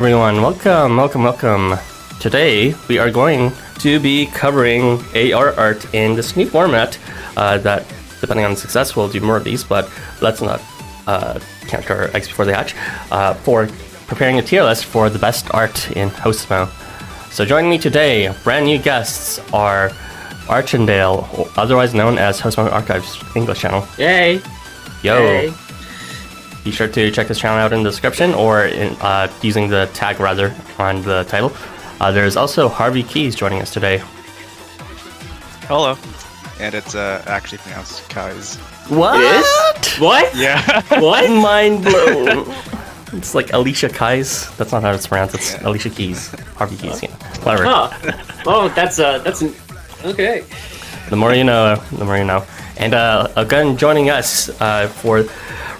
Everyone, welcome. Today we are going to be covering AR art in this new format that, depending on success, we'll do more of these, but let's not count our eggs before they hatch, for preparing a tier list for the best art in Housamo. So joining me today, brand new guests are Archendale, otherwise known as Housamo Archives English channel. Yay! Yo! Yay. Be sure to check this channel out in the description or using the tag rather on the title. There's also Harvey Keys joining us today. Hello. And it's actually pronounced Kai's. What? It is? What? Yeah. What? Mind blown. It's like Alicia Keys. That's not how it's pronounced. It's Alicia Keys. Harvey Keys. Yeah. Whatever. Huh. Oh, that's okay. The more you know, the more you know. And again, joining us for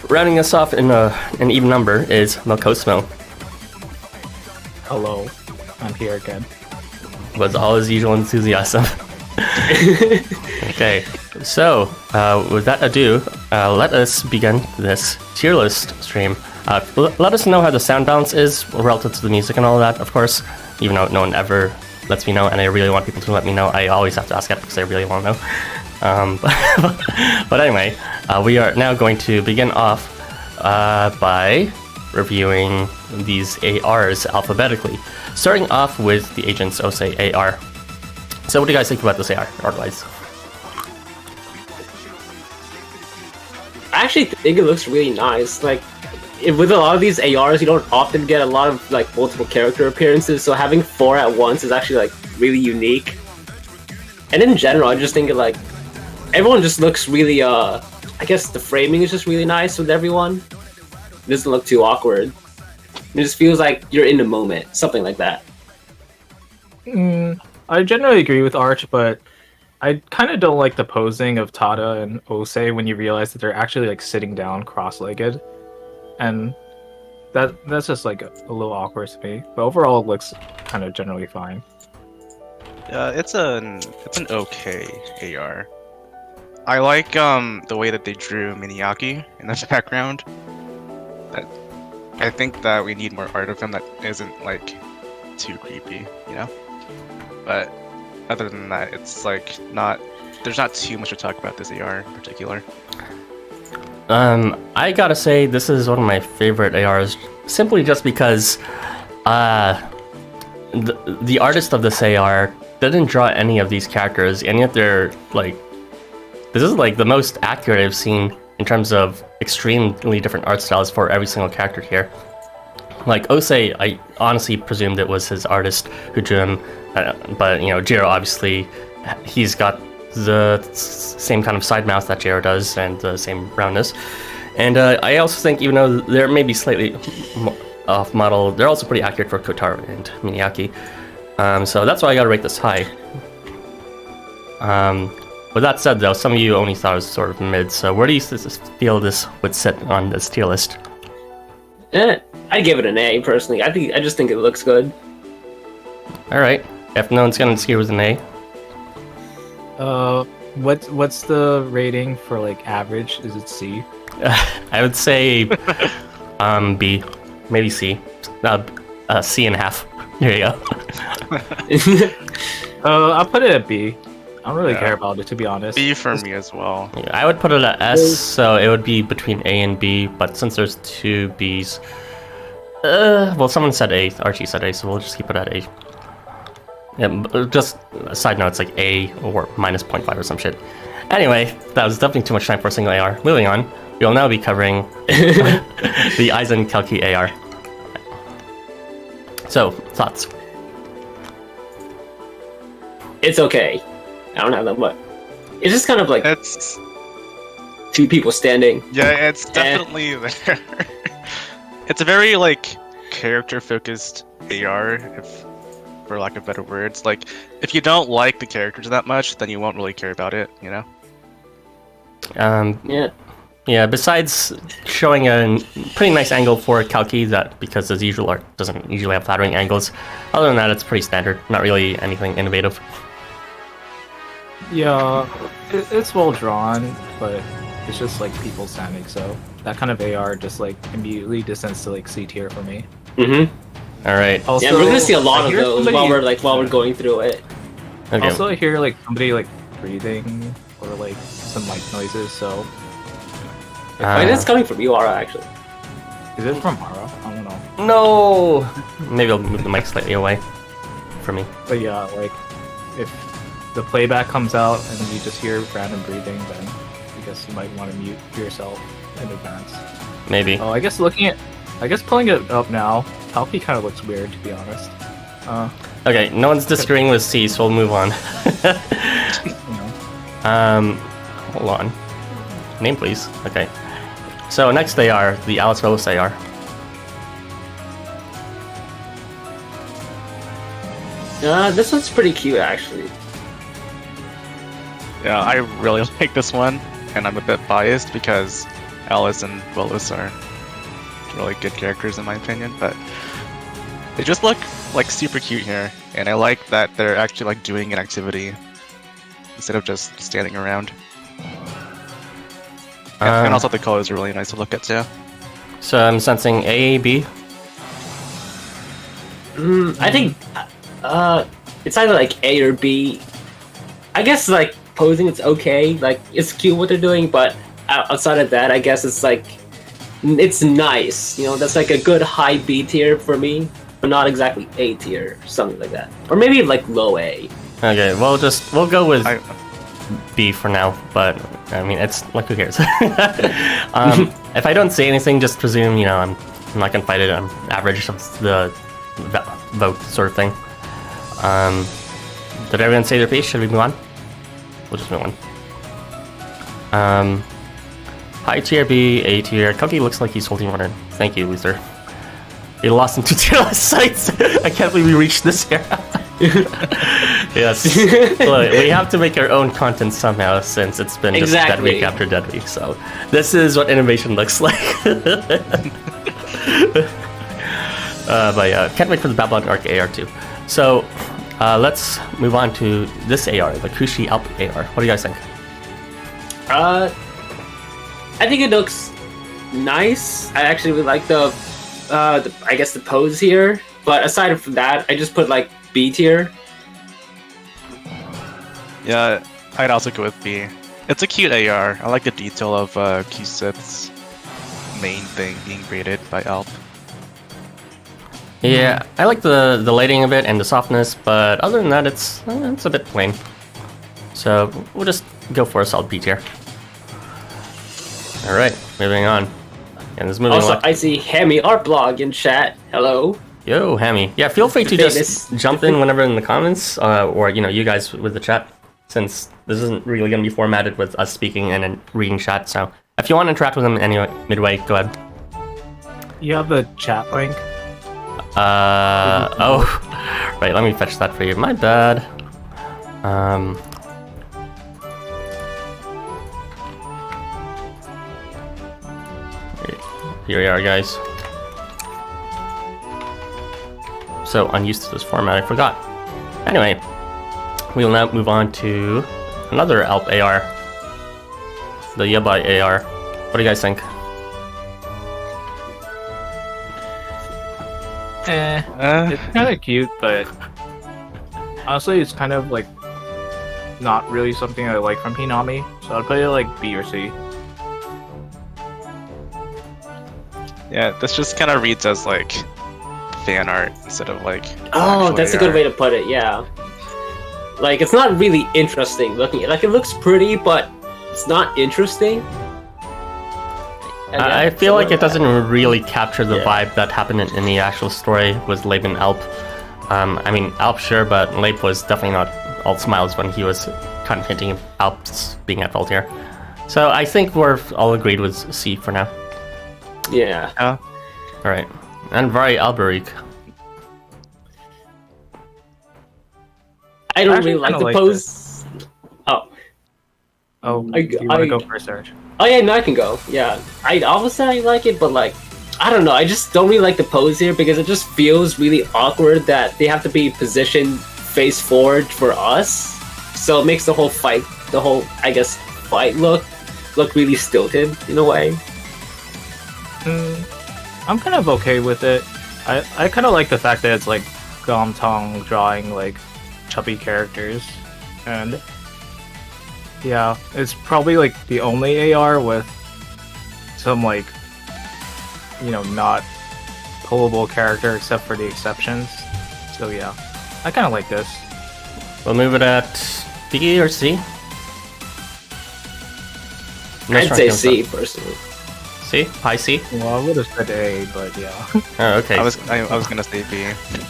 rounding us off in an even number is Housamo. Hello, I'm here again. Was all his usual enthusiasm. Okay, so with that ado, let us begin this tier list stream. Let us know how the sound balance is relative to the music and all of that, of course, even though no one ever lets me know, and I really want people to let me know. I always have to ask that because I really want to know. But anyway, we are now going to begin off by reviewing these ARs alphabetically, starting off with the Agents Osei AR. So what do you guys think about this AR, art-wise? I actually think it looks really nice. Like, with a lot of these ARs, you don't often get a lot of like multiple character appearances, so having 4 at once is actually like really unique. And in general, I just think it like everyone just looks really I guess the framing is just really nice with everyone. It doesn't look too awkward. It just feels like you're in the moment, something like that. I generally agree with Arch, but I kind of don't like the posing of Tada and Osei when you realize that they're actually like sitting down cross-legged, and that's just like a little awkward to me. But overall, it looks kind of generally fine. It's an okay AR. I like the way that they drew Miniaki in the background. I think that we need more art of him that isn't like too creepy, you know? But other than that, it's like there's not too much to talk about this AR in particular. I gotta say this is one of my favorite ARs, simply just because the artist of this AR didn't draw any of these characters, and yet they're like, this is like the most accurate I've seen in terms of extremely different art styles for every single character here. Like Osei, I honestly presumed it was his artist who drew him, but you know, Jiro obviously, he's got the same kind of side mouth that Jiro does and the same roundness. And I also think, even though they're maybe slightly off model, they're also pretty accurate for Kotaro and Miniaki. So that's why I gotta rate this high. With that said, though, some of you only thought it was sort of mid, so where do you feel this would sit on this tier list? I'd give it an A, personally. I just think it looks good. Alright, if no one's gonna disagree with an A. What's the rating for like average? Is it C? I would say B, maybe C. C and a half. There you go. I'll put it at B. I don't really care about it, to be honest. B for me as well. Yeah, I would put it at S, so it would be between A and B, but since there's 2 Bs... well, someone said A, Archie said A, so we'll just keep it at A. Yeah, just a side note, it's like A or minus 0.5 or some shit. Anyway, that was definitely too much time for a single AR. Moving on, we will now be covering the Aizen Kelki AR. So, thoughts? It's okay. I don't have that much. It's just kind of like It's 2 people standing. yeah, it's definitely there. It's a very like character-focused AR, if for lack of better words. Like, if you don't like the characters that much, then you won't really care about it, you know? Yeah, besides showing a pretty nice angle for Kalki, that because his usual art doesn't usually have flattering angles, other than that, it's pretty standard. Not really anything innovative. Yeah, it's well drawn, but it's just like people standing, so that kind of AR just like immediately descends to like C tier for me. Mm-hmm. All right. Also, Yeah, we're gonna see a lot I of hear those somebody- while we're going through it. Okay. Also, I hear like somebody like breathing or like some mic noises. So Wait, it's coming from you, Ara, actually. is it from Hara? I don't know. No. Maybe I'll move the mic slightly away from me. But yeah, like if the playback comes out and you just hear random breathing, then I guess you might want to mute yourself in advance. Maybe. Oh, I guess pulling it up now, Palpy kind of looks weird to be honest. Okay. No one's disagreeing with C, so we'll move on. You know. Hold on. Name, please. Okay. So next they are the Alice Rose AR. This one's pretty cute, actually. Yeah, I really like this one, and I'm a bit biased because Alice and Willis are really good characters in my opinion, but they just look like super cute here, and I like that they're actually like doing an activity instead of just standing around. And also the colors are really nice to look at too. So I'm sensing A, B. I think it's either like A or B. I guess like posing it's okay, like it's cute what they're doing, but outside of that, I guess it's like it's nice. You know, that's like a good high B tier for me, but not exactly A tier, something like that, or maybe like low A. Okay, we'll go with B for now, but I mean it's like who cares? If I don't say anything, just presume I'm not gonna fight it. I'm average of the vote sort of thing. Did everyone say their piece? Should we move on? We'll just move on. High tier B, A tier. Cookie looks like he's holding water. Thank you, Luther. You lost him to tier sites. I can't believe we reached this here. Yes. Look, we have to make our own content somehow since it's been just dead week after dead week. So this is what innovation looks like. But yeah, can't wait for the Babylon Arc AR too. So let's move on to this AR, the Kushi Alp AR. What do you guys think? I think it looks nice. I actually really like the I guess the pose here. But aside from that, I just put like B tier. Yeah, I'd also go with B. It's a cute AR. I like the detail of Q-Sip's main thing being graded by Alp. Yeah, I like the lighting of it and the softness, but other than that, it's a bit plain. So we'll just go for a solid B tier. All right, moving on. And this moving Also, along. I see Hammy art blog in chat. Hello. Yo, Hammy. Yeah, feel free to just jump in whenever in the comments, or you guys with the chat, since this isn't really going to be formatted with us speaking and then reading chat. So if you want to interact with them anyway, midway, go ahead. You have the chat link. Oh, right. Let me fetch that for you. My bad. Here we are, guys. So unused to this format, I forgot. Anyway, we will now move on to another Alp AR, the Yabai AR. What do you guys think? It's kind of cute, but honestly, it's kind of like not really something I like from Hinami. So I'd put it like B or C. Yeah, this just kind of reads as like fan art instead of like. Oh, that's a good way to put it. Yeah. Like it's not really interesting looking. Like it looks pretty, but it's not interesting. I feel like it doesn't really capture the vibe that happened in the actual story with Labe and Alp. I mean, Alp sure, but Labe was definitely not all smiles when he was kind of hinting Alp's being at fault here. So I think we're all agreed with C for now. Yeah. All right. And Vari Alberik. I don't really like the pose. Oh, do you want to go first, Serge? Oh yeah, no, I can go. Yeah, I obviously I like it, but like, I don't know. I just don't really like the pose here because it just feels really awkward that they have to be positioned face forward for us. So it makes the whole fight, I guess fight look really stilted in a way. I'm kind of okay with it. I kind of like the fact that it's like Gomtong drawing like chubby characters, and yeah, it's probably like the only AR with some like, you know, not pullable character except for the exceptions. So yeah, I kind of like this. We'll move it at B or C. I'd say C personally. C? High C? Well, I would have said A, but yeah. Oh, okay. I was gonna say B.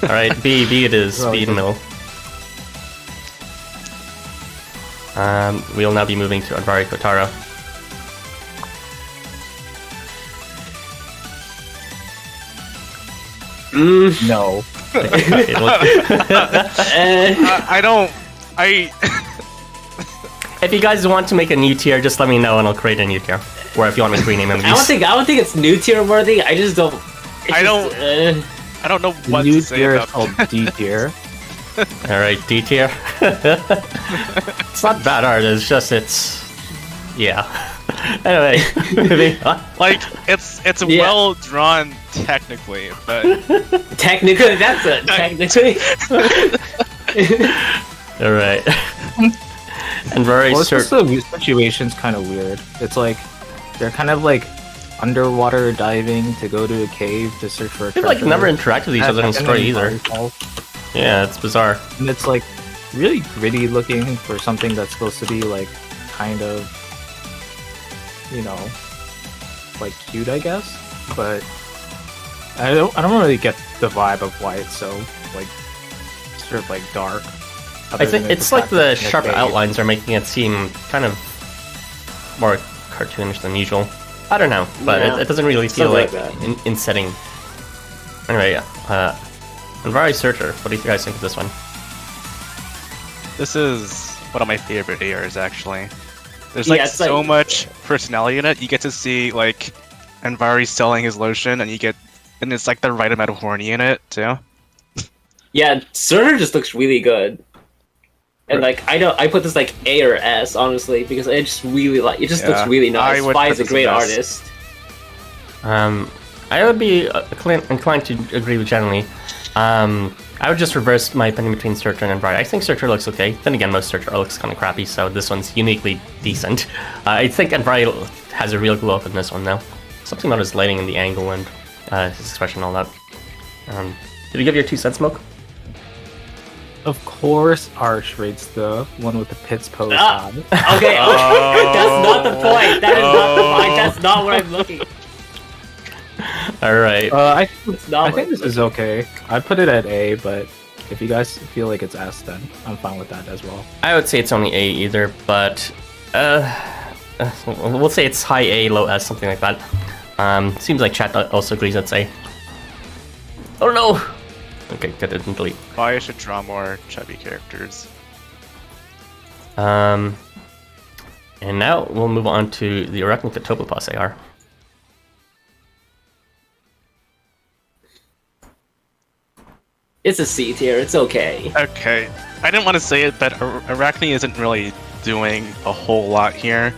Alright, B it is. Oh, B in the middle. We'll now be moving to Anvari Kotaro. No. If you guys want to make a new tier, just let me know and I'll create a new tier. Or if you want me to rename them. I don't think it's new tier worthy. I just don't. I don't know what New to say tier is about called D tier. Alright, D tier. It's not bad art, it's yeah. Anyway, moving on. like it's Yeah. well drawn technically, but Technically, that's it. Technically. Alright. And very Well, it's just certain. the situation's kind of weird. It's like they're kind of like underwater diving to go to a cave to search for a They've treasure. like never interacted with each other in And story then either. Involve. Yeah, it's bizarre. And it's like really gritty looking for something that's supposed to be like kind of, you know, like cute, I guess. But I don't really get the vibe of why it's so like sort of like dark. I think it's like the sharp outlines are making it seem kind of more cartoonish than usual. I don't know, but Yeah. it doesn't really feel Something like like that. in setting. Anyway, Anvari Searcher, what do you guys think of this one? this is one of my favorite ARs actually. There's Yeah, like it's so like- much personality in it. You get to see like Anvari selling his lotion, and it's like the right amount of horny in it too. Yeah, Surtur just looks really good. And like I put this like A or S honestly because it just really like it just looks Yeah, really I nice. would Spy put is a this great in S. artist. I would be inclined to agree with generally. I would just reverse my opinion between Searcher and Anvari. I think Searcher looks okay. Then again, most Searcher looks kind of crappy, so this one's uniquely decent. I think Anvari has a real glow up in this one though. Something about his lighting and the angle and his expression and all that. Did you give your 2 cents, Smoke? Of course, Arch rates the one with the pits pose Ah! on. Okay, that's not the point. That is not the point. That's not what I'm looking. Alright. I not think what- this is okay. I put it at A, but if you guys feel like it's S, then I'm fine with that as well. I would say it's only A either, but we'll say it's high A, low S, something like that. Seems like chat also agrees it's A. Oh no! Okay, good, didn't delete. Why I should draw more chubby characters. And now we'll move on to the Arachnicotopopus AR. It's a C tier. It's okay. Okay, I didn't want to say it, but Arachne isn't really doing a whole lot here,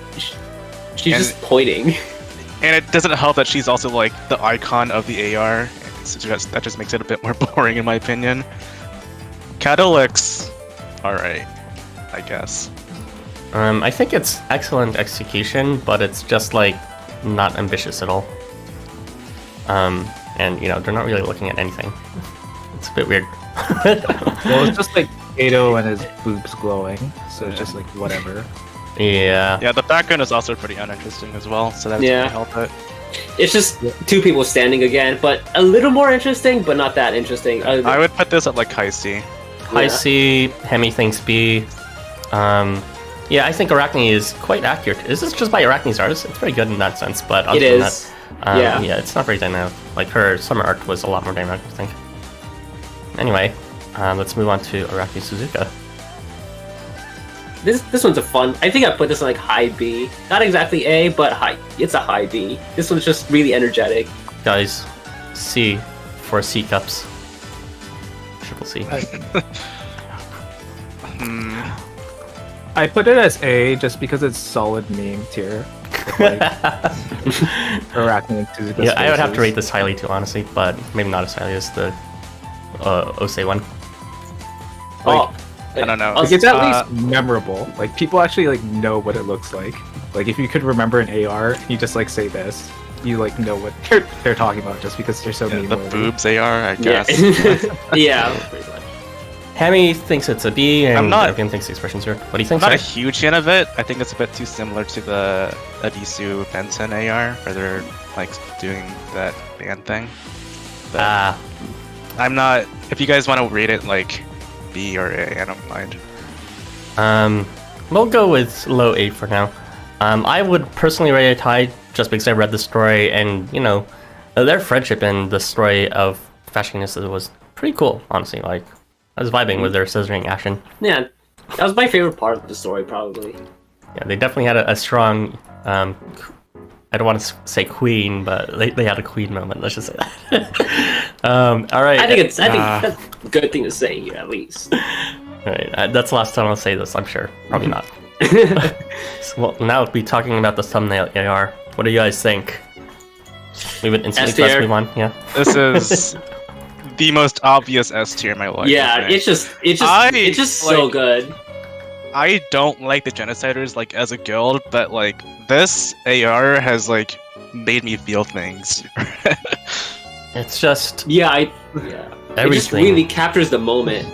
She's And- just pointing. and it doesn't help that she's also like the icon of the AR. That just makes it a bit more boring in my opinion. Kato looks alright, I guess. I think it's excellent execution, but it's just like not ambitious at all. And you know, they're not really looking at anything. It's a bit weird. Well, it's just like Kato and his boobs glowing, so it's just like whatever. Yeah. Yeah, the background is also pretty uninteresting as well, so that's Yeah. gonna help it. It's just 2 people standing again, but a little more interesting, but not that interesting. I would put this at like high C. High C, Hemi thinks B. Yeah, I think Arachne is quite accurate. This is just by Arachne's artist. It's very good in that sense, but other It than is. that, Yeah. it's not very dynamic. Like her summer art was a lot more dynamic, I think. Anyway, let's move on to Arachne Suzuka. This one's a fun. I think I put this in like high B. Not exactly A, but high. It's a high B. This one's just really energetic. Guys, C for C cups. Triple C. Hmm. I put it as A just because it's solid meme tier. with, like, interacting into the Yeah, I would have to spaces. rate this highly too, honestly, but maybe not as highly as the Osei one. Oh, I don't know. I'll- Like, it's at least memorable. Like, people actually like know what it looks like. Like, if you could remember an AR, you just like say this, you like know what they're talking about just because they're so Yeah, meme the worthy. boobs they are, I yeah. guess. Yeah, pretty much. Hammy thinks it's a B, and I'm not- Evan thinks the expression's weird. What do you think, I'm not a sorry? huge fan of it. I think it's a bit too similar to the Adisu Benson AR, where they're like doing that band thing. But Ah, I'm not. If you guys want to rate it like B or A, I don't mind. we'll go with low 8 for now. I would personally rate it high just because I read the story, and, you know, their friendship in the story of Fashionista was pretty cool, honestly. Like, I was vibing with their scissoring action. Yeah, that was my favorite part of the story, probably. Yeah, they definitely had a strong, I don't want to say queen, but they had a queen moment, let's just say that. All right. I think that's a good thing to say here, at least. All right, that's the last time I'll say this, I'm sure. Probably not. So, well, now we'll be talking about the thumbnail AR. What do you guys think? We would instantly S tier. press move on, yeah? This is the most obvious S tier in my life. I Yeah, think. it's just so like- good. I don't like the Genociders like as a guild, but like this AR has like made me feel things. It's just Yeah, it just everything. really captures the moment.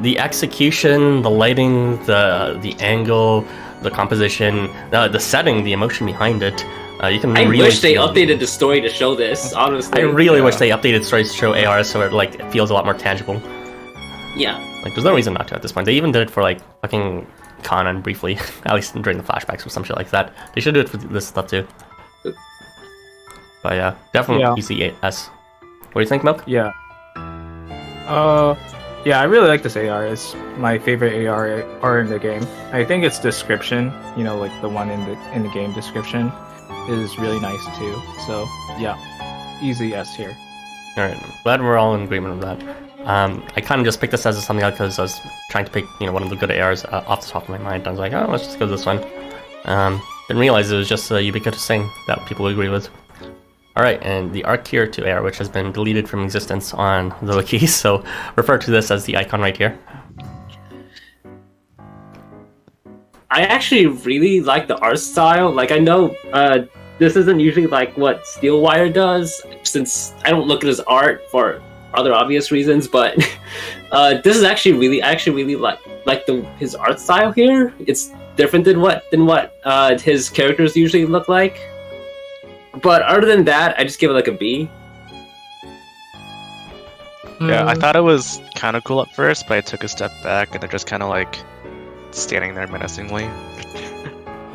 The execution, the lighting, the angle, the composition, the setting, the emotion behind it. You can I really wish they feel- updated the story to show this, honestly. I really Yeah. wish they updated stories to show AR so it like it feels a lot more tangible. Yeah. Like there's no reason not to at this point. They even did it for like fucking Conan briefly, at least during the flashbacks or some shit like that. They should do it for this stuff too. But yeah, definitely Yeah. easy S. What do you think, Milk? Yeah. Yeah, I really like this AR. It's my favorite AR in the game. I think its description, you know, like the one in the game description, is really nice too. So yeah, easy S tier. All right, glad we're all in agreement with that. I kind of just picked this as something else because I was trying to pick, you know, one of the good ARs off the top of my mind. I was like, oh, let's just go with this one. Didn't realize it was just a ubiquitous thing that people would agree with. All right, and the Arc Tier 2 AR, which has been deleted from existence on the wiki, so refer to this as the icon right here. I actually really like the art style. Like, I know this isn't usually like what Steelwire does, since I don't look at his art for other obvious reasons, but this is actually really, like his art style here. It's different than what his characters usually look like. But other than that, I just give it like a B. Yeah, I thought it was kind of cool at first, but I took a step back and they're just kind of like standing there menacingly.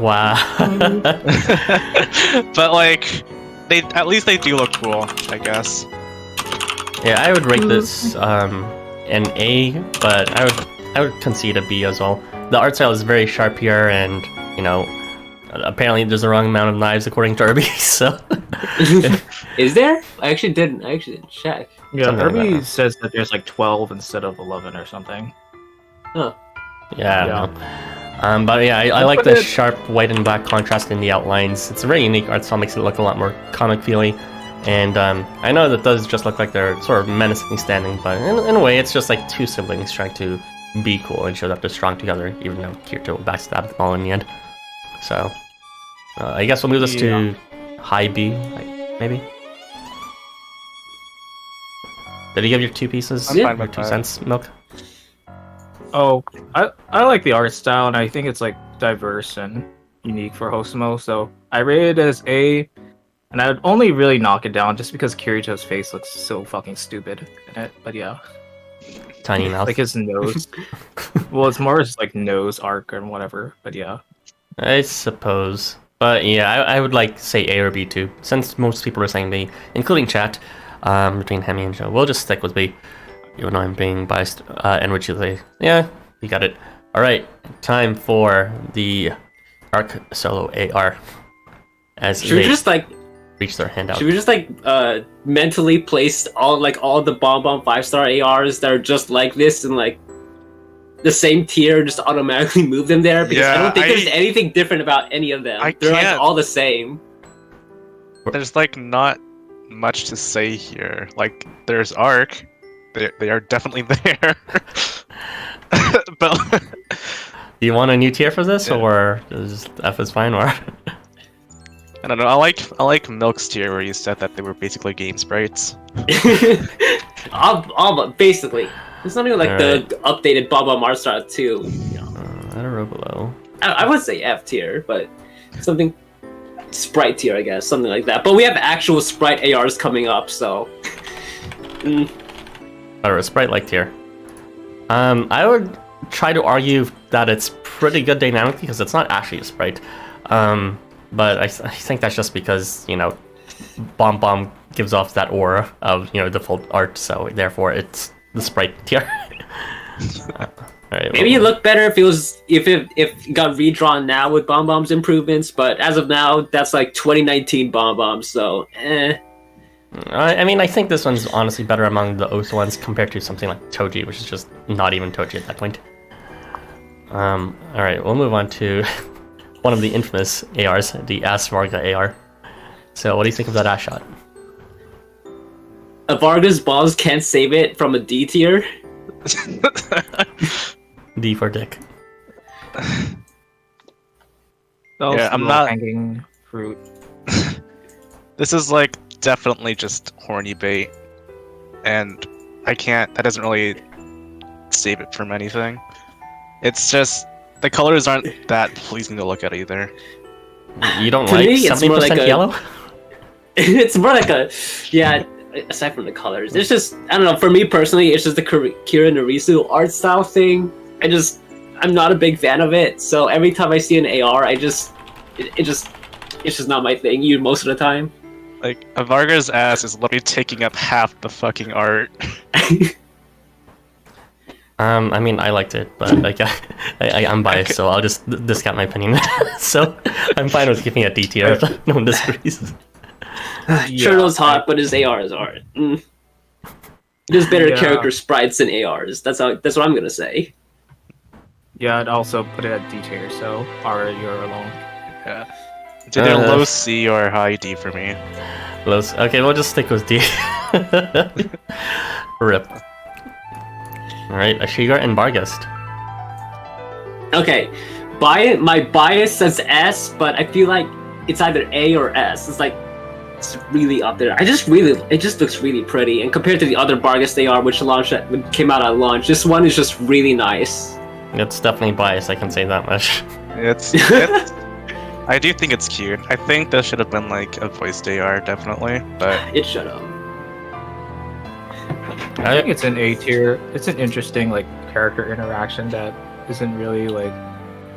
Wow. But like, at least they do look cool, I guess. Yeah, I would rate this an A, but I would concede a B as well. The art style is very sharp here, and you know, apparently there's the wrong amount of knives according to Irby. So Is there? I actually didn't check. Yeah, Something like Irby that. says that there's like 12 instead of 11 or something. yeah. Yeah. But yeah, I I'll like put the it- sharp white and black contrast in the outlines. It's a very unique art style, makes it look a lot more comic feely. And I know that does just look like they're sort of menacingly standing, but in a way, it's just like two siblings trying to be cool and show that they're strong together, even though Kirito will backstab them all in the end. So I guess we'll move this to high B, like, maybe. Did you give your 2 pieces? I'm Yeah. fine Your with 2 that. cents, Milk? Oh, I like the art style, and I think it's like diverse and unique for Housamo. So I rate it as A, and I'd only really knock it down just because Kirito's face looks so fucking stupid in it. But yeah, Tiny mouth. like his nose. Well, it's more his like nose arc and whatever. But yeah, I suppose. But yeah, I would like say A or B too, since most people are saying B, including chat, between Hemi and Joe. We'll just stick with B, even though I'm being biased, and which is A. Yeah, you got it. Alright, time for the Arc Solo AR. As Should we they just like reach their hand out. Should we just like mentally place all the bomb 5-star ARs that are just like this and like the same tier, just automatically move them there because I Yeah, don't think there's anything different about any of them. I They're like can't- all the same. There's like not much to say here. Like there's Arc, they are definitely there. But Do you want a new tier for this, Yeah. or is F is fine, or? I don't know. I like Milk's tier where you said that they were basically game sprites. Basically, it's not even like Alright. the updated Bob art style too. I don't know below. I would say F tier, but something sprite tier, I guess, something like that. But we have actual sprite ARs coming up, so. Or a sprite-like tier. I would try to argue that it's pretty good dynamically because it's not actually a sprite. But I think that's just because, you know, Bomb Bomb gives off that aura of, you know, default art, so therefore it's the sprite tier. Alright, Maybe it looked better if it got redrawn now with Bomb Bomb's improvements, but as of now, that's like 2019 Bomb Bomb, so I mean, I think this one's honestly better among the Oath ones compared to something like Toji, which is just not even Toji at that point. Alright, we'll move on to one of the infamous ARs, the Ass Varga AR. So, what do you think of that Ash shot? Varga's balls can't save it from a D tier. D for dick. Yeah, I'm not- hanging fruit. This is like definitely just horny bait, and that doesn't really save it from anything. It's just the colors aren't that pleasing to look at either. You don't To like me, it's 70% more like a- yellow? It's more like aside from the colors, it's just, I don't know, for me personally, it's just the Kira Narisu art style thing. I'm not a big fan of it, so every time I see an AR, it's just not my thing, most of the time. Like, a Varga's ass is literally taking up half the fucking art. I mean, I liked it, but like, I'm biased, so I'll just discount my opinion. So, I'm fine with giving it a D tier if no one disagrees. Churro's hot, but his AR is art. There's better Yeah. character sprites than ARs. That's what I'm gonna say. Yeah, I'd also put it at D tier, so R, you're alone. Yeah. It's either low C or high D for me. Okay, we'll just stick with D. Rip. Alright, Ashigar and Barghest. Okay, my bias says S, but I feel like it's either A or S. It's really up there. It just looks really pretty. And compared to the other Barghest AR, which came out at launch, this one is just really nice. It's definitely biased, I can say that much. It's I do think it's cute. I think this should have been like a voiced AR, definitely. But It should have. I think it's an A tier. It's an interesting like character interaction that isn't really like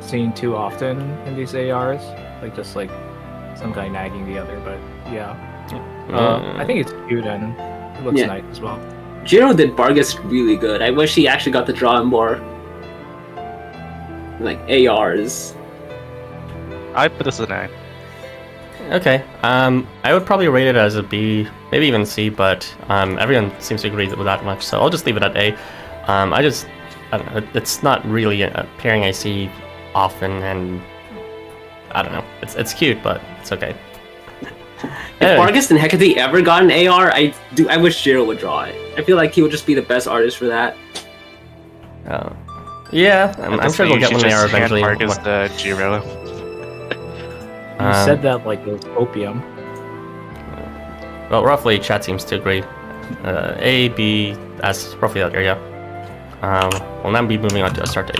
seen too often in these ARs. Like just like some guy nagging the other, but yeah. I think it's cute and it looks Yeah. nice as well. Jiro did Barghest really good. I wish he actually got to draw more like ARs. I put this an A. Okay, I would probably rate it as a B, maybe even C, but everyone seems to agree with that much, so I'll just leave it at A. I don't know, it's not really a pairing I see often, and I don't know, it's cute, but it's okay. If Anyway, Barghest and Hecate ever got an AR, I wish Jiro would draw it. I feel like he would just be the best artist for that. yeah, I'm sure they'll get one they are eventually. Is the Jiro. You said that like it was opium. Well, roughly, chat seems to agree. A, B, S, roughly that area. We'll now be moving on to Astarte.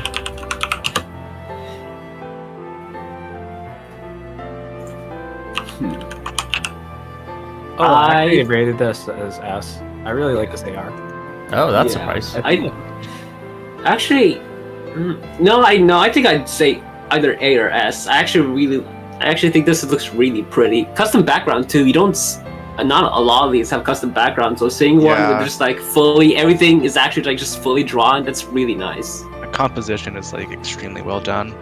Oh, I I- actually rated this as S. I really like this AR. Oh, that's Yeah. a surprise. Actually, I think I'd say either A or S. I actually think this looks really pretty. Custom background too. Not a lot of these have custom backgrounds, so seeing one Yeah. with just like everything is actually like just fully drawn, that's really nice. The composition is like extremely well done.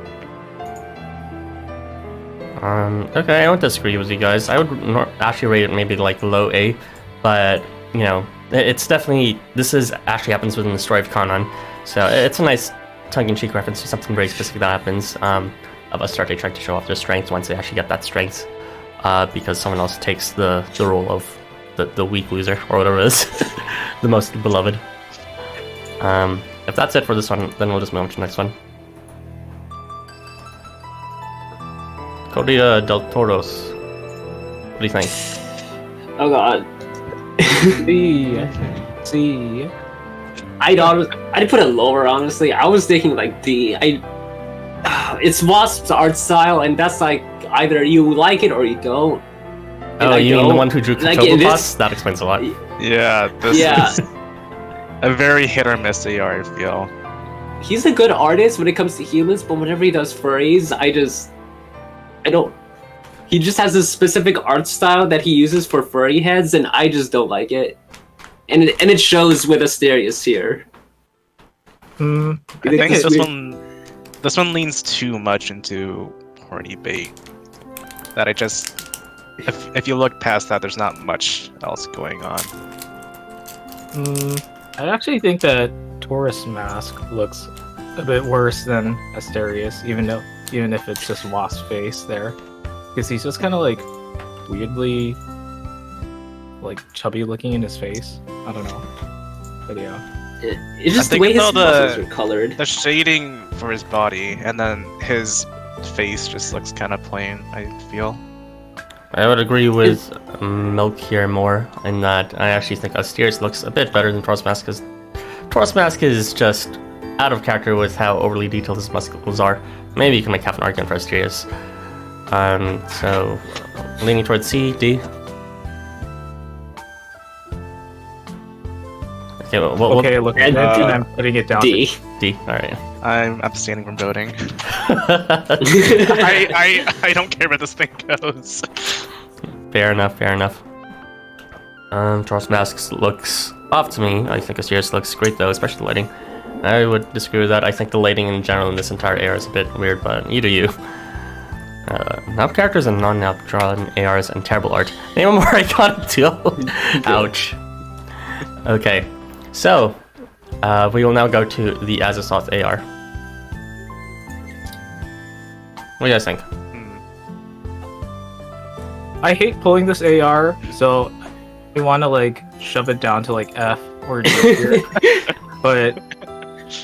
Okay, I don't disagree with you guys. I would actually rate it maybe like low A, but it's definitely, this is actually happens within the story of Kanon, so it's a nice tongue-in-cheek reference to something very specific that happens of Astarte trying to show off their strength once they actually get that strength, because someone else takes the role of the weak loser, or whatever it is, the most beloved. If that's it for this one, then we'll just move on to the next one. Corrida del Toros. What do you think? Oh god. C. I'd put it lower, honestly. I was thinking like D. It's Wasp's art style, and that's like either you like it or you don't. Oh, you mean the one who drew Kotobupas? That explains a lot. Yeah, this is a very hit or miss AR, I feel. He's a good artist when it comes to humans, but whenever he does furries, I don't. He just has a specific art style that he uses for furry heads, and I just don't like it. And it shows with Asterius here. I think this one leans too much into horny bait. That I just, if you look past that, there's not much else going on. I actually think that Taurus Mask looks a bit worse than Asterius, even if it's just Wasp face there, because he's just kind of like weirdly like chubby looking in his face. I don't know, but yeah, it's just the way his muscles are colored. The shading for his body and then his face just looks kind of plain, I feel. I would agree with Milk here more in that I actually think Asterius looks a bit better than Taurus Mask, because Taurus Mask is just out of character with how overly detailed his muscles are. Maybe you can make half an argument for Asterius. So leaning towards C, D. Okay, look at it, and I'm putting it down. D. D. All right. I'm abstaining from voting. I don't care where this thing goes. Fair enough. Taurus Mask looks off to me. I think Asterius looks great though, especially the lighting. I would disagree with that. I think the lighting in general in this entire AR is a bit weird, but you do you. Nav characters and non-nav drawn ARs and terrible art. Name a more iconic duo. Ouch. Okay, so we will now go to the Azasoth AR. What do you guys think? I hate pulling this AR, so I want to like shove it down to like F or G here. But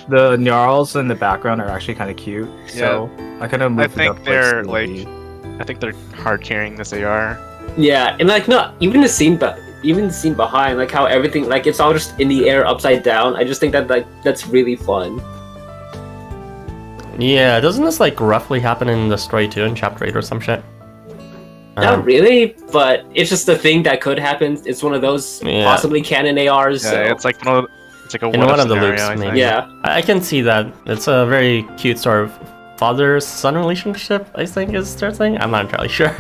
the gnarls in the background are actually kind of cute, so I kind of moved it up. I think they're hard carrying this AR. Yeah, and like not even the scene, but even the scene behind, like how everything, like it's all just in the air upside down. I just think that like that's really fun. Yeah, doesn't this like roughly happen in the story too, in chapter 8 or some shit? Not really, but it's just a thing that could happen. It's one of those possibly canon ARs. Yeah, so. it's like one of the loops, maybe. Yeah, I can see that. It's a very cute sort of father-son relationship, I think is their thing. I'm not entirely sure.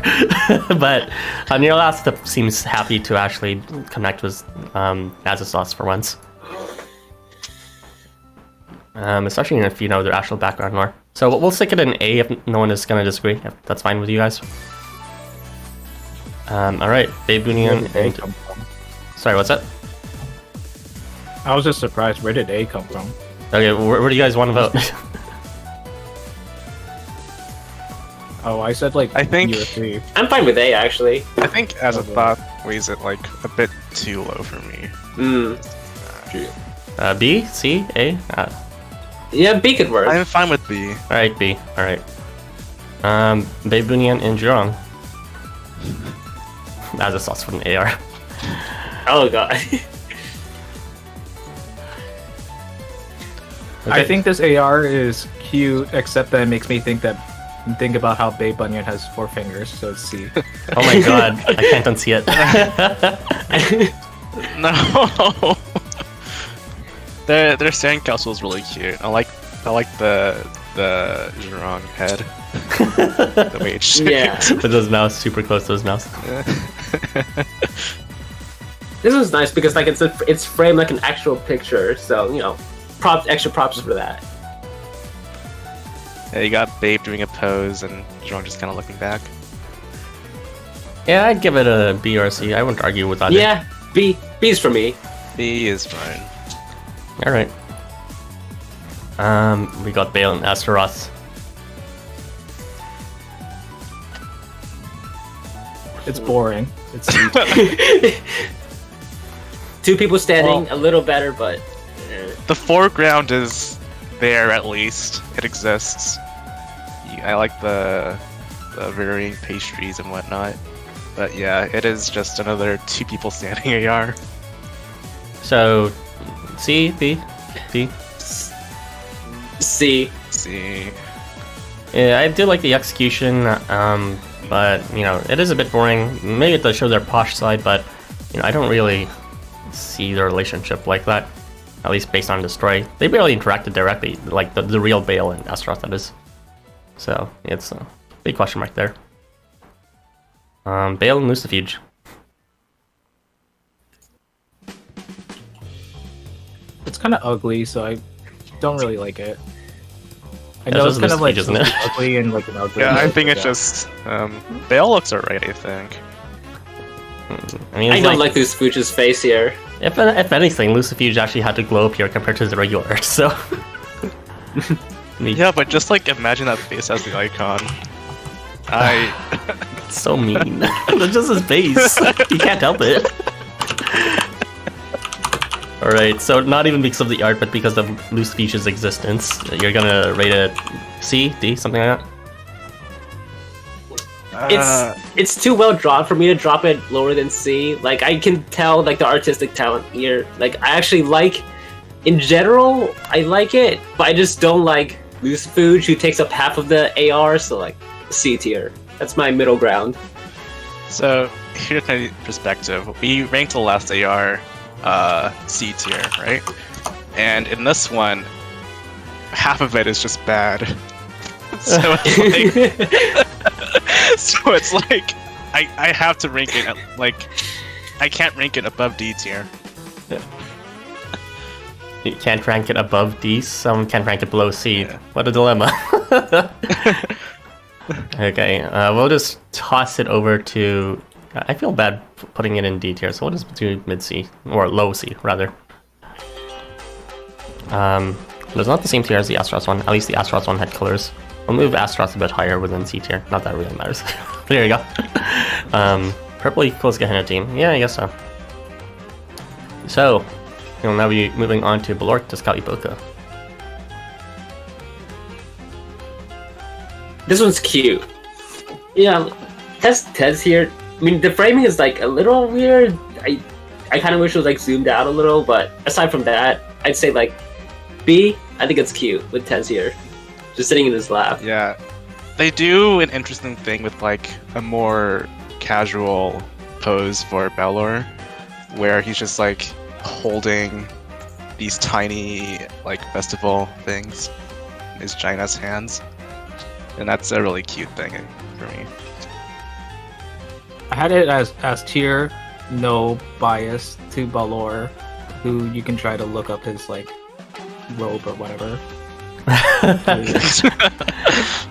But Nearlast seems happy to actually connect with Azasoth for once. Especially if you know their actual background more. So we'll stick it in A if no one is going to disagree, if that's fine with you guys. Alright, Babunian and... Sorry, what's that? I was just surprised. Where did A come from? Okay, where do you guys want to vote? Oh, I said like I think U or 3. I'm fine with A actually. I think Azasoth weighs it like a bit too low for me. B, C, A? Yeah, B could work. I'm fine with B. Alright, B. Alright. Babunian and Jurong. As a sauce from an AR. Oh god. I think this AR is cute, except that it makes me think about how Babe Bunyan has 4 fingers, so it's C. Oh my god, I can't unsee it. No. Their sandcastle is really cute. I like the Zhurong head. The way it's shaped. Yeah. With his mouth super close to his mouth. This was nice because like it's framed like an actual picture, so you know, extra props for that. Yeah, you got Babe doing a pose and Zhurong just kind of looking back. Yeah, I'd give it a B or a C. I wouldn't argue with that. Yeah, B's for me. B is fine. Alright. We got Bale and Astaroth. It's boring. It's Two people standing, Well- a little better, but The foreground is there at least. It exists. I like the varying pastries and whatnot. But yeah, it is just another two people standing AR. So, C, B, D. C. See. Yeah, I do like the execution, but you know, it is a bit boring. Maybe it does show their posh side, but you know, I don't really see their relationship like that. At least based on Destroy, they barely interacted directly, like the real Bale and Astaroth, that is. So it's a big question mark there. Bale and Lucifuge. it's kind of ugly, so I don't really like it. I That's know it's just kind of like Lucifuge, isn't it? ugly and like an ugly. Yeah, I think it's yeah. just Bale looks alright, I think. I mean, I it's don't like Lucifuge's face here. If anything, Lucifuge actually had to glow up here compared to the regular art, so. Yeah, but just like imagine that face as the icon. It's so mean. That's just his face. You can't help it. Alright, so not even because of the art, but because of Lucifuge's existence, you're gonna rate it C, D, something like that? It's too well drawn for me to drop it lower than C. Like, I can tell like the artistic talent here. Like, I actually like, in general, I like it, but I just don't like Lucifuge, who takes up half of the AR. So like C tier. That's my middle ground. So here's my perspective. We ranked the last AR C tier, right? And in this one, half of it is just bad. So it's like, so it's like I have to rank it at, like, I can't rank it above D tier. You can't rank it above D, some can't rank it below C. Yeah. What a dilemma. Okay, we'll just toss it over to... I feel bad putting it in D tier, so we'll just do mid C, or low C, rather. It's not the same tier as the Astaroth one, at least the Astaroth one had colors. We'll move Astaroth a bit higher within C tier, not that it really matters. There you go. Purple equals Gehenna team, yeah, I guess so. So, we'll now be moving on to Balork to Scout Iboka. This one's cute. Yeah, Ted's here. I mean, the framing is like a little weird. I kind of wish it was like zoomed out a little, but aside from that, I'd say like B. I think it's cute with Ted's here, just sitting in his lap. Yeah, they do an interesting thing with like a more casual pose for Balor, where he's just like holding these tiny like festival things in his giant ass hands, and that's a really cute thing for me. I had it as tier, no bias to Balor, who you can try to look up his like robe or whatever.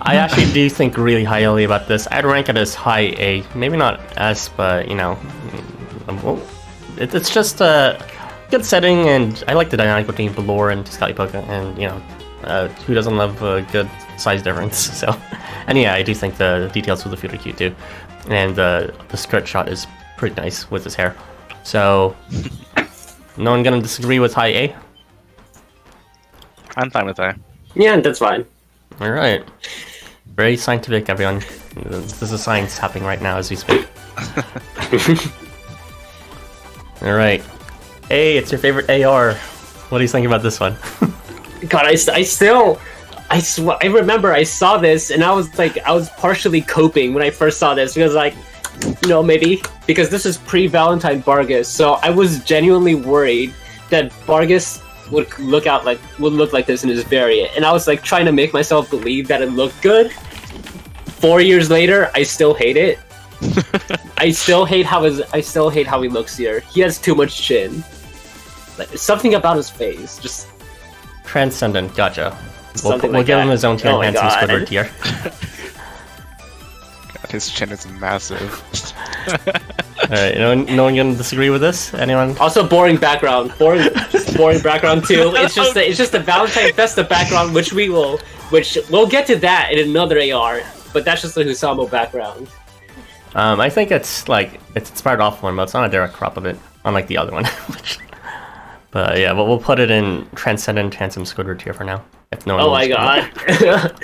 I actually do think really highly about this. I'd rank it as high A. Maybe not S, but you know, well, it's just a good setting, and I like the dynamic between Balor and Scout Iboka, and you know, who doesn't love a good size difference? So, and yeah, I do think the details of the food are cute too, and the skirt shot is pretty nice with his hair. So, no one gonna disagree with high A? I'm fine with that. Yeah, that's fine. All right. Very scientific, everyone. This is science happening right now as we speak. All right. Hey, it's your favorite AR. What do you think about this one? God, I remember I saw this and I was partially coping when I first saw this because like, you know, maybe because this is pre-Valentine Bargus, so I was genuinely worried that Bargus would look like this in his variant, and I was like trying to make myself believe that it looked good. 4 years later, I still hate it. I still hate how he looks here. He has too much chin. Like, something about his face, just Transcendent, gotcha. something We'll like give that. him his own tier, Oh my Handsome God. Squidward tier. God, his chin is massive. Alright, no one gonna disagree with this? Anyone? Also, boring background. Boring background too. It's just the Valentine Festa background, which we'll get to that in another AR. But that's just the Housamo background. I think it's inspired off one, but it's not a direct crop of it, unlike the other one. But yeah, we'll put it in Transcendent Handsome Squidward tier for now. If no one Oh my wants to. god.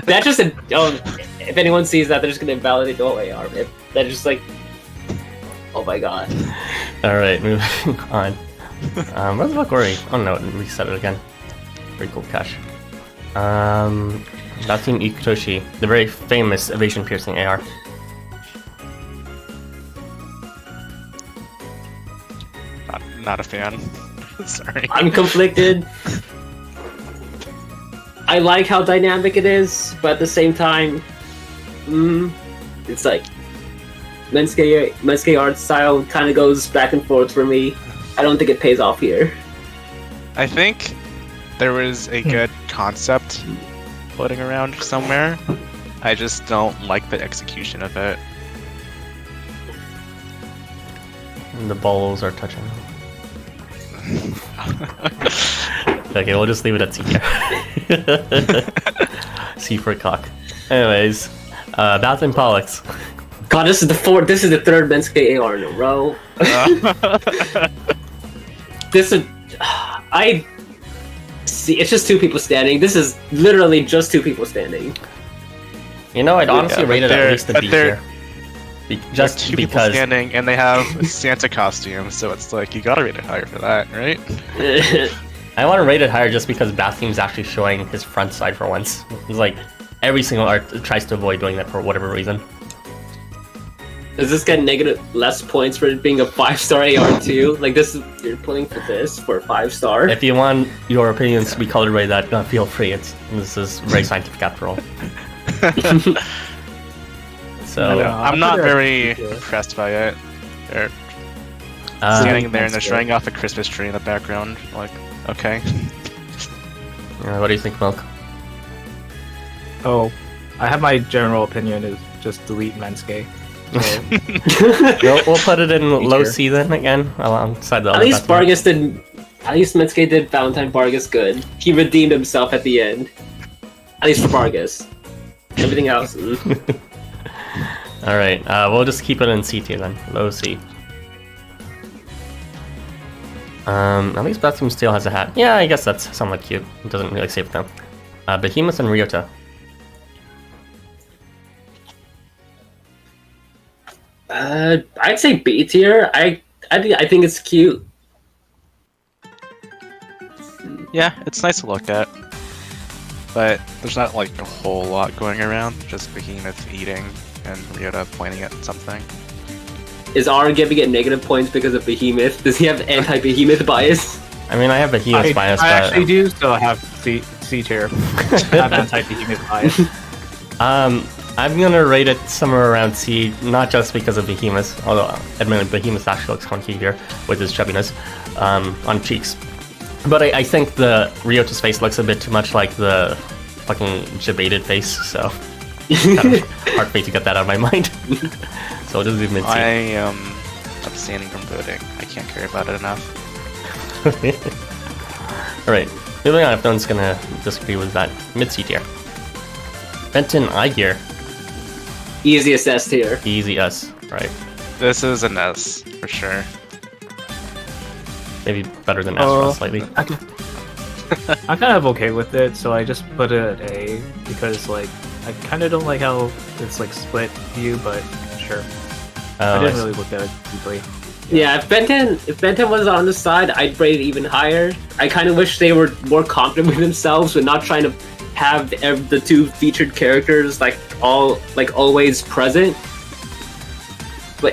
That's just a. If anyone sees that, they're just gonna invalidate the whole AR. They're just like. Oh my god. Alright, moving on. Where the fuck were we? Oh no, reset it again. Very cool cache. That team Ikutoshi, the very famous evasion piercing AR. Not a fan. Sorry. I'm conflicted. I like how dynamic it is, but at the same time, it's like Mensuke art style kind of goes back and forth for me. I don't think it pays off here. I think there was a good concept floating around somewhere. I just don't like the execution of it. And the balls are touching. Okay, we'll just leave it at C here. C for cock. Anyways, Bathroom Pollux. God, this is the third Mensuke AR in a row. This is... I... See, it's just two people standing. This is literally just two people standing. You know, I'd honestly rate it at least a B tier. Just two people standing, and they have a Santa costume, so it's like, you gotta rate it higher for that, right? I want to rate it higher just because Bathroom's actually showing his front side for once. It's like, every single art tries to avoid doing that for whatever reason. Does this get less points for it being a 5-star AR too? Like this, you're pulling for this for 5-star? If you want your opinions to be colored by that, feel free. This is very scientific after all. So I'm not very impressed by it. They're standing there and they're showing off a Christmas tree in the background. Like, okay. What do you think, Milk? Oh, I have my general opinion is just delete Mensuke. We'll put it in low C then again, alongside the other. At least Mensuke did Valentine Vargas good. He redeemed himself at the end. At least for Vargas. Everything else. Alright, we'll just keep it in C tier then. Low C. At least Bathroom still has a hat. Yeah, I guess that's somewhat cute. It doesn't really save them. Behemoth and Ryota. I'd say B tier. I think it's cute. Yeah, it's nice to look at. But there's not like a whole lot going around, just Behemoth eating and Ryota pointing at something. Is R giving it negative points because of Behemoth? Does he have anti-Behemoth bias? I mean, I have Behemoth bias, I but... actually do still have C tier. I have anti-Behemoth bias. I'm gonna rate it somewhere around C, not just because of Behemoth, although admittedly Behemoth actually looks funky here with his chubbiness on cheeks. But I think the Ryota's face looks a bit too much like the fucking jebaited face, so kind of hard for me to get that out of my mind. So we'll just do mid-C. I am abstaining from voting. I can't care about it enough. Alright, moving on if no one's gonna disagree with that. Mid-C tier. Benton I gear. Easiest S tier. Easy S, right. This is an S, for sure. Maybe better than S for us slightly. I'm kind of okay with it, so I just put it at A because, like, I kind of don't like how it's like split view, but sure. I didn't really look at it deeply. Yeah, if Benton was on the side, I'd rate it even higher. I kind of wish they were more confident with themselves, but not trying to have the two featured characters always present.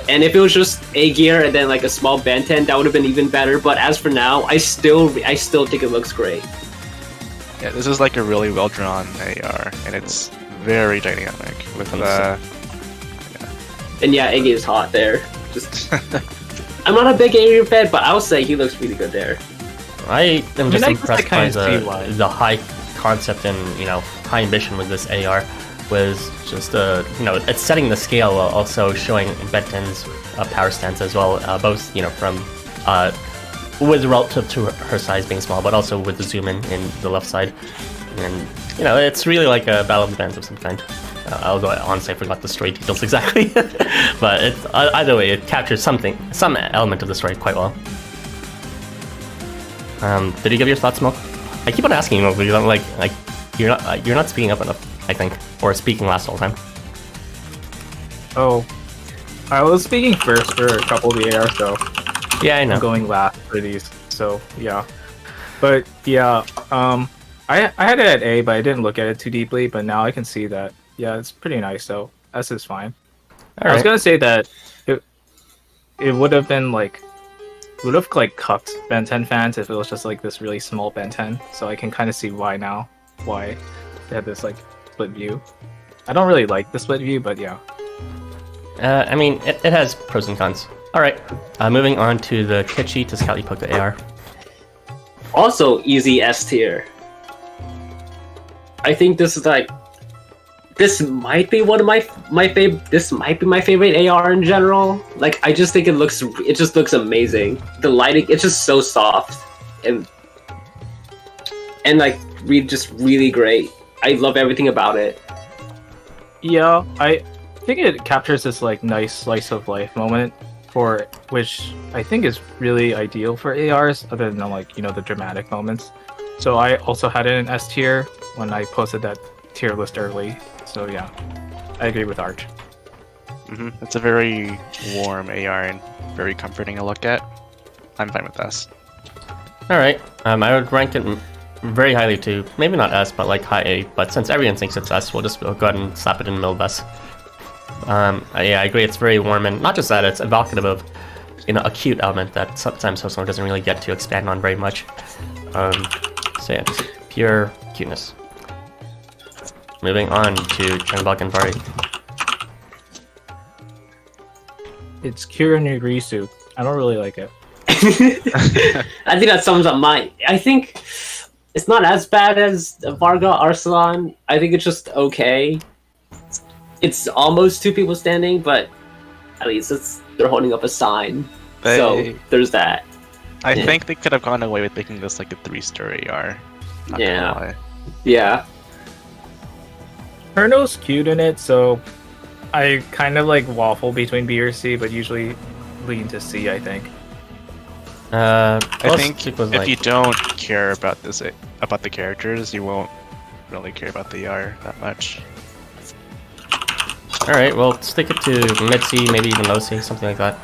And if it was just A gear and then like a small Benten, that would have been even better. But as for now, I still think it looks great. Yeah, this is like a really well drawn AR, and it's very dynamic with the. And yeah, Iggy is hot there. Just, I'm not a big Iggy fan, but I'll say he looks really good there. I am just I impressed by kinda see why. the high concept and high ambition with this AR. was just it's setting the scale while also showing Benton's power stance as well, both from with relative to her size being small, but also with the zoom in the left side, and it's really like a battle of the bands of some kind. Although I honestly forgot the story details exactly, but either way, it captures some element of the story quite well. Did you give your thoughts, Smoke? I keep on asking you, because I'm like you're not speaking up enough, I think, or speaking last all the time. Oh, I was speaking first for a couple of the AR, so Yeah, I know. I'm going last for these. So yeah, but yeah, I had it at A, but I didn't look at it too deeply. But now I can see that it's pretty nice. So S is fine. I was gonna say that it would have been cucked Ben 10 fans if it was just like this really small Ben 10. So I can kind of see why they had this like split view. I don't really like the split view, but yeah. I mean, it has pros and cons. All right, moving on to the Kitschy to Scout Poke AR. Also, easy S tier. I think this might be one of my favorite. This might be my favorite AR in general. Like, I just think it just looks amazing. The lighting, it's just so soft and like just really great. I love everything about it. Yeah, I think it captures this like nice slice of life moment for which I think is really ideal for ARs, other than like the dramatic moments. So I also had it in S tier when I posted that tier list early. So yeah, I agree with Arch. It's a very warm AR and very comforting to look at. I'm fine with S. All right, I would rank it very highly to maybe not S, but like high A. But since everyone thinks it's S, we'll just go ahead and slap it in the middle of S. Yeah, I agree. It's very warm, and not just that, it's evocative of a cute element that sometimes Housamo doesn't really get to expand on very much. So yeah, just pure cuteness. Moving on to Changbok and Vari. It's Kirinurisu. I don't really like it. I think that sums up mine. I think it's not as bad as Varga Arsalan. I think it's just okay. It's almost two people standing, but at least they're holding up a sign. So there's that. I think they could have gone away with making this like a 3-star AR. Not gonna lie. Yeah. Perno's cute in it, so I kind of like waffle between B or C, but usually lean to C, I think. I think if you don't care about about the characters, you won't really care about the AR that much. Alright, well, stick it to mid-C, maybe even low-C, something like that.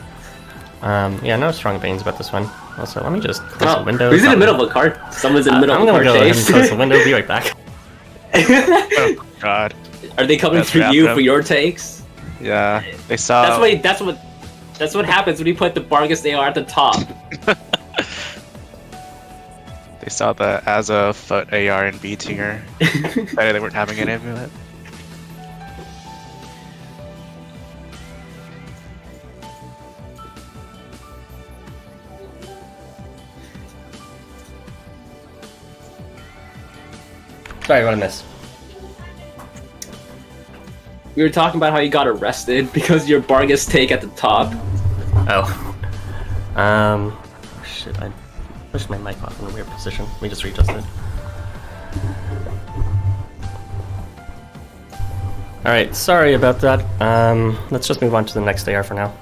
Yeah, no strong opinions about this one. Also, let me just close the window. Who's in the middle of a card? Someone's in the middle of a card. I'm gonna go ahead and close the window, be right back. Oh god. Are they coming for you for your takes? Yeah, they saw... That's what happens when you put the Vargas AR at the top. They saw the Asa foot AR and B tier. They weren't having any of it. Sorry, what I missed? We were talking about how you got arrested because your Vargas take at the top. Oh. Shit, I pushed my mic off in a weird position. Let me just readjust it. Alright, sorry about that. Let's just move on to the next AR for now.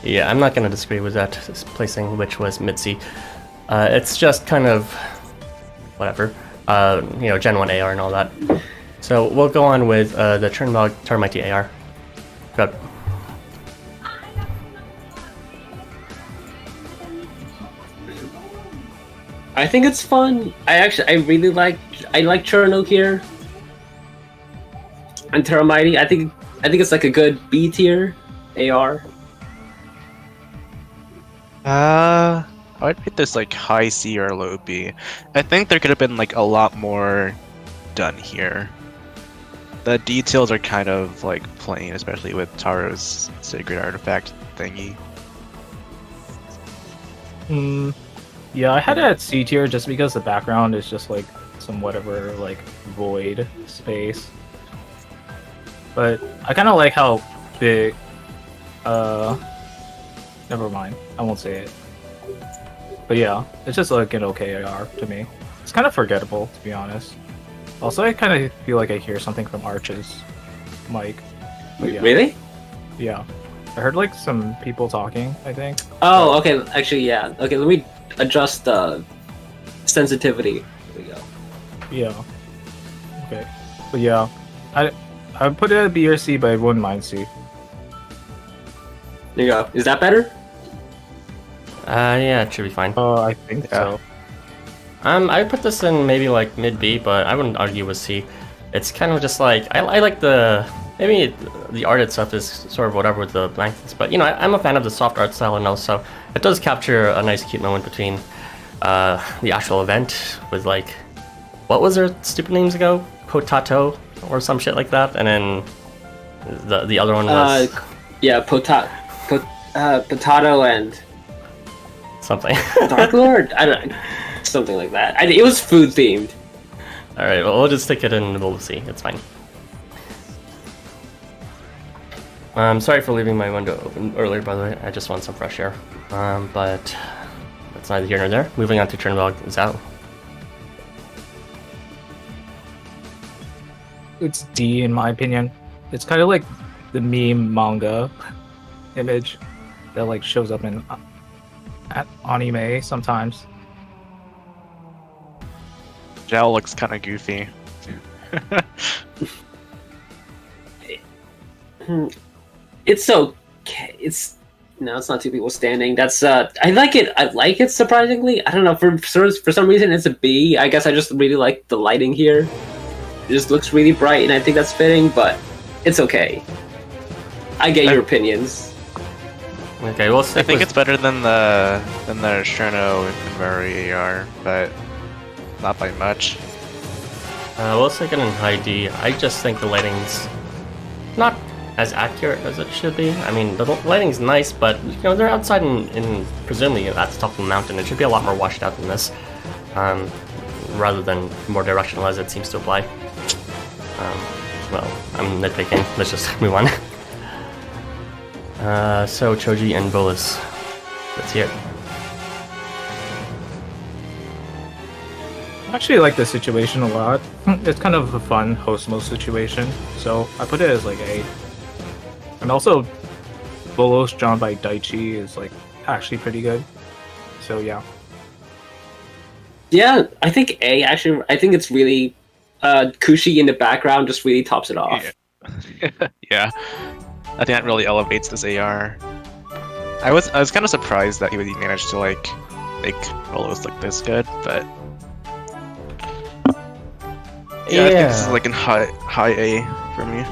Yeah, I'm not gonna disagree with that placing, which was mid-C. It's just kind of whatever. Gen 1 AR and all that. So we'll go on with the Chernbog Termite AR. Good. I think it's fun. I really like Cherno here. And Terramite, I think it's like a good B tier AR. I would put this like high C or low B. I think there could have been like a lot more done here. The details are kind of like plain, especially with Taro's sacred artifact thingy. Yeah, I had it at C tier just because the background is just like some whatever like void space. But I kind of like how big. Never mind. I won't say it. But yeah, it's just like an okay AR to me. It's kind of forgettable, to be honest. Also, I kind of feel like I hear something from Arch's mic. But yeah. Really? Yeah. I heard like some people talking, I think. Oh, okay. Actually, yeah. Okay, let me adjust the sensitivity. There we go. Yeah. Okay. But yeah, I put it at B or C, but I wouldn't mind C. There you go. Is that better? Yeah, it should be fine. I think so. I put this in maybe like mid B, but I wouldn't argue with C. It's kind of just like I like maybe the art itself is sort of whatever with the blankets, but you know I'm a fan of the soft art style, and also it does capture a nice cute moment between the actual event with like what was their stupid names ago, Potato or some shit like that, and then the other one was yeah, Potato and something. Dark Lord. I don't know, something like that. It was food themed. All right, well we'll just stick it in the middle of C. It's fine. I'm sorry for leaving my window open earlier, by the way. I just want some fresh air. But that's neither here nor there. Moving on to Chernobog Zhao. It's D in my opinion. It's kind of like the meme manga image that like shows up in at anime sometimes. Zhao looks kind of goofy. It's okay. It's not two people standing. That's I like it. I like it surprisingly. I don't know, for some reason it's a B. I guess I just really like the lighting here. It just looks really bright, and I think that's fitting. But it's okay. I get your opinions. Okay, we'll stick I think with... it's better than the Cherno and Murray AR, but not by much. we'll stick it in high D. I just think the lighting's not as accurate as it should be. I mean, the lighting's nice, but you know they're outside in presumably at the top of the mountain. It should be a lot more washed out than this, rather than more directional as it seems to apply. Well, I'm nitpicking. Let's just move on. So Choji and Bolus. Let's hear it. I actually like this situation a lot. It's kind of a fun Housamo situation, so I put it as like A. And also, Bolos drawn by Daichi is like actually pretty good. So yeah. Yeah, I think A. Actually, I think it's really Kushi in the background just really tops it off. Yeah. Yeah. I think that really elevates this AR. I was kind of surprised that he would manage to like make Bolos look this good, but yeah, I think this is like an high A for me.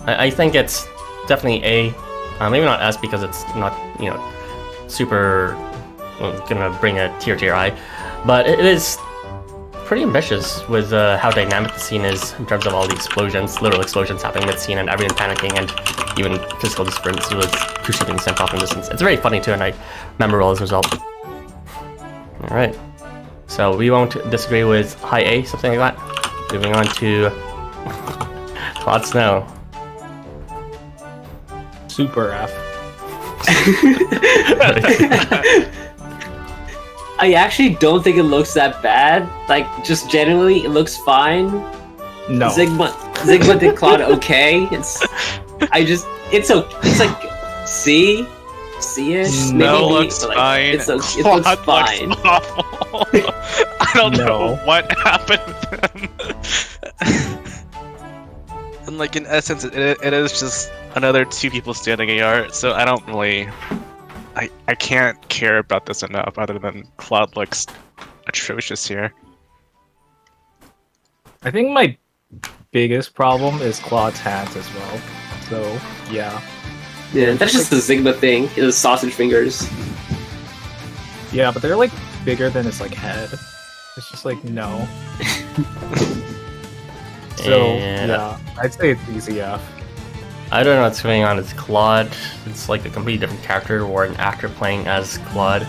I think it's definitely A. Maybe not S because it's not, you know, super gonna bring a tear to your eye, but it is pretty ambitious with how dynamic the scene is in terms of all the explosions, literal explosions happening mid-scene and everyone panicking and even physical disturbances with Kushi being sent off in distance. It's very funny too and memorable as a result. Alright, so we won't disagree with high A, something like that. Moving on to Cloud Snow. Super F. I actually don't think it looks that bad. Like, just generally, it looks fine. No. Zigma did Cloud okay. It's like C-ish. No, maybe looks like, fine. it looks Cloud fine. Looks awful. I don't know what happened with him. And like in essence, it is just another two people standing AR. So I don't really. I can't care about this enough other than Cloud looks atrocious here. I think my biggest problem is Claude's hands as well. So yeah. Yeah, that's just the Zigma thing. His sausage fingers. Yeah, but they're like bigger than his like head. It's just like no. So yeah, I'd say it's easy F. I don't know what's going on. It's Claude. It's like a completely different character or an actor playing as Claude.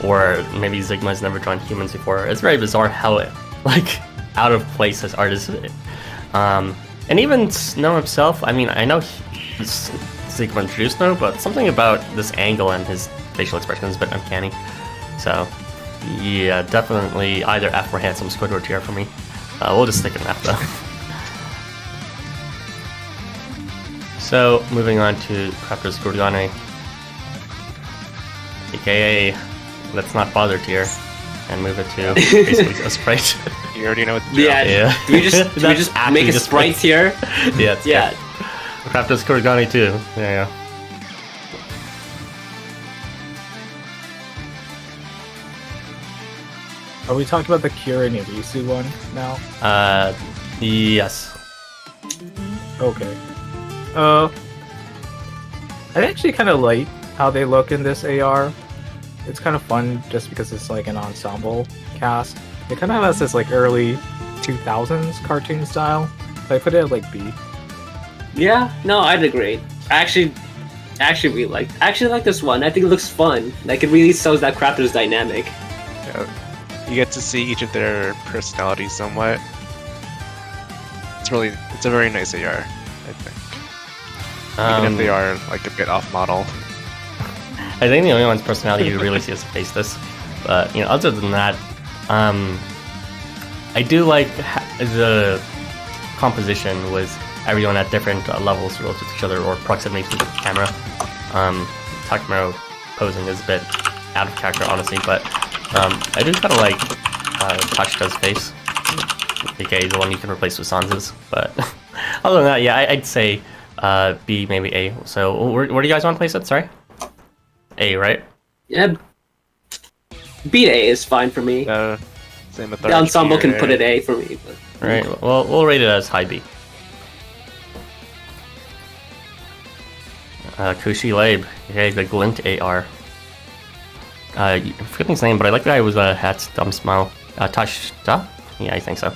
Or maybe Zigma's never drawn humans before. It's very bizarre how like out of place as artist. And even Snow himself, I mean, I know he's Sequel introduced Snow, but something about this angle and his facial expression is a bit uncanny. So, yeah, definitely either F or Handsome Squid or tier for me. We'll just stick in F though. So, moving on to Crafters Gurgane, aka Let's Not Bother tier, and move it to basically a sprite. You already know what to do. Yeah. Do we just make a sprite tier? Yeah. Yeah. Crafters Kurigani too. Yeah. Are we talking about the Kira Nirisu one now? Yes. Okay. I actually kind of like how they look in this AR. It's kind of fun just because it's like an ensemble cast. It kind of has this like early 2000s cartoon style. So I put it at like B. Yeah, no, I'd agree. I actually really like this one. I think it looks fun. Like it really shows that Crafters dynamic. Yeah. You get to see each of their personalities somewhat. It's a very nice AR, I think. Even if they are like a bit off model. I think the only one's personality you really see is face this. But other than that, I do like the composition with everyone at different levels relative to each other or proximity to the camera. Takemura posing is a bit out of character, honestly, but I do kind of like Tashika's face, aka the one you can replace with Sansa's. But other than that, yeah, I'd say B, maybe A. So where do you guys want to place it? Sorry? A, right? Yeah. B to A is fine for me. Same with the ensemble can put it A for me. But... Right, well, we'll rate it as high B. Kushi Labe, okay, the Glint AR. I'm forgetting his name, but I like the guy with a hat, dumb smile. Tashita? Yeah, I think so.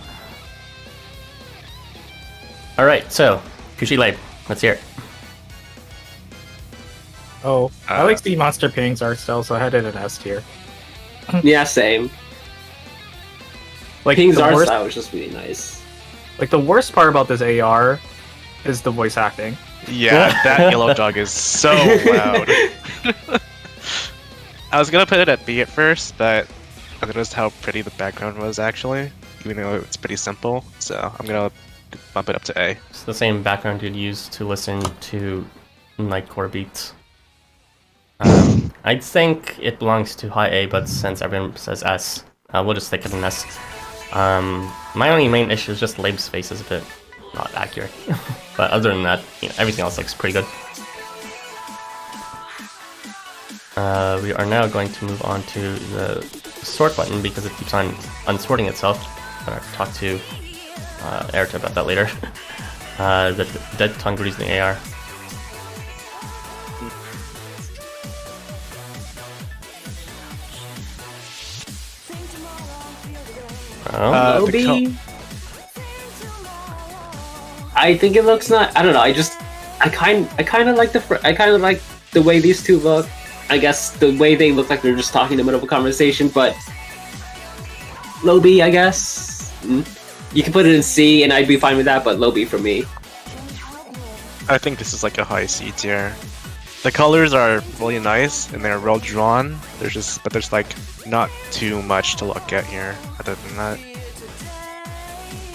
Alright, so, Kushi Labe, let's hear it. Oh, I like Sea Monster Ping's art style, so I had it in S tier. Yeah, same. Like Ping's art style was just really nice. Like the worst part about this AR is the voice acting. Yeah, that yellow dog is so loud. I was gonna put it at B at first, but I noticed how pretty the background was actually, even though it's pretty simple. So I'm gonna bump it up to A. It's the same background you'd use to listen to Nightcore beats. I think it belongs to high A, but since everyone says S, we'll just stick it in S. My only main issue is just Labe's face is a bit not accurate. But other than that, everything else looks pretty good. We are now going to move on to the sort button because it keeps on unsorting itself. I'm going to talk to Erita about that later. The dead Tonguri's in the AR. I think it looks not. I don't know. I kind of like the way these two look. I guess the way they look like they're just talking in the middle of a conversation, but low B, I guess. You can put it in C, and I'd be fine with that, but low B for me. I think this is like a high C tier. The colors are really nice and they're well drawn. But there's like not too much to look at here. Other than that,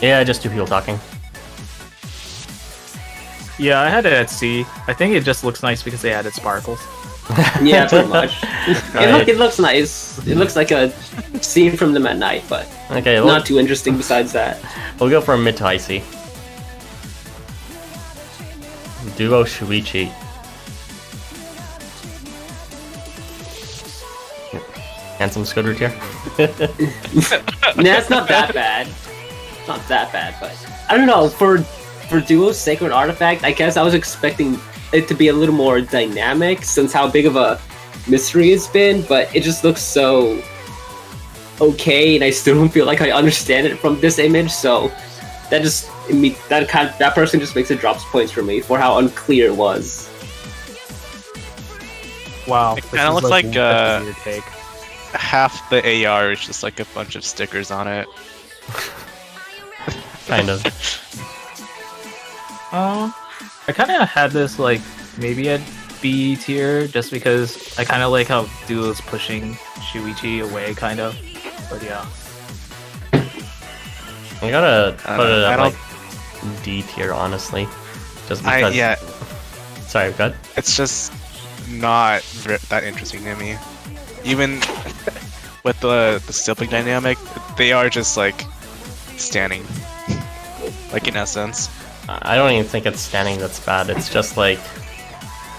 yeah, just two people talking. Yeah, I had it at C. I think it just looks nice because they added sparkles. Yeah, pretty much. It looks nice. It looks like a scene from them at night, but okay, not too interesting besides that. We'll go for a mid to high C. Duo Shuichi. Handsome Scooter tier. Nah, it's not that bad. Not that bad, but I don't know. For Duo's Sacred Artifact, I guess I was expecting it to be a little more dynamic since how big of a mystery it's been, but it just looks so okay, and I still don't feel like I understand it from this image. So that person just makes it drops points for me for how unclear it was. Wow, it kind of looks like half the AR is just like a bunch of stickers on it. Kind of. I kind of had this like maybe at B tier just because I kind of like how Duo's pushing Shuichi away, kind of. But yeah. I gotta I put don't it know, I at don't- like D tier, honestly. Just because. Yeah, Sorry, go ahead. it's just not that interesting to me. Even with the sibling dynamic, they are just like standing, like in essence. I don't even think it's standing that's bad. It's just like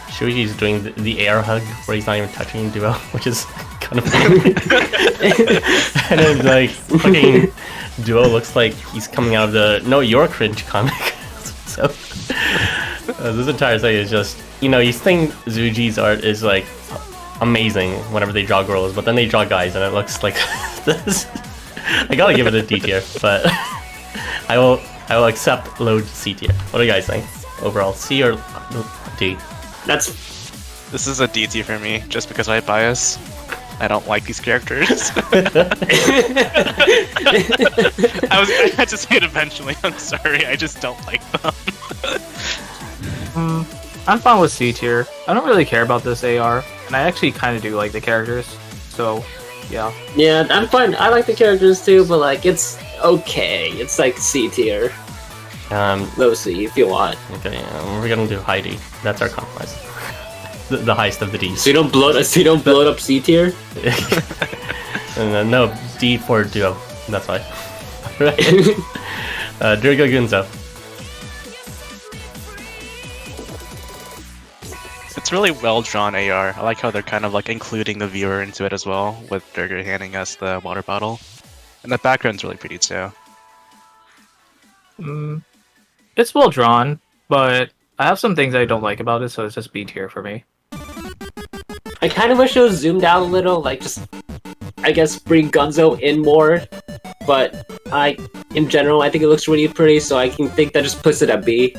Shuichi's doing the air hug where he's not even touching Duo, which is kind of funny. And then like fucking Duo looks like he's coming out of the No You're Cringe comic. So this entire thing is just, you know, you think Zuji's art is like amazing whenever they draw girls, but then they draw guys and it looks like this. I gotta give it a D tier, but I will accept low C tier. What do you guys think overall? C or D? This is a D tier for me, just because I have bias. I don't like these characters. I had to say it eventually. I'm sorry, I just don't like them. I'm fine with C tier. I don't really care about this AR, and I actually kind of do like the characters. So, yeah. Yeah, I'm fine. I like the characters too, but like it's okay. It's like C tier, low C if you want. Okay, we're gonna do high D. That's our compromise. The highest of the Ds. So you don't blow it. So you don't blow it up C tier. And then, no, D for Duo. That's why. Durga Gunzo. It's really well drawn AR. I like how they're kind of like including the viewer into it as well, with Durga handing us the water bottle. And the background's really pretty too. It's well drawn, but I have some things I don't like about it, so it's just B tier for me. I kind of wish it was zoomed out a little, like just, I guess, bring Gunzo in more. But in general, I think it looks really pretty, so I can think that just puts it at B.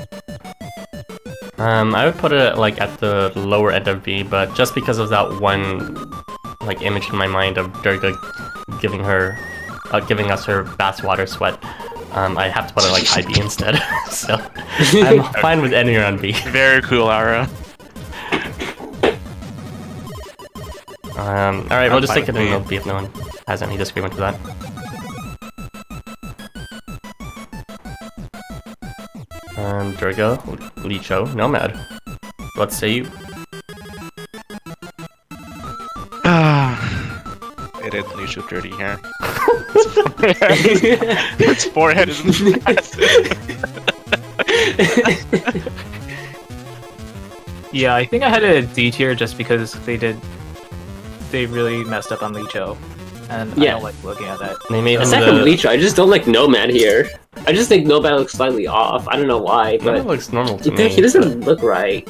I would put it like at the lower end of B, but just because of that one like image in my mind of Durga giving us her bathwater sweat, I have to put it like high B instead. So I'm fine with ending on B. Very cool, Ara. Alright, we'll just fine take it with in B. low B if no one has any disagreement with that. Durga, Licho, Nomad. What say you? It is Lucio dirty hair. Its forehead is massive. Yeah, I think I had a D tier just because they really messed up on Licho, and I Yeah. don't like looking at that. They made him Aside from the... Leech, I just don't like Nomad here. I just think Nomad looks slightly off. I don't know why, Nomad but looks normal to me. he doesn't look right.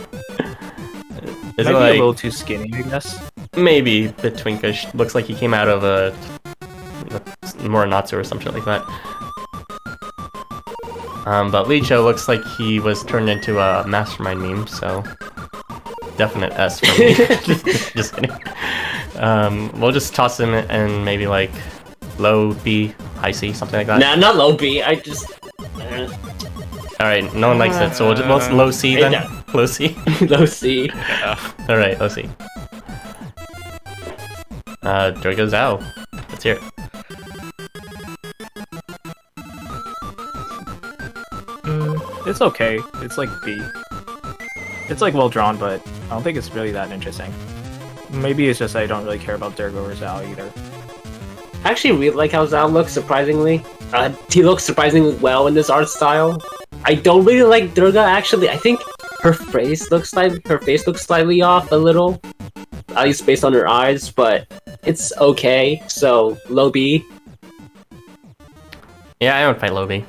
Is Might it be a like... little too skinny, I guess. Maybe a bit twinkish. Looks like he came out of a Morinatsu or some shit like that. But Licho looks like he was turned into a mastermind meme, so definite S for me. Just kidding. We'll just toss him and maybe like low B, high C, something like that. Nah, not low B. I just. Alright, no one likes it, so we'll low C then? Yeah. Low C? Low C. Alright, low C. Durga Zhao. Let's hear it. It's okay. It's like B. It's like well drawn, but I don't think it's really that interesting. Maybe it's just I don't really care about Durga or Zhao either. I actually really like how Zhao looks, surprisingly. He looks surprisingly well in this art style. I don't really like Durga, actually. I think her face looks slightly off a little. At least based on her eyes, but it's okay. So, low B. Yeah, I would fight low B.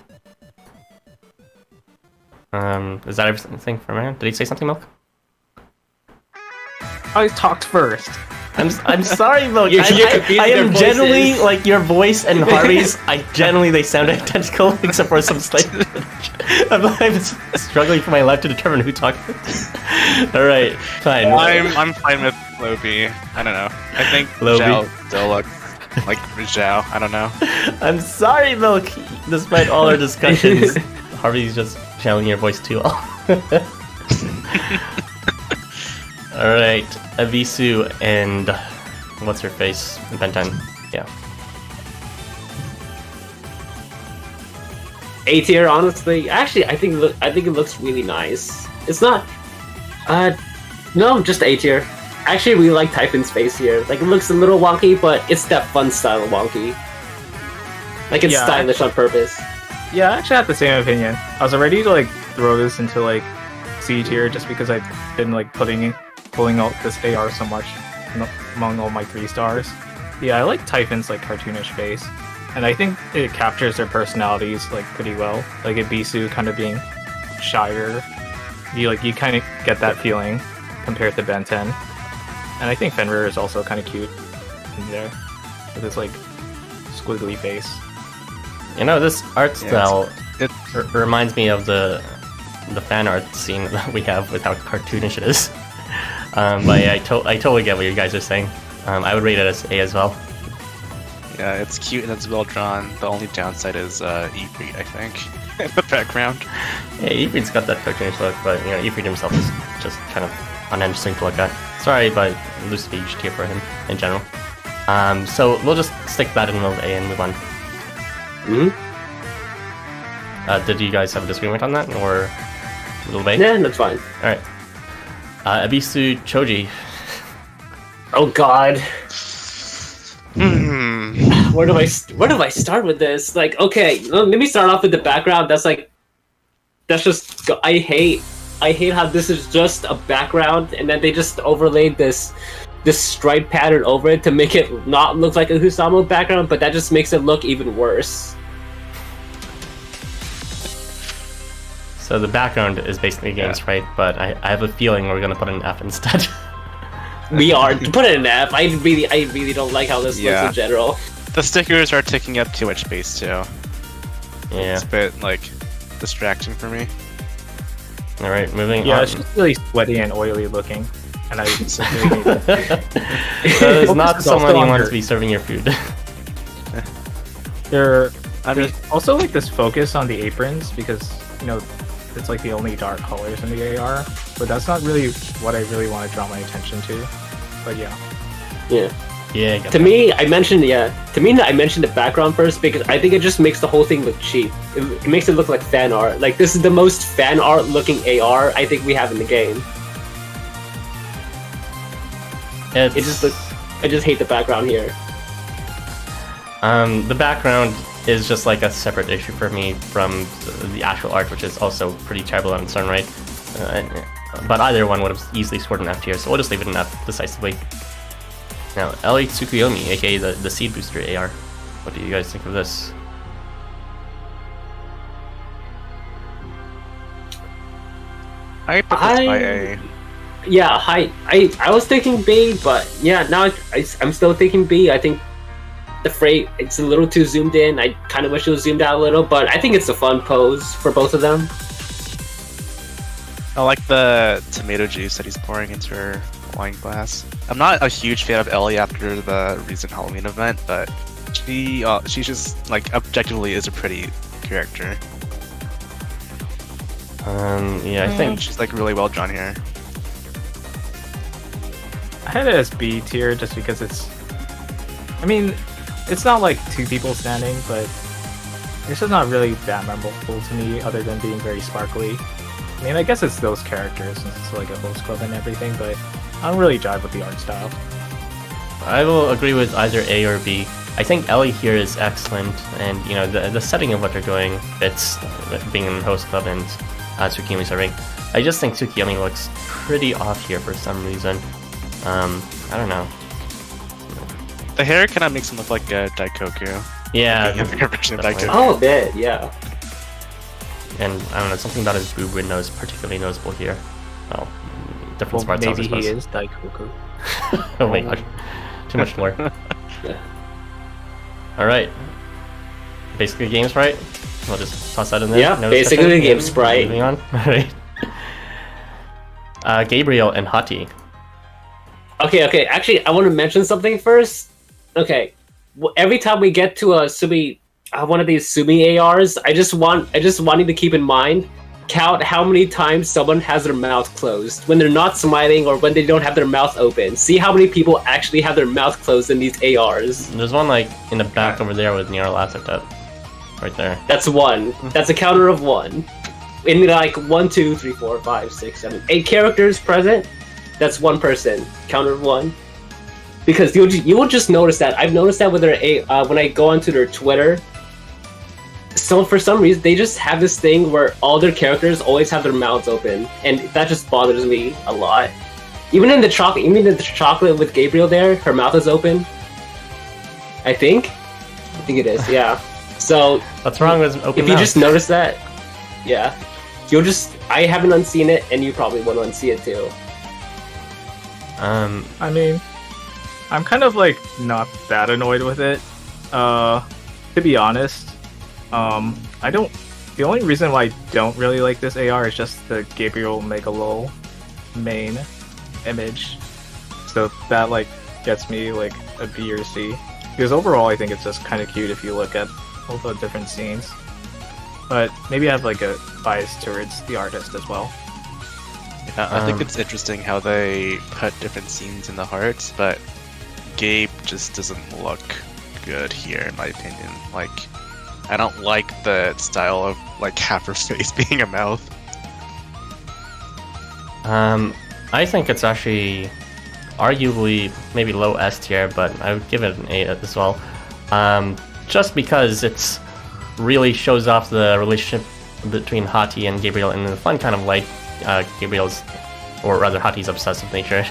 Is that everything for man? Did he say something, Milk? I talked first. I'm sorry, Milk. You're confusing I their am generally voices. like your voice and Harvey's. They sound identical except for some slight. I'm struggling for my life to determine who talked. All right, fine. I'm fine with low B. I don't know. I think Low B. Zhao still looks Like Zhao, I don't know. I'm sorry, Milk. Despite all our discussions, Harvey's just channeling your voice too well. Alright, Avisu and what's her face? Ben 10. Yeah. A tier, honestly. Actually, I think it looks really nice. It's not. No, just A tier. Actually, we like Typhon's face here. Like, it looks a little wonky, but it's that fun style of wonky. Like, it's stylish on purpose. Yeah, I actually have the same opinion. I was ready to like throw this into like C tier just because I've been like pulling out this AR so much among all my 3 stars. Yeah, I like Typhon's like cartoonish face, and I think it captures their personalities like pretty well. Like Ibisu kind of being shyer, you kind of get that feeling compared to Ben 10. And I think Fenrir is also kind of cute in there with his like squiggly face. You know, this art style reminds me of the fan art scene that we have with how cartoonish it is. But yeah, I totally get what you guys are saying. I would rate it as A as well. Yeah, it's cute and it's well drawn. The only downside is Ifrit, I think, in the background. Yeah, Ifrit's got that cartoonish look, but you know, Ifrit himself is just kind of uninteresting to look at. Sorry, but loose beach tier for him in general. So we'll just stick that in the A and move on. Did you guys have a disagreement on that, or a little bit? Yeah, that's fine. All right. Abisu Choji. Oh God. Where do I start with this? Like, okay, let me start off with the background. That's just I hate how this is just a background, and then they just overlaid this stripe pattern over it to make it not look like a Housamo background, but that just makes it look even worse. So the background is basically games, right? But I have a feeling we're gonna put an F instead. We are put it in F. I really don't like how this looks in general. The stickers are taking up too much space too. Yeah. It's a bit like distracting for me. All right, moving on. Yeah, it's just really sweaty and oily looking, and I really hate that. That is not someone you want to be serving your food. There's also like this focus on the aprons because it's like the only dark colors in the AR, but that's not really what I really want to draw my attention to. But yeah. Yeah. To me, I mentioned the background first because I think it just makes the whole thing look cheap. It makes it look like fan art. Like, this is the most fan art looking AR I think we have in the game. I just hate the background here. The background is just like a separate issue for me from the actual art, which is also pretty terrible on its own right. But either one would have easily scored an F tier, so we'll just leave it in F decisively. Now, Ellie Tsukuyomi, aka the Seed Booster AR. What do you guys think of this? I put this by A. Yeah, I was thinking B, but yeah, now I'm still thinking B. I think the frame, it's a little too zoomed in. I kind of wish it was zoomed out a little, but I think it's a fun pose for both of them. I like the tomato juice that he's pouring into her wine glass. I'm not a huge fan of Ellie after the recent Halloween event, but she's just like objectively is a pretty character. Yeah, I think she's like really well drawn here. I had it as B tier just because it's not like 2 people standing, but it's just not really that memorable to me other than being very sparkly. I mean, I guess it's those characters since it's like a host club and everything, but I don't really jive with the art style. I will agree with either A or B. I think Ellie here is excellent, and the setting of what they're doing fits being in the host club and Tsukiyomi serving. I just think Tsukiyomi looks pretty off here for some reason. I don't know. The hair kind of makes him look like a Daikoku. Yeah, version of Daikoku. Oh, a bit, yeah. And I don't know, something about his boob window is particularly noticeable here. Well, different spots, I maybe suppose. he is Daikoku. Oh my god, too much more. Yeah. Alright. Basically games, right? We'll just toss that in there. Yeah, basically the game sprite. Moving on. Alright. Gabriel and Hati. Okay. Actually, I want to mention something first. Okay, every time we get to a one of these Sumi ARs, I just wanting to keep in mind, count how many times someone has their mouth closed when they're not smiling or when they don't have their mouth open. See how many people actually have their mouth closed in these ARs. There's one like in the back over there with Nero laughs like that. Right there. That's one. That's a counter of one. In like 1, 2, 3, 4, 5, 6, 7, 8 characters present, that's one person. Counter of one. Because you will just notice that. I've noticed that with when I go onto their Twitter. So for some reason they just have this thing where all their characters always have their mouths open, and that just bothers me a lot. Even in the chocolate with Gabriel there, her mouth is open. I think it is. Yeah. So what's wrong with open if you just notice that, yeah, I haven't unseen it, and you probably want to unsee it too. I mean, I'm kind of like not that annoyed with it. To be honest, I don't. The only reason why I don't really like this AR is just the Gabriel Megalol main image. So that like gets me like a B or C. Because overall, I think it's just kind of cute if you look at all the different scenes. But maybe I have like a bias towards the artist as well. Yeah, I think it's interesting how they put different scenes in the hearts, but Gabe just doesn't look good here, in my opinion. Like, I don't like the style of like half her face being a mouth. I think it's actually arguably maybe low S tier, but I would give it an A as well. Just because it's really shows off the relationship between Hati and Gabriel in a fun kind of light. Gabriel's, or rather Hati's obsessive nature,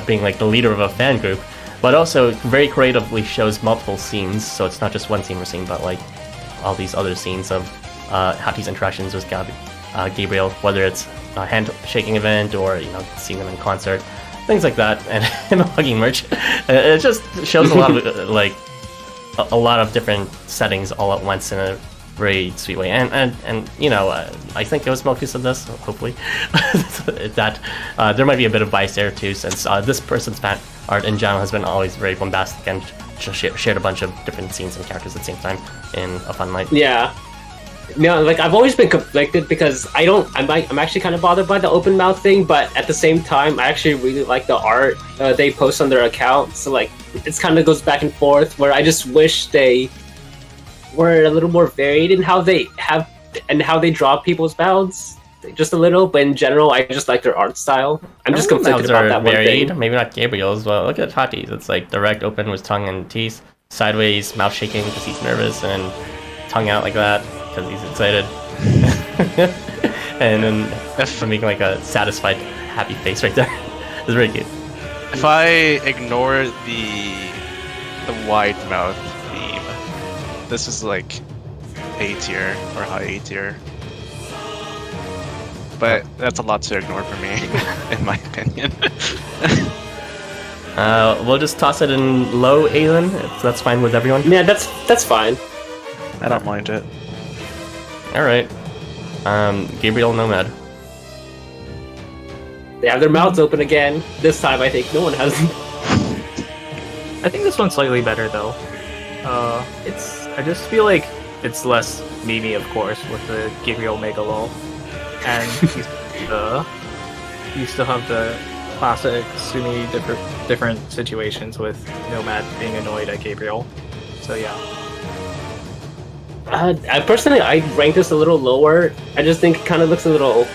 being like the leader of a fan group, but also very creatively shows multiple scenes, so it's not just one scene we're seeing, but like all these other scenes of Hati's interactions with Gabriel, whether it's a handshaking event or seeing them in concert, things like that, and him hugging merch. It just shows a lot of like a lot of different settings all at once in a very sweet way, and I think it was Milk who said this, hopefully, that there might be a bit of bias there too, since this person's fan art in general has been always very bombastic and just shared a bunch of different scenes and characters at the same time in a fun light. Yeah. Like I've always been conflicted because I'm actually kind of bothered by the open mouth thing, but at the same time I actually really like the art they post on their account, so like it's kind of goes back and forth where I just wish they were a little more varied in how they draw people's mouths, just a little, but in general I just like their art style. I'm just conflicted about that varied, one thing. Maybe not Gabriel's, but look at Hati's. It's like direct open with tongue and teeth, sideways mouth shaking because he's nervous, and tongue out like that because he's excited, and then making like a satisfied, happy face right there. It's very cute. If I ignore the wide mouth theme, this is like A tier or high A tier. But that's a lot to ignore for me, in my opinion. We'll just toss it in low A then, if that's fine with everyone. Yeah, that's fine. I don't mind it. Alright. Gabriel Nomad. They have their mouths open again. This time I think no one has. I think this one's slightly better though. I just feel like it's less memey, of course, with the Gabriel Megalol, and you still have the classic Sumi different situations with Nomad being annoyed at Gabriel. So yeah. I personally rank this a little lower. I just think it kind of looks a little.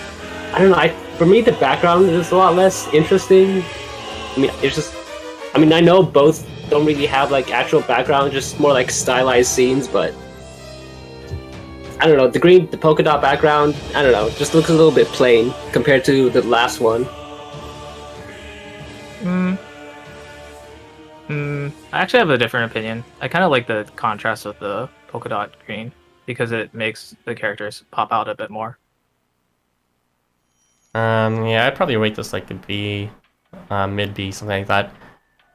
I don't know. For me, the background is a lot less interesting. I mean, it's just. I mean, I know both don't really have like actual background, just more like stylized scenes. But I don't know. The polka dot background. I don't know. Just looks a little bit plain compared to the last one. I actually have a different opinion. I kind of like the contrast with the polka dot green because it makes the characters pop out a bit more. Yeah, I'd probably rate this like a B, mid B, something like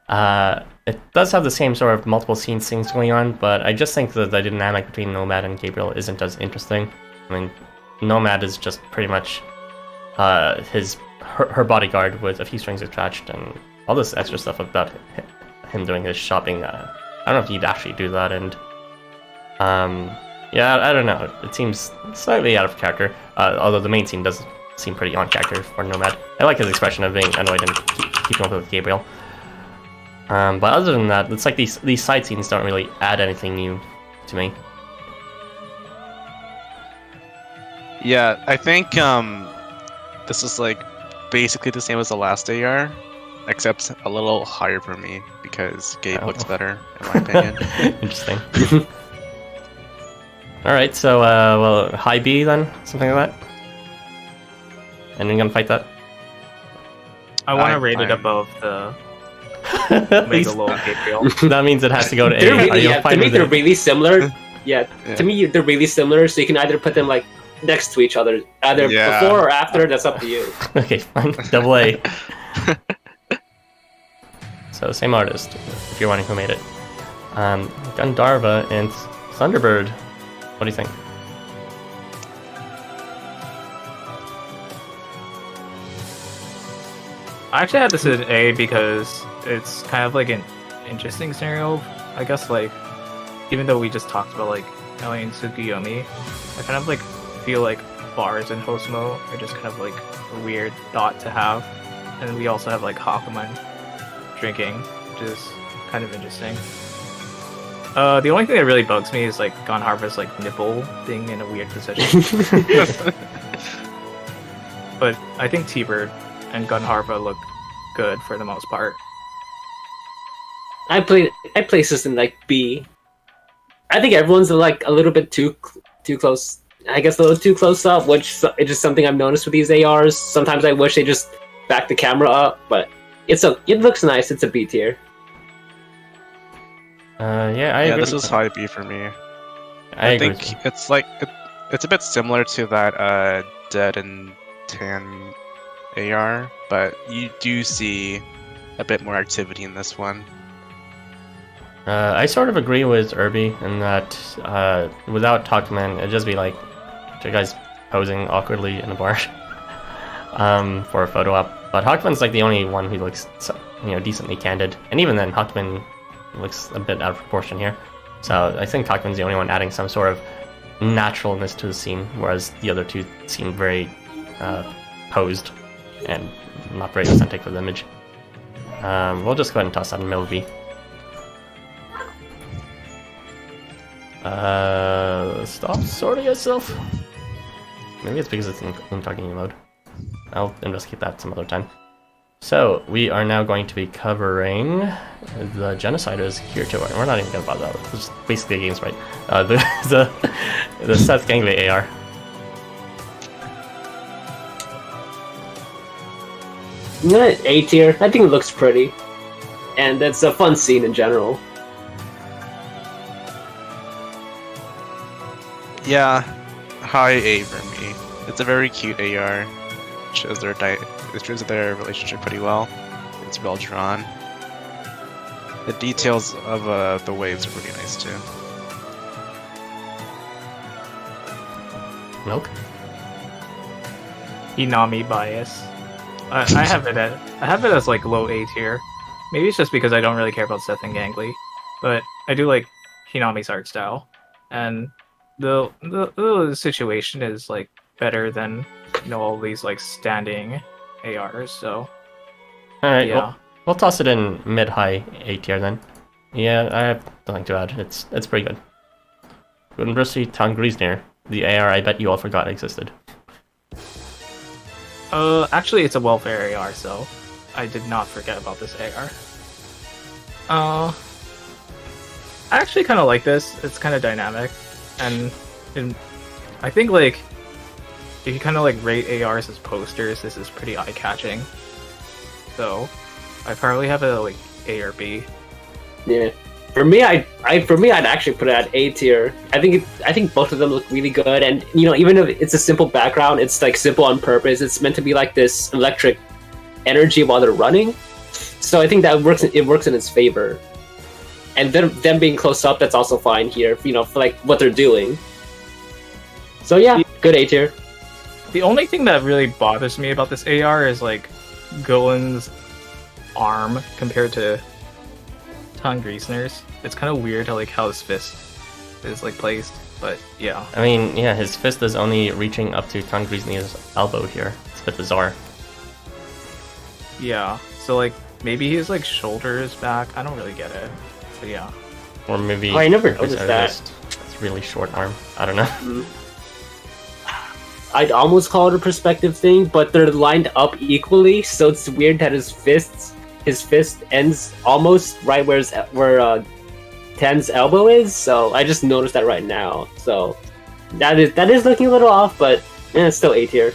that. It does have the same sort of multiple things going on, but I just think that the dynamic between Nomad and Gabriel isn't as interesting. I mean, Nomad is just pretty much her bodyguard with a few strings attached and all this extra stuff about him doing his shopping I don't know if you'd actually do that, and yeah, I don't know. It seems slightly out of character. Although the main scene does seem pretty on character for Nomad. I like his expression of being annoyed and keeping up with Gabriel. But other than that, it's like these side scenes don't really add anything new to me. Yeah, I think this is like basically the same as the last AR, except a little higher for me because Gabe looks better, in my opinion. Interesting. Alright, so, well, high B then? Something like that? And you're gonna fight that? I want to rate it above the Megalo Gabriel. That means it has to go to A. They're really, Are you yeah, fine to me, with they're it? really similar. Yeah, Yeah. to me, they're really similar, so you can either put them like next to each other, either Yeah. before or after. That's up to you. Okay, fine. Double A. So, same artist, if you're wondering who made it. Gandharva and Thunderbird. What do you think? I actually had this at A because it's kind of like an interesting scenario. I guess like, even though we just talked about like Ellie and Tsukuyomi, I kind of like feel like bars in Housamo are just kind of like a weird thought to have. And we also have like Hakuman drinking, which is kind of interesting. The only thing that really bugs me is like Gonharva's like nipple being in a weird position. But I think T-Bird and Gunharva look good for the most part. I place this in like B. I think everyone's like a little bit too close. I guess a little too close up, which is just something I've noticed with these ARs. Sometimes I wish they just back the camera up, but it looks nice. It's a B tier. Yeah, I agree. This is high B for me. I agree. think it's like it's a bit similar to that Dead and Tan AR, but you do see a bit more activity in this one. I sort of agree with Irby in that without Talkman, it'd just be like two guys posing awkwardly in a bar for a photo op. But Hawkman's like the only one who looks, decently candid, and even then, Hawkman looks a bit out of proportion here. So I think Hawkman's the only one adding some sort of naturalness to the scene, whereas the other two seem very posed and not very authentic for the image. We'll just go ahead and toss that in middle B. Stop sorting yourself. Maybe it's because it's in talking mode. I'll investigate that some other time. So we are now going to be covering the Genociders here too. We're not even gonna bother that. It's just basically a games right. The Seth Gangley AR. A tier. I think it looks pretty, and it's a fun scene in general. Yeah, high A for me. It's a very cute AR. Shows their relationship pretty well. It's well drawn. The details of the waves are pretty nice too. Milk. Inami bias. I have it as like low A tier. Maybe it's just because I don't really care about Seth and Gangly, but I do like Hinami's art style, and the situation is like better than all these like standing ARs. So All right. yeah. We'll toss it in mid-high A tier then. Yeah, I have nothing to add. It's pretty good. University Town Griesner, the AR I bet you all forgot existed. Actually, it's a welfare AR, so I did not forget about this AR. I actually kind of like this. It's kind of dynamic, and I think like if you kind of like rate ARs as posters, this is pretty eye-catching. So I probably have a like A or B. Yeah. For me, I'd actually put it at A tier. I think both of them look really good, and even if it's a simple background, it's like simple on purpose. It's meant to be like this electric energy while they're running. So I think that works. It works in its favor. And them being close up, that's also fine here. For like what they're doing. So yeah, good A tier. The only thing that really bothers me about this AR is like Golan's arm compared to Ton Griesner's. It's kind of weird how his fist is like placed, but yeah. I mean, yeah, his fist is only reaching up to Ton Griesner's elbow here. It's a bit bizarre. Yeah, so like maybe his like shoulder is back. I don't really get it. But yeah. Or maybe Oh, I never his noticed that. wrist. It's really short arm. I don't know. I'd almost call it a perspective thing, but they're lined up equally, so it's weird that his fist ends almost right where Ten's elbow is. So I just noticed that right now. So that is looking a little off, but it's still A tier.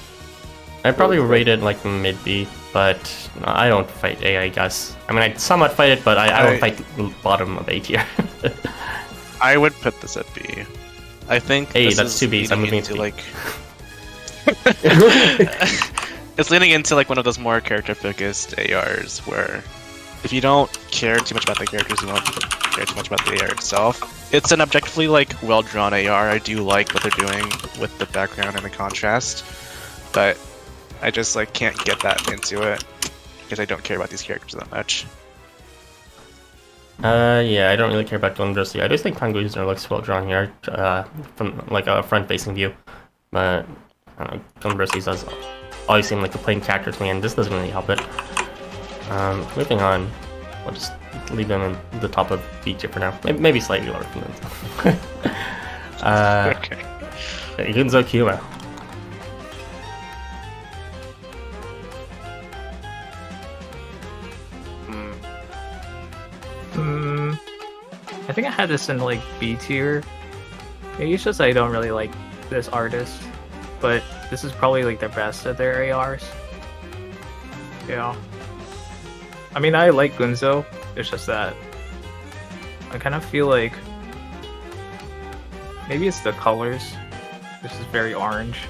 I'd probably rate it like mid B, but I don't fight A, I guess. I mean, I somewhat fight it, but I don't fight the bottom of A tier. I would put this at B. I think Hey, this that's is two Bs. I'm leading moving to into B. like it's leading into like one of those more character focused ARs where if you don't care too much about the characters, you won't care too much about the AR itself. It's an objectively like well drawn AR. I do like what they're doing with the background and the contrast, but I just like can't get that into it because I don't care about these characters that much. Yeah, I don't really care about Glenn Brissy. I just think Ton Griesner looks well drawn here, from like a front-facing view. But I don't know, Glenn Brissy does always seem like a plain character to me, and this doesn't really help it. Moving on, we'll just leave them in the top of B tier for now. Maybe slightly lower than that. Okay. Gunzo Kyuma. I think I had this in like B tier. Maybe it's just I don't really like this artist, but this is probably like the best of their ARs. Yeah. I mean, I like Gunzo. It's just that I kind of feel like maybe it's the colors. This is very orange.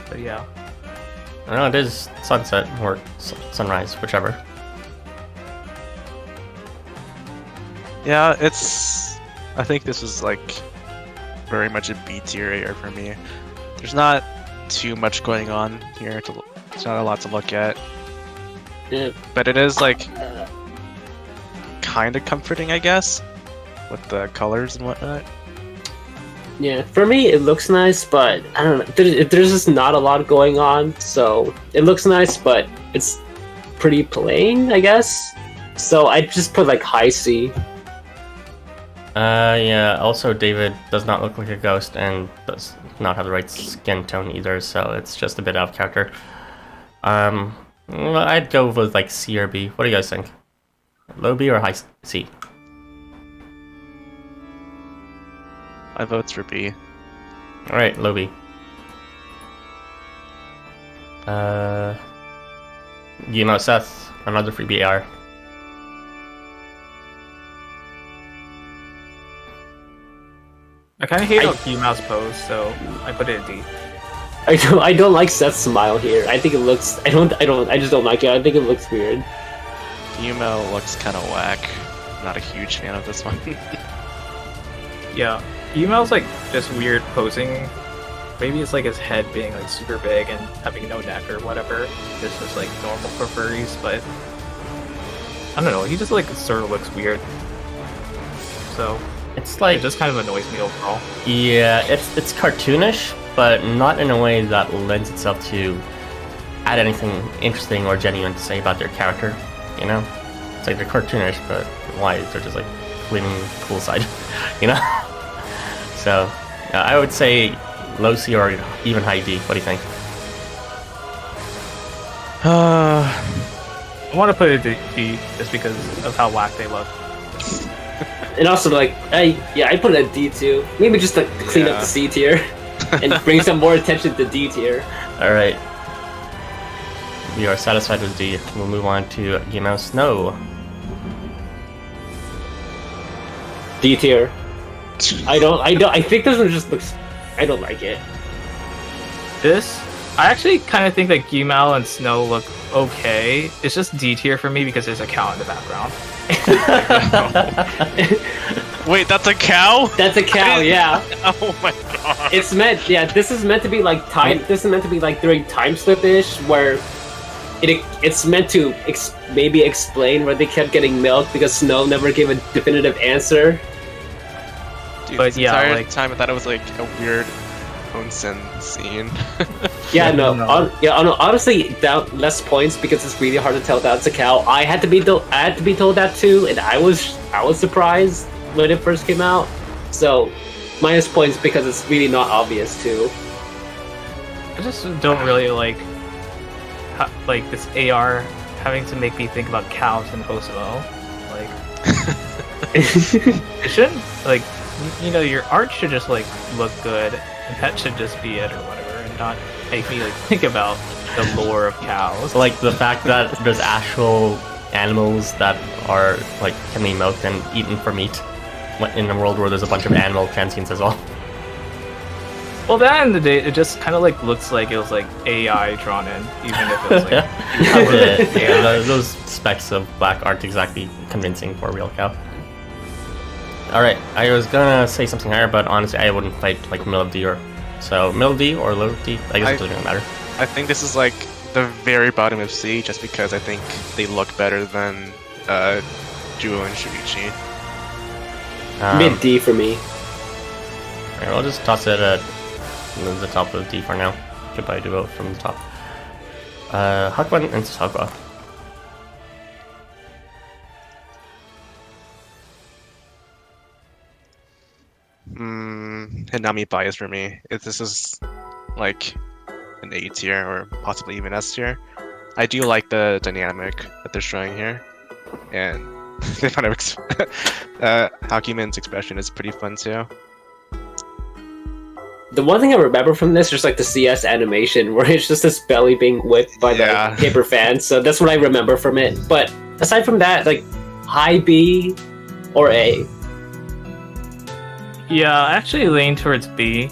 But yeah. I don't know, it is sunset or sunrise, whichever. Yeah, I think this is like very much a B tier AR for me. There's not too much going on here. There's not a lot to look at. Yeah. But it is like kind of comforting, I guess, with the colors and whatnot. Yeah, for me it looks nice, but I don't know. There's just not a lot going on, so it looks nice, but it's pretty plain, I guess. So I just put like high C. Yeah, also David does not look like a ghost and does not have the right skin tone either, so it's just a bit out of character. Well, I'd go with like C or B. What do you guys think? Low B or high C? My vote's for B. Alright, low B. Seth, another free BR. I kind of hate how Guimau's pose, so I put it at D. I don't like Seth's smile here. I think it looks. I just don't like it. I think it looks weird. Yumo looks kind of whack. Not a huge fan of this one. Yeah, Guimau's like just weird posing. Maybe it's like his head being like super big and having no neck or whatever. This is like normal for furries, but I don't know. He just like sort of looks weird. So It's like, it just kind of annoys me overall. yeah, it's cartoonish, but not in a way that lends itself to add anything interesting or genuine to say about their character, you know? It's like they're cartoonish, but why? They're just like fleeting cool side, you know? So, I would say low C or even high D. What do you think? I want to put it at D just because of how whack they look. And also, like, I put it at D too. Maybe just like clean up the C tier and bring some more attention to D tier. Alright. We are satisfied with D. We'll move on to Guimau Snow. D tier. I think this one just looks. I don't like it. I actually kind of think that Guimau and Snow look okay. It's just D tier for me because there's a cow in the background. Wait, that's a cow? That's a cow, yeah. Oh my god. It's meant, yeah. This is meant to be like time. This is meant to be like during time slip-ish, where it's meant to maybe explain where they kept getting milked because Snow never gave a definitive answer. Dude, But this yeah, entire like- time I thought it was like a weird onsen scene. Yeah, no, No. honestly, down less points because it's really hard to tell that's a cow. I had to be told that too, and I was surprised when it first came out. So minus points because it's really not obvious too. I just don't really like this AR having to make me think about cows and Housamo. Like, it shouldn't like your art should just like look good, and that should just be it or whatever, and not make me like think about the lore of cows. Like the fact that there's actual animals that are like can be milked and eaten for meat in a world where there's a bunch of animal transients as well. Well, at the end of the day, it just kind of like looks like it was like AI drawn in, even if it was like yeah, those specks of black aren't exactly convincing for a real cow. Alright, I was gonna say something higher, but honestly I wouldn't fight like middle of D or so. Middle D or low D, I guess it doesn't really matter. I think this is like the very bottom of C, just because I think they look better than Duo and Shuichi. Mid D for me. Alright, I'll just toss it at the top of D for now. Goodbye Duo from the top. Hakban and Sakura. Hinami bias for me. If this is like an A tier or possibly even S tier. I do like the dynamic that they're showing here, and they kind of Hakumen's expression is pretty fun too. The one thing I remember from this is like the CS animation where it's just this belly being whipped by Yeah. the paper fans. So that's what I remember from it. But aside from that, like high B or A. Yeah, I actually lean towards B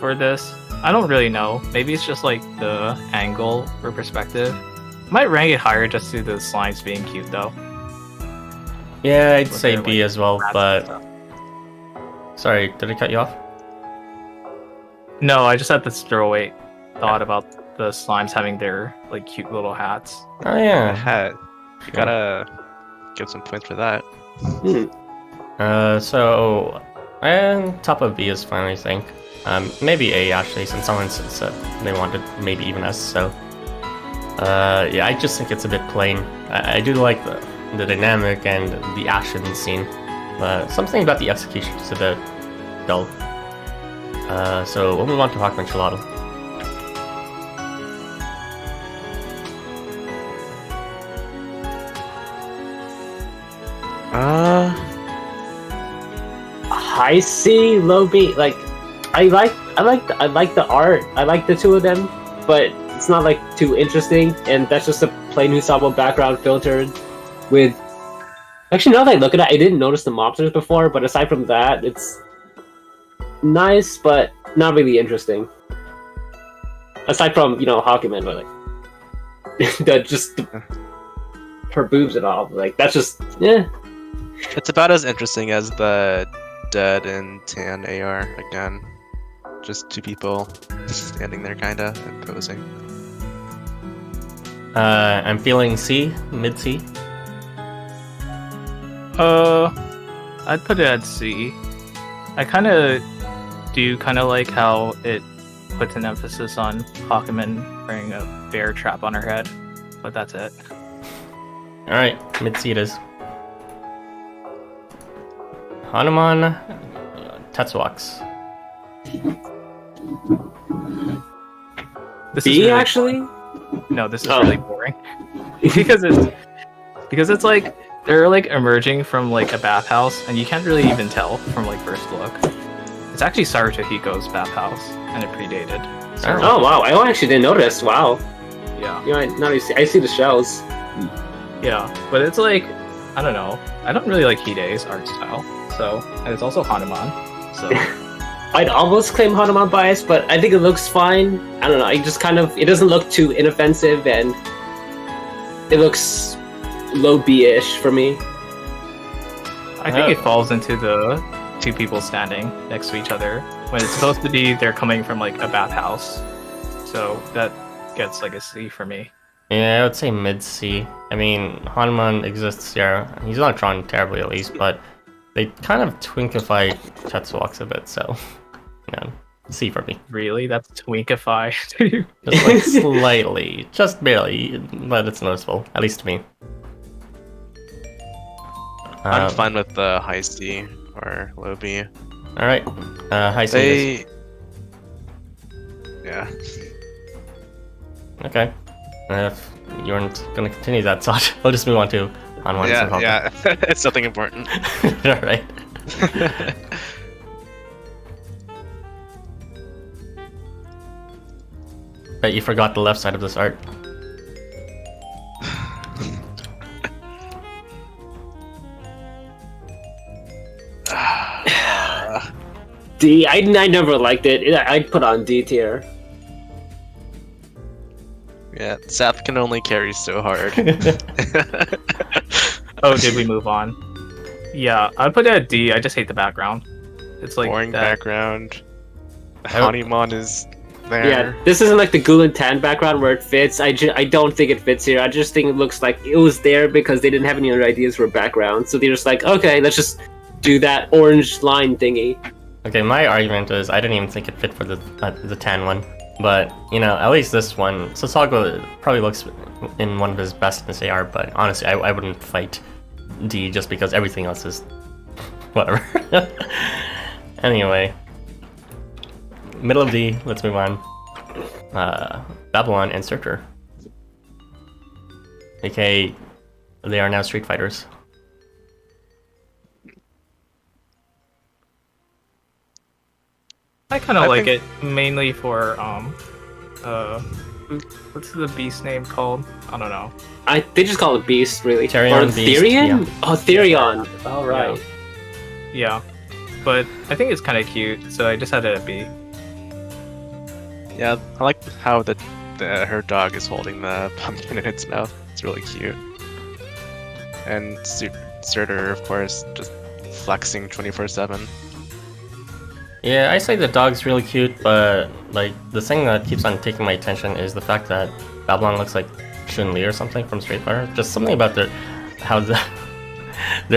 for this. I don't really know. Maybe it's just like the angle or perspective. Might rank it higher just to the slimes being cute though. Yeah, I'd With say their, B like, as well, rats and but stuff. sorry, did I cut you off? No, I just had this throwaway thought about the slimes having their like cute little hats. Oh yeah. Hat. You gotta give some points for that. So top of B is fine, I think. Maybe A actually, since someone said they wanted maybe even S. So yeah, I just think it's a bit plain. I do like the dynamic and the action scene, but something about the execution is a bit dull. So we'll move on to Hawkman Gelato. High C, low B. Like I like the art. I like the two of them, but it's not like too interesting. And that's just a plain Housamo background filtered with. Actually, now that I look at it, I didn't notice the mobsters before. But aside from that, it's nice, but not really interesting. Aside from Hakumen, but like her boobs and all. Like that's just It's about as interesting as the Dead and Tan AR again. Just two people standing there kinda and posing. I'm feeling C, mid C. I'd put it at C. I kind of like how it puts an emphasis on Hakumen wearing a bear trap on her head, but that's it. Alright, mid C it is. Hanuman Tetsuwax. This B is really actually. No, this is Oh. really boring because it's like they're like emerging from like a bathhouse, and you can't really even tell from like first look. It's actually Saruto Hiko's bathhouse, and it predated. So, Oh wow! I actually didn't notice. Wow. yeah, I see the shells. yeah, but it's like I don't know. I don't really like Hide's art style, so and it's also Hanuman, so. I'd almost claim Hanuman bias, but I think it looks fine. I don't know. It doesn't look too inoffensive, and it looks low B-ish for me. I think it falls into the two people standing next to each other when it's supposed to be they're coming from like a bathhouse, so that gets like a C for me. Yeah, I would say mid C. I mean, Hanuman exists here. He's not drawn terribly at least, but they kind of twinkify Tetsuoks a bit, so yeah, C for me. Really? That's twinkify to you? Just like slightly, just barely, but it's noticeable, at least to me. I'm fine with the high C or low B. All right, high C. They, yeah. Okay. If you aren't gonna continue that thought, we'll just move on to Hanuman. Yeah, it's nothing important. All right. Bet you forgot the left side of this art. D. I never liked it. I'd put on D tier. Yeah, Seth can only carry so hard. Oh, did we move on? Yeah, I'd put it at D. I just hate the background. It's like Boring that. background. Hanimon is there. Yeah, this isn't like the Gulen Tan background where it fits. I don't think it fits here. I just think it looks like it was there because they didn't have any other ideas for background. So they're just like, okay, let's just do that orange line thingy. Okay, my argument is I didn't even think it fit for the tan one, but you know, at least this one, Sasago probably looks in one of his best in this AR. But honestly, I wouldn't fight D just because everything else is whatever. Anyway, middle of D. Let's move on. Babylon and Searcher. Okay, they are now Street Fighters. I kind of I like think- it mainly for what's the beast name called? I don't know. They just call it Beast, really. Therion Or Beast, Therion? yeah. Oh, Therion. All right. Yeah, but I think it's kind of cute, so I just had it at B. Yeah, I like how her dog is holding the pumpkin in its mouth. It's really cute. And Surtur, of course, just flexing 24/7. Yeah, I say the dog's really cute, but like the thing that keeps on taking my attention is the fact that Babylon looks like Chun-Li or something from Street Fighter. Just something about their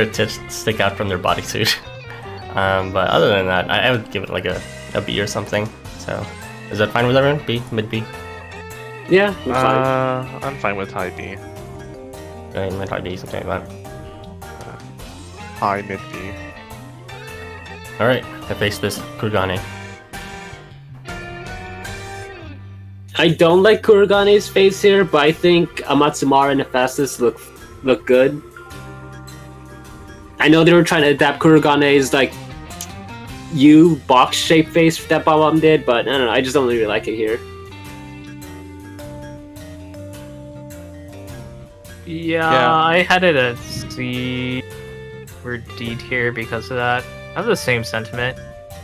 tits stick out from their bodysuit. But other than that, I would give it like a B or something. So, is that fine with everyone? B, mid B. Yeah, I'm fine. I'm fine with high B. Mid high B, something like that. High mid B. All right, I face this Kurgane. I don't like Kurogane's face here, but I think Amatsumara and Hephaestus look good. I know they were trying to adapt Kurogane's like box shaped face that Bam did, but I don't know. I just don't really like it here. Yeah, I had it at C or D tier because of that. I have the same sentiment.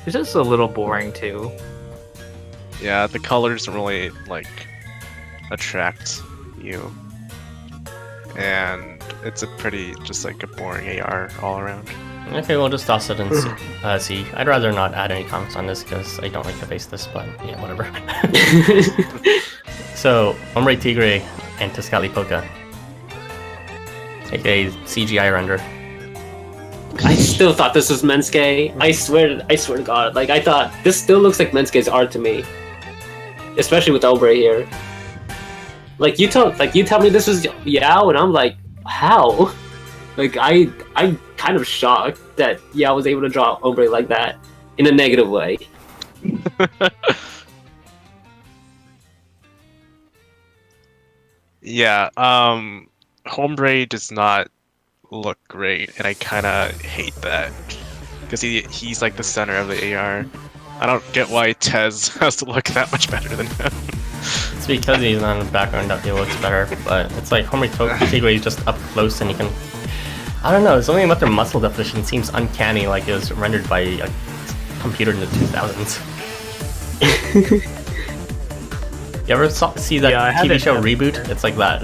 It's just a little boring too. Yeah, the colors don't really like attract you, and it's a pretty just like a boring AR all around. Okay, we'll just toss it in C. I'd rather not add any comments on this because I don't like to face this, but yeah, whatever. So, Ombre Tigre and Tiscali Polka. aka CGI render. I still thought this was Mensuke. I swear to God. Like, I thought this still looks like Mensuke's art to me, especially with Ombre here. Like you tell me this was Yao, and I'm like, how? Like I'm kind of shocked that Yao was able to draw Ombre like that in a negative way. Yeah, Hombre does not look great, and I kind of hate that because he's like the center of the AR. I don't get why Tez has to look that much better than him. It's because he's on the background that he looks better, but it's like Homer Tigre is just up close and you can... I don't know, something about their muscle definition seems uncanny, like it was rendered by a computer in the 2000s. You ever see that TV show Reboot? It's like that.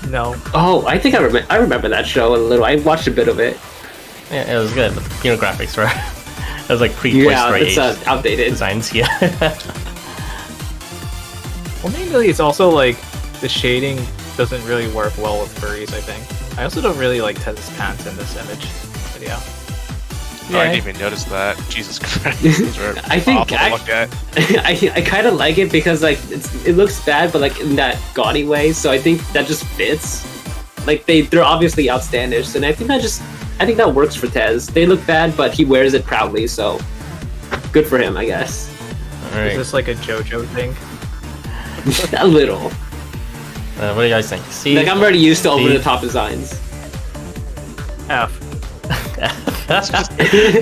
No. Oh, I think I remember that show a little. I watched a bit of it. Yeah, it was good, but the graphics were... it was like pre-Toy Story it's outdated. designs, yeah. Well, mainly it's also like the shading doesn't really work well with furries, I think. I also don't really like Tez's pants in this image. But yeah. Oh, I didn't even notice that. Jesus Christ. Those are I think awful to look at. I kind of like it because like it looks bad, but like in that gaudy way. So I think that just fits. Like they're obviously outstandish, and I think that works for Tez. They look bad, but he wears it proudly. So good for him, I guess. All right. Is this like a JoJo thing? A little. What do you guys think? C? Like I'm already used to D? over the top designs. F.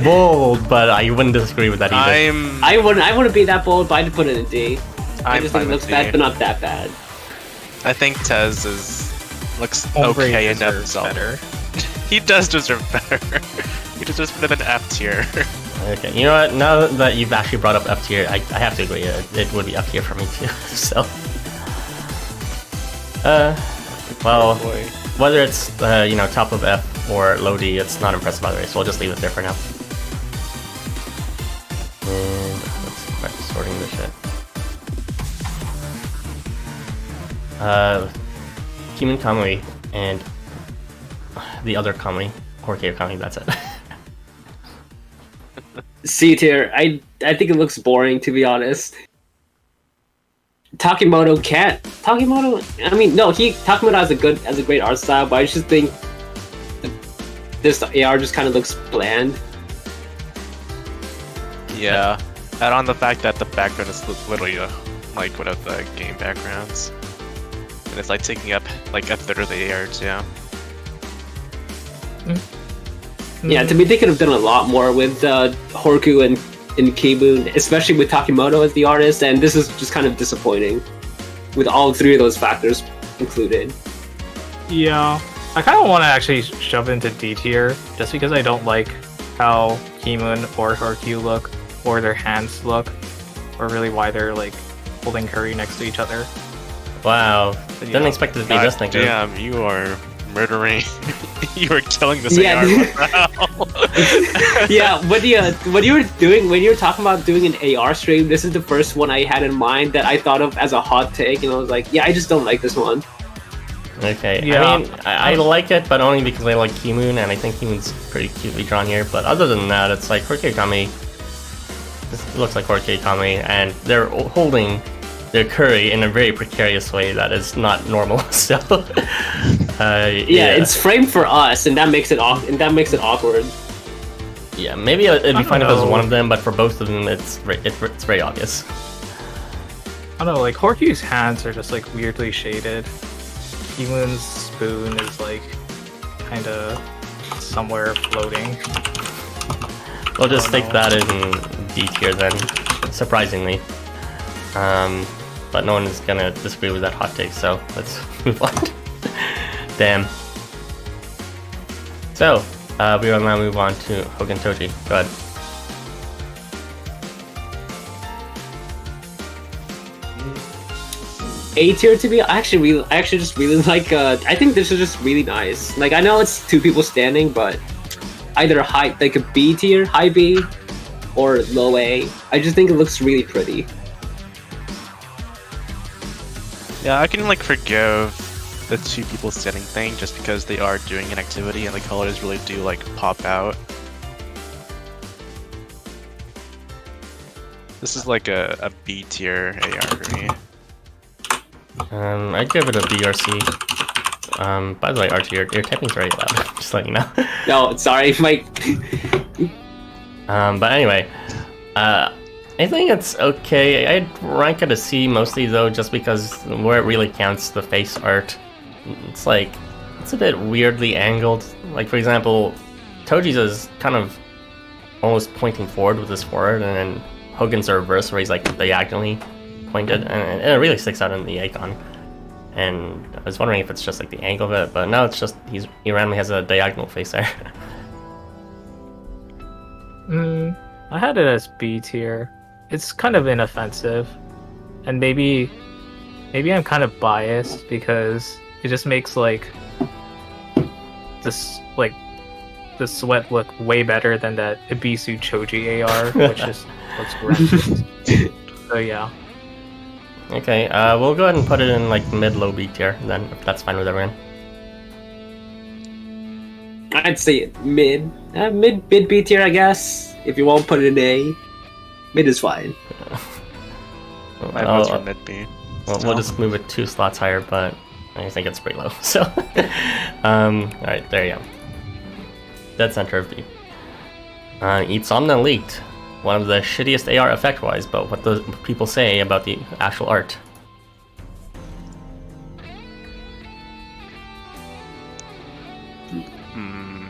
Bold, but I wouldn't disagree with that either. I wouldn't be that bold, but I'd put it in D. I I'm just fine think it looks with bad, D. but not that bad. I think Tez looks Ombre okay enough deserves himself. better. He does deserve better. He deserves better than F tier. Okay, you know what? Now that you've actually brought up F tier, I have to agree. It would be F tier for me too. So, well, Boy. whether it's top of F or low D, it's not impressive either way. So we'll just leave it there for now. And let's start sorting this shit. Human Kamui and the other Kamui, Horkei Kamui. That's it. C tier. I think it looks boring, to be honest. Takimoto. I mean, no, Takimoto has a great art style, but I just think this AR just kind of looks bland. Yeah. Add on the fact that the background is literally like one of the game backgrounds. And it's like taking up like a third of the AR too. Yeah, to me, they could have done a lot more with Horku and Kibun, especially with Takimoto as the artist, and this is just kind of disappointing with all three of those factors included. Yeah. I kind of want to actually shove into D tier, just because I don't like how Kimun or Horkyu look, or their hands look, or really why they're like holding curry next to each other. Wow, But, didn't yeah. expect it to be God this thing. damn, you are murdering. You are killing this Yeah. AR right now. Yeah, when you were talking about doing an AR stream, this is the first one I had in mind that I thought of as a hot take, and I was like, yeah, I just don't like this one. Okay, Yeah. I mean, I like it, but only because I like Kimun, and I think Kimun's pretty cutely drawn here. But other than that, it's like Horkei Kami. This looks like Horkei Kami, and they're holding their curry in a very precarious way that is not normal. So, Yeah, it's framed for us, and that makes it awkward. yeah, maybe it'd be I fine if don't it was know. one of them, but for both of them, it's very obvious. I don't know, like Horkyu's hands are just like weirdly shaded. Kimun's spoon is like kind of somewhere floating. We'll just Oh, stick no. that in D tier then, surprisingly. But no one is gonna disagree with that hot take, so let's move on. Damn. So, we will now move on to Hogan Toji. Go ahead. A tier to me, I actually just really like. I think this is just really nice. Like I know it's two people standing, but either high, like a B tier, high B, or low A. I just think it looks really pretty. Yeah, I can like forgive the two people standing thing just because they are doing an activity and the colors really do like pop out. This is like a B tier AR for me. I'd give it a B or C. By the way, Archie, your typing's very loud. Just letting you know. No, sorry, Mike. But anyway, I think it's okay. I'd rank it a C mostly though, just because where it really counts, the face art. It's like, it's a bit weirdly angled. Like for example, Toji's is kind of almost pointing forward with his forehead, and then Hogan's are reverse where he's like diagonally pointed, and it really sticks out in the icon. And I was wondering if it's just like the angle of it, but no, it's just he randomly has a diagonal face there. I had it as B tier. It's kind of inoffensive, and maybe I'm kind of biased because it just makes like this the sweat look way better than that Ibisu Choji AR, which just looks horrendous. So yeah. Okay, we'll go ahead and put it in like mid-low B tier then, if that's fine with everyone. I'd say mid B tier, I guess. If you won't put it in A, mid is fine. My votes are mid B. Well, we'll just move it 2 slots higher, but I think it's pretty low. So, alright, there you go. Dead center of B. Eatsomna leaked. One of the shittiest AR effect-wise, but what do people say about the actual art?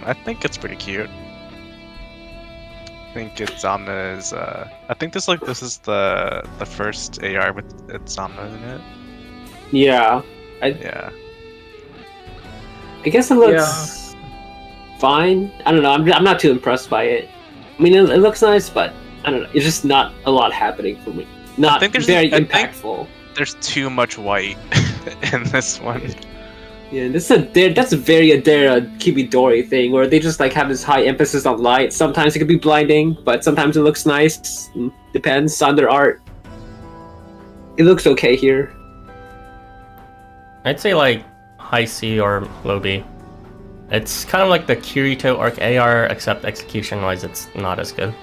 I think it's pretty cute. I think Eatsomna is. I think this is the first AR with Eatsomna in it. Yeah. Yeah. I guess it looks fine. I don't know. I'm not too impressed by it. I mean, it looks nice, but I don't know. It's just not a lot happening for me. Not very impactful. There's too much white in this one. Yeah, that's a very Adara Kibidori thing, where they just like have this high emphasis on light. Sometimes it can be blinding, but sometimes it looks nice. Depends on their art. It looks okay here. I'd say like high C or low B. It's kind of like the Kirito Arc AR, except execution-wise it's not as good.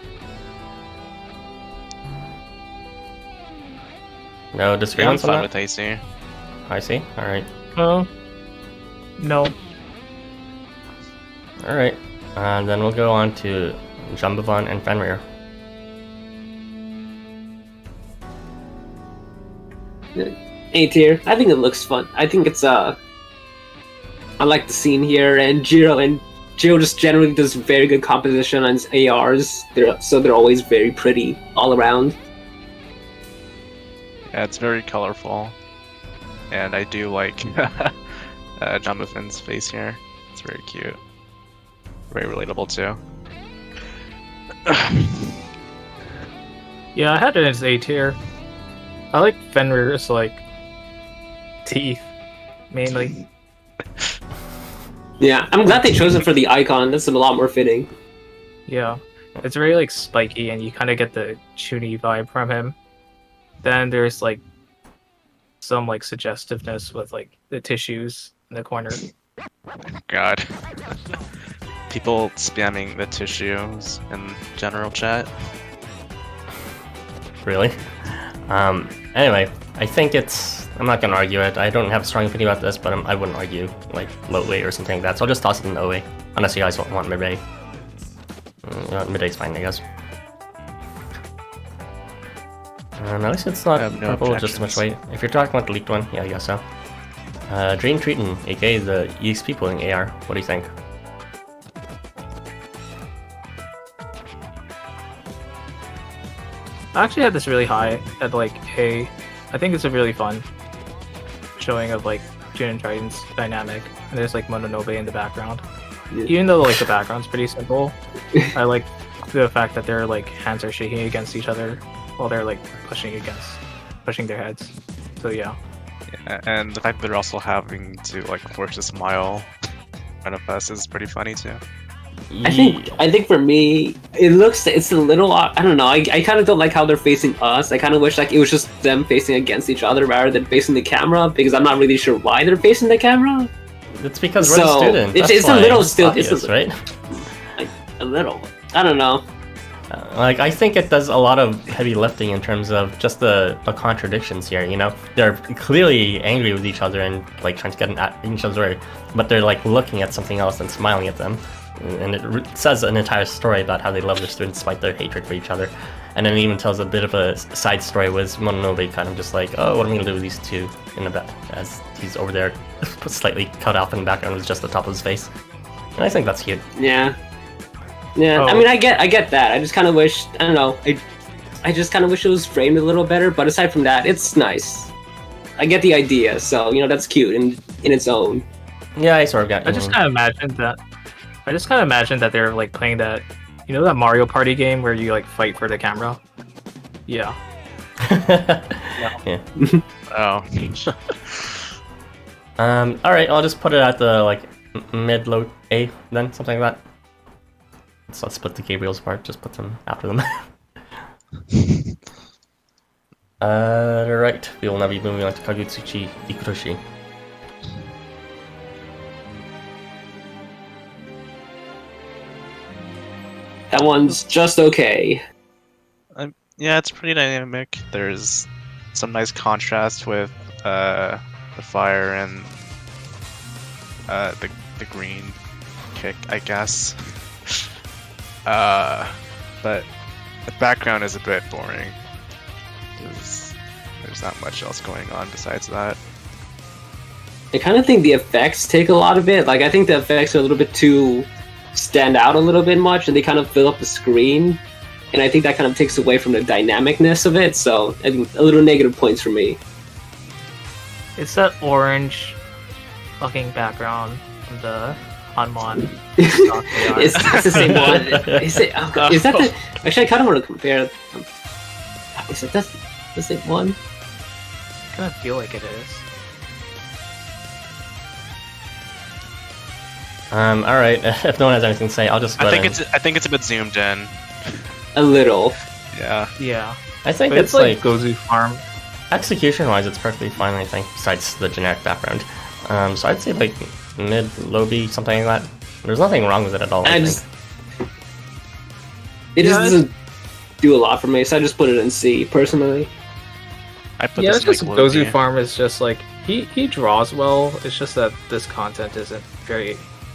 No Yeah, I'm disagreements on fine that? with AC. High C? Alright. No. Alright. Then we'll go on to Jumbovan and Fenrir. A tier. I think it looks fun. I think it's I like the scene here, and Jiro just generally does very good composition on his ARs. They're always very pretty all around. Yeah, it's very colorful, and I do like Jumbofin's face here. It's very cute, very relatable too. Yeah, I had it as A tier. I like Fenrir's like teeth mainly. Yeah, I'm glad they chose it for the icon. That's a lot more fitting. Yeah, it's very like spiky, and you kind of get the Chuni vibe from him. Then there's like some like suggestiveness with like the tissues in the corner. God, people spamming the tissues in general chat. Really? Anyway, I think I'm not gonna argue it. I don't have a strong opinion about this, but I wouldn't argue like low A or something like that. So I'll just toss it in OA, unless you guys want mid A. Mid A's fine, I guess. At least it's not purple, just too much white. If you're talking about the leaked one, yeah, I guess so. Dream Treaton, aka the EXP pulling AR. What do you think? I actually had this really high at like A. I think it's a really fun showing of like Jin and Triton's dynamic. And there's like Mononobe in the background. Yeah. Even though like the background's pretty simple, I like the fact that their like hands are shaking against each other while they're like pushing their heads. So yeah. And the fact that they're also having to like force a smile manifest is pretty funny too. I think for me, it's a little, I don't know, I kind of don't like how they're facing us. I kind of wish like it was just them facing against each other rather than facing the camera, because I'm not really sure why they're facing the camera. It's because we're the student. It's a little still, obvious, right? Like a little. I don't know. Like, I think it does a lot of heavy lifting in terms of just the contradictions here, you know? They're clearly angry with each other and, like, trying to get in each other's way, but they're, like, looking at something else and smiling at them. And it says an entire story about how they love their students despite their hatred for each other. And then it even tells a bit of a side story with Mononobe kind of just like, oh, what am I gonna do with these two in the back, as he's over there slightly cut off in the background with just the top of his face. And I think that's cute. Yeah. Yeah, Oh. I mean, I get that. I just kind of wish, I don't know, I just kind of wish it was framed a little better, but aside from that, it's nice. I get the idea, so, you know, that's cute in its own. Yeah, I sort of got I just kind of imagined that they're like playing that, you know, that Mario Party game where you like fight for the camera. Yeah. yeah. Oh. Alright, I'll just put it at the, like, mid-low A, then, something like that. So let's split the Gabriel's apart, just put them after them. Right. We will now be moving on to Kagutsuchi Ikutoshi. That one's just okay. Yeah, it's pretty dynamic. There's some nice contrast with the fire and the green kick, I guess. But the background is a bit boring. There's not much else going on besides that. I kind of think the effects take a lot of it. Like, I think the effects are a little bit too stand out a little bit much, and they kind of fill up the screen. And I think that kind of takes away from the dynamicness of it, so I think a little negative points for me. It's that orange fucking background from the Hanmon. It's the same one. Is it? Oh God, is that the? Actually, I kind of want to compare. Is it that the same one? I kind of feel like it is. All right. If no one has anything to say, I'll just. I think it's a bit zoomed in. A little. Yeah. Yeah. I think But it's like Gozu Farm. execution-wise, it's perfectly fine. I think, besides the generic background. So I'd say like mid, low B, something like that. There's nothing wrong with it at all. I think. It just doesn't do a lot for me, so I just put it in C personally. I put Yeah, this it's just in, like, low Gozu B. Farm is just like he draws well. It's just that this content isn't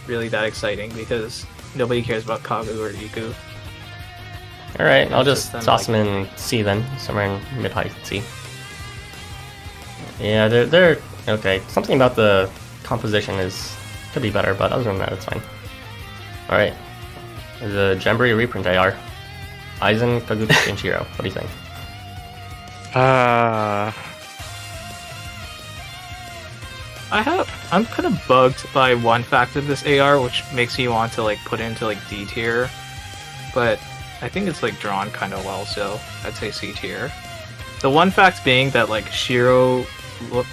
really that exciting because nobody cares about Kagu or Iku. All right, I'll It's just just toss them, them in C then, somewhere in mid-high C. Yeah, they're okay. Something about the composition could be better, but other than that, it's fine. All right, the Jamboree reprint AR, Aizen, Kagutsuchi, and Shiro. What do you think? I'm kind of bugged by one fact of this AR, which makes me want to like put it into like D tier, but I think it's like drawn kind of well, so I'd say C tier. The one fact being that like Shiro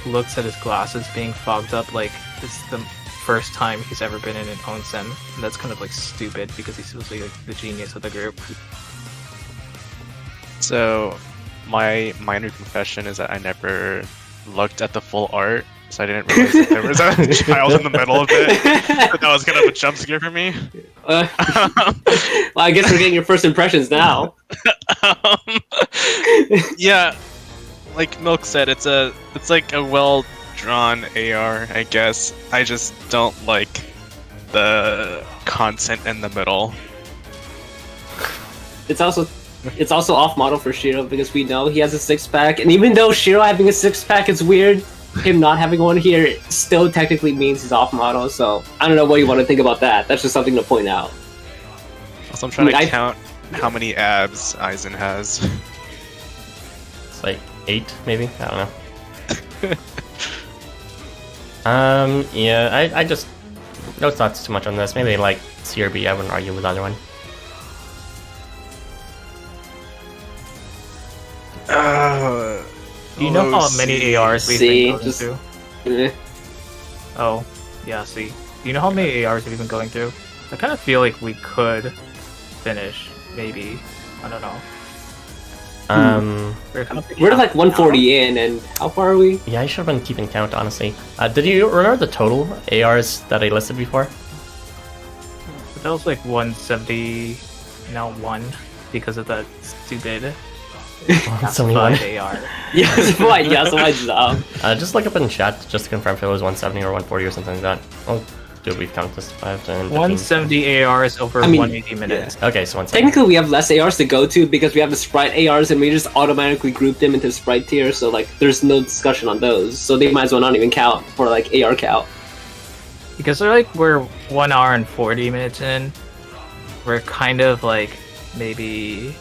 looks at his glasses being fogged up like it's the first time he's ever been in an onsen, and that's kind of like stupid because he's supposed to be like the genius of the group. So, my minor confession is that I never looked at the full art, so I didn't realize that there was a child in the middle of it. That was kind of a jump scare for me. Well, I guess we're getting your first impressions now. Yeah, like Milk said, it's like a well drawn AR, I guess. I just don't like the content in the middle. It's also off model for Shiro because we know he has a six-pack, and even though Shiro having a six-pack is weird, him not having one here still technically means he's off model. So I don't know what you want to think about that. That's just something to point out. Also, I'm trying to count how many abs Aizen has. It's like 8, maybe. I don't know. Yeah, I just no thoughts too much on this. Maybe like C or B. I wouldn't argue with either one. Do you know how many ARs we've C, been going just- through? Eh. Oh, yeah, see. Do you know how many ARs we've been going through? I kind of feel like we could finish, maybe. I don't know. We're, kind of We're like 140 in, and how far are we? Yeah, I should have been keeping count, honestly. Did you remember the total ARs that I listed before? That was like 170, now 1, because of that stupid 171. 5 AR. Yes, fine. Yes, my job. Just look up in chat just to confirm if it was 170 or 140 or something like that. I'll do a brief count this 5 to 15. 170 ARs over I mean, 180 minutes. Okay, so 170. Technically, we have less ARs to go to because we have the Sprite ARs, and we just automatically group them into Sprite tier. So like, there's no discussion on those. So they might as well not even count for like AR count. Because they're like, we're 1 hour and 40 minutes in. We're kind of like, maybe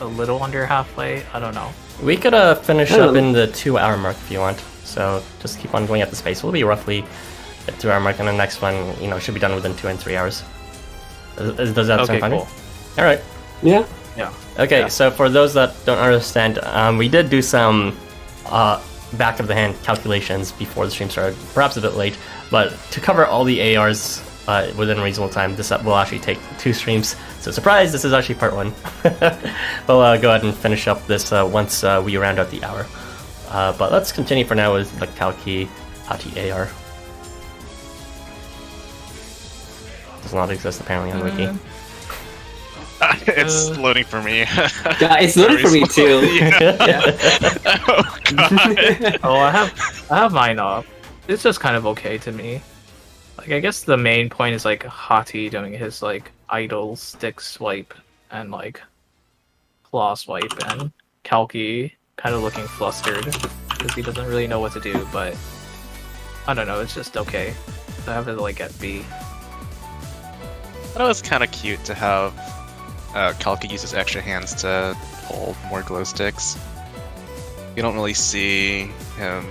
a little under halfway. I don't know. We could finish up in the 2-hour mark if you want. So just keep on going at the space. We'll be roughly at 2-hour mark, and the next one, should be done within 2 and 3 hours. Does that sound Okay, fine? cool. All right. Yeah. Yeah. Okay, Yeah. so for those that don't understand, we did do some back of the hand calculations before the stream started, perhaps a bit late, but to cover all the ARs within a reasonable time, this will actually take 2 streams. So surprise, this is actually part 1. We'll go ahead and finish up this once we round out the hour. But let's continue for now with the Kalki Hati AR. Does not exist apparently on Wiki. It's loading for me. Yeah, it's loading for me too. Oh god. Oh, I have mine up. It's just kind of okay to me. Like, I guess the main point is like Hati doing his like idle stick swipe and like claw swipe, and Kalki kind of looking flustered because he doesn't really know what to do. But I don't know, it's just okay. So I have it like at B. I thought it was kind of cute to have Kalki use his extra hands to hold more glow sticks. You don't really see him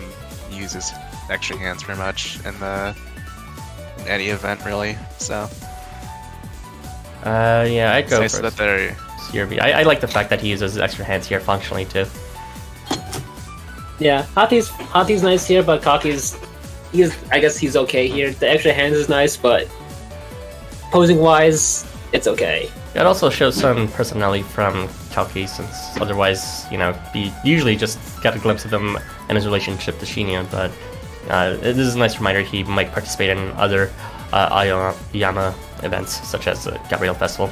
use his extra hands very much in any event, really. So yeah, I'd go nice for that they're... CRB. I like the fact that he uses his extra hands here functionally too. Yeah, Hati's nice here, but Kaki's I guess he's okay here. The extra hands is nice, but posing wise, it's okay. It also shows some personality from Kalki, since otherwise, you know, we usually just get a glimpse of him and his relationship to Shinya, but this is a nice reminder he might participate in other Aoyama events, such as the Gabriel Festival.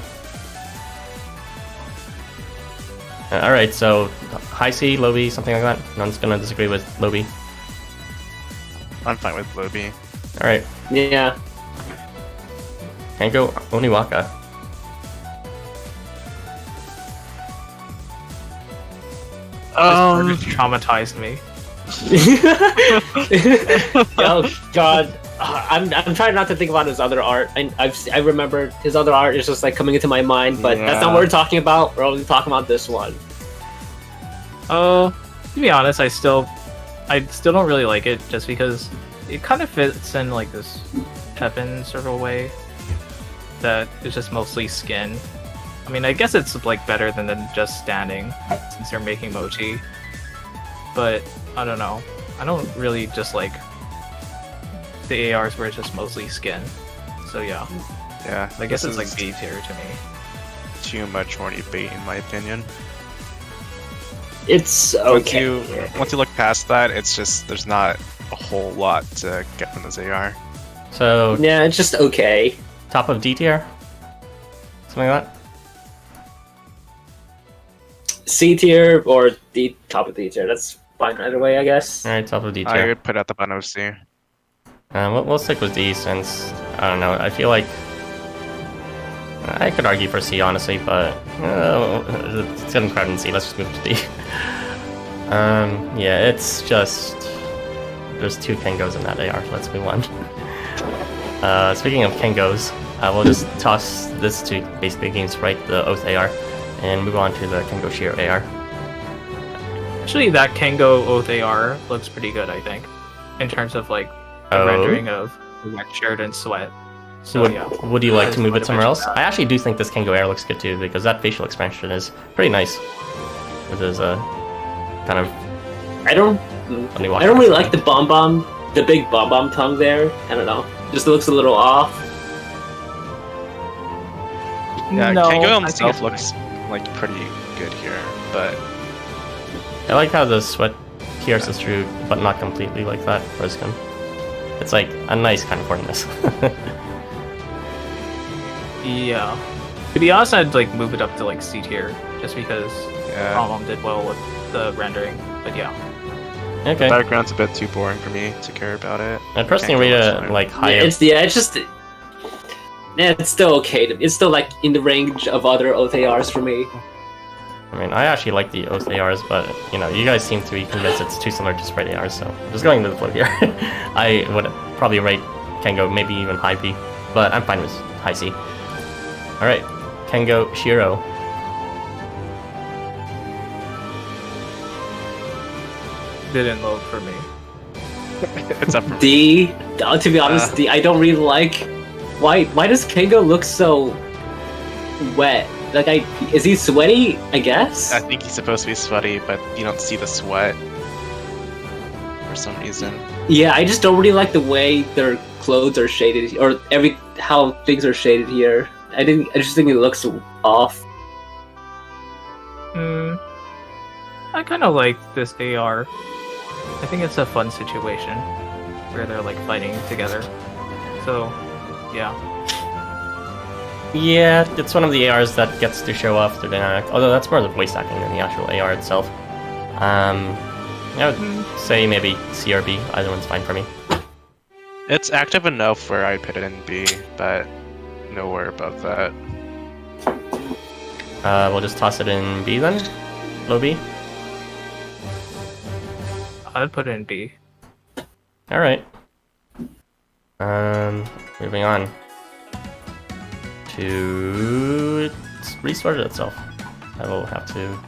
Alright, so high C, low B, something like that? No one's gonna disagree with low B. I'm fine with low B. Alright, Yeah. Kengo Oniwaka. This traumatized me. Oh god, I'm trying not to think about his other art. I remember his other art is just like coming into my mind, but that's not what we're talking about. We're only talking about this one. To be honest, I still don't really like it, just because it kind of fits in like this Pepin sort of way that is just mostly skin. I mean, I guess it's like better than just standing, since you're making mochi. But I don't know. I don't really just like the ARs where it's just mostly skin. So yeah, Yeah, I guess it's this like is B tier to me. too much horny bait in my opinion. It's Once okay. you look past that, it's just there's not a whole lot to get from this AR. So, Yeah, it's just okay. top of D tier? Something like that? C tier or D top of D tier. That's fine either way, I guess. Alright, top of D I tier. would put it at the bottom of C. We'll stick with D since, I don't know, I feel like I could argue for C honestly, but it's getting crowded in C, let's just move to D. Yeah, it's just, there's 2 Kengos in that AR, let's move on. Speaking of Kengos, we'll just toss this to basically against the Oath AR, and move on to the Kengo Shiro AR. Actually, that Kengo Oath AR looks pretty good, I think, in terms of like the rendering of wet shirt and sweat. So yeah. Would you like to just move wanted it to somewhere else? mention that. I actually do think this Kengo AR looks good too, because that facial expression is pretty nice. With his kind of I don't really like the the big bomb tongue there. I don't know. Just looks a little off. Yeah, No, Kengo I himself think looks like pretty good here, but I like how the sweat pierces through, but not completely like that for his skin. It's like a nice kind of horniness. Yeah. To be honest, I'd like move it up to like C tier, just because yeah, Problem did well with the rendering. But yeah. Okay. the background's a bit too boring for me to care about it. I personally Kengo rate looks it fine. like higher. It's still okay. It's still like in the range of other OTRs for me. I mean, I actually like the Oath ARs, but you know, you guys seem to be convinced it's too similar to Sprite ARs, so I'm just going with the flow here. I would probably rate Kengo maybe even high B, but I'm fine with high C. Alright, Kengo Shiro. Didn't load for me. It's up for D. To be honest, D. I don't really like. Why does Kengo look so wet? Like, is he sweaty? I guess. I think he's supposed to be sweaty, but you don't see the sweat for some reason. Yeah, I just don't really like the way their clothes are shaded, or how things are shaded here. I just think it looks off. I kind of like this AR. I think it's a fun situation where they're like fighting together. So, yeah. Yeah, it's one of the ARs that gets to show off the dynamic. Although that's more the voice acting than the actual AR itself. I would say maybe C or B. Either one's fine for me. It's active enough where I'd put it in B, but nowhere above that. We'll just toss it in B then? Low B? I'd put it in B. Alright. Moving on. To... It's restarted itself. I will have to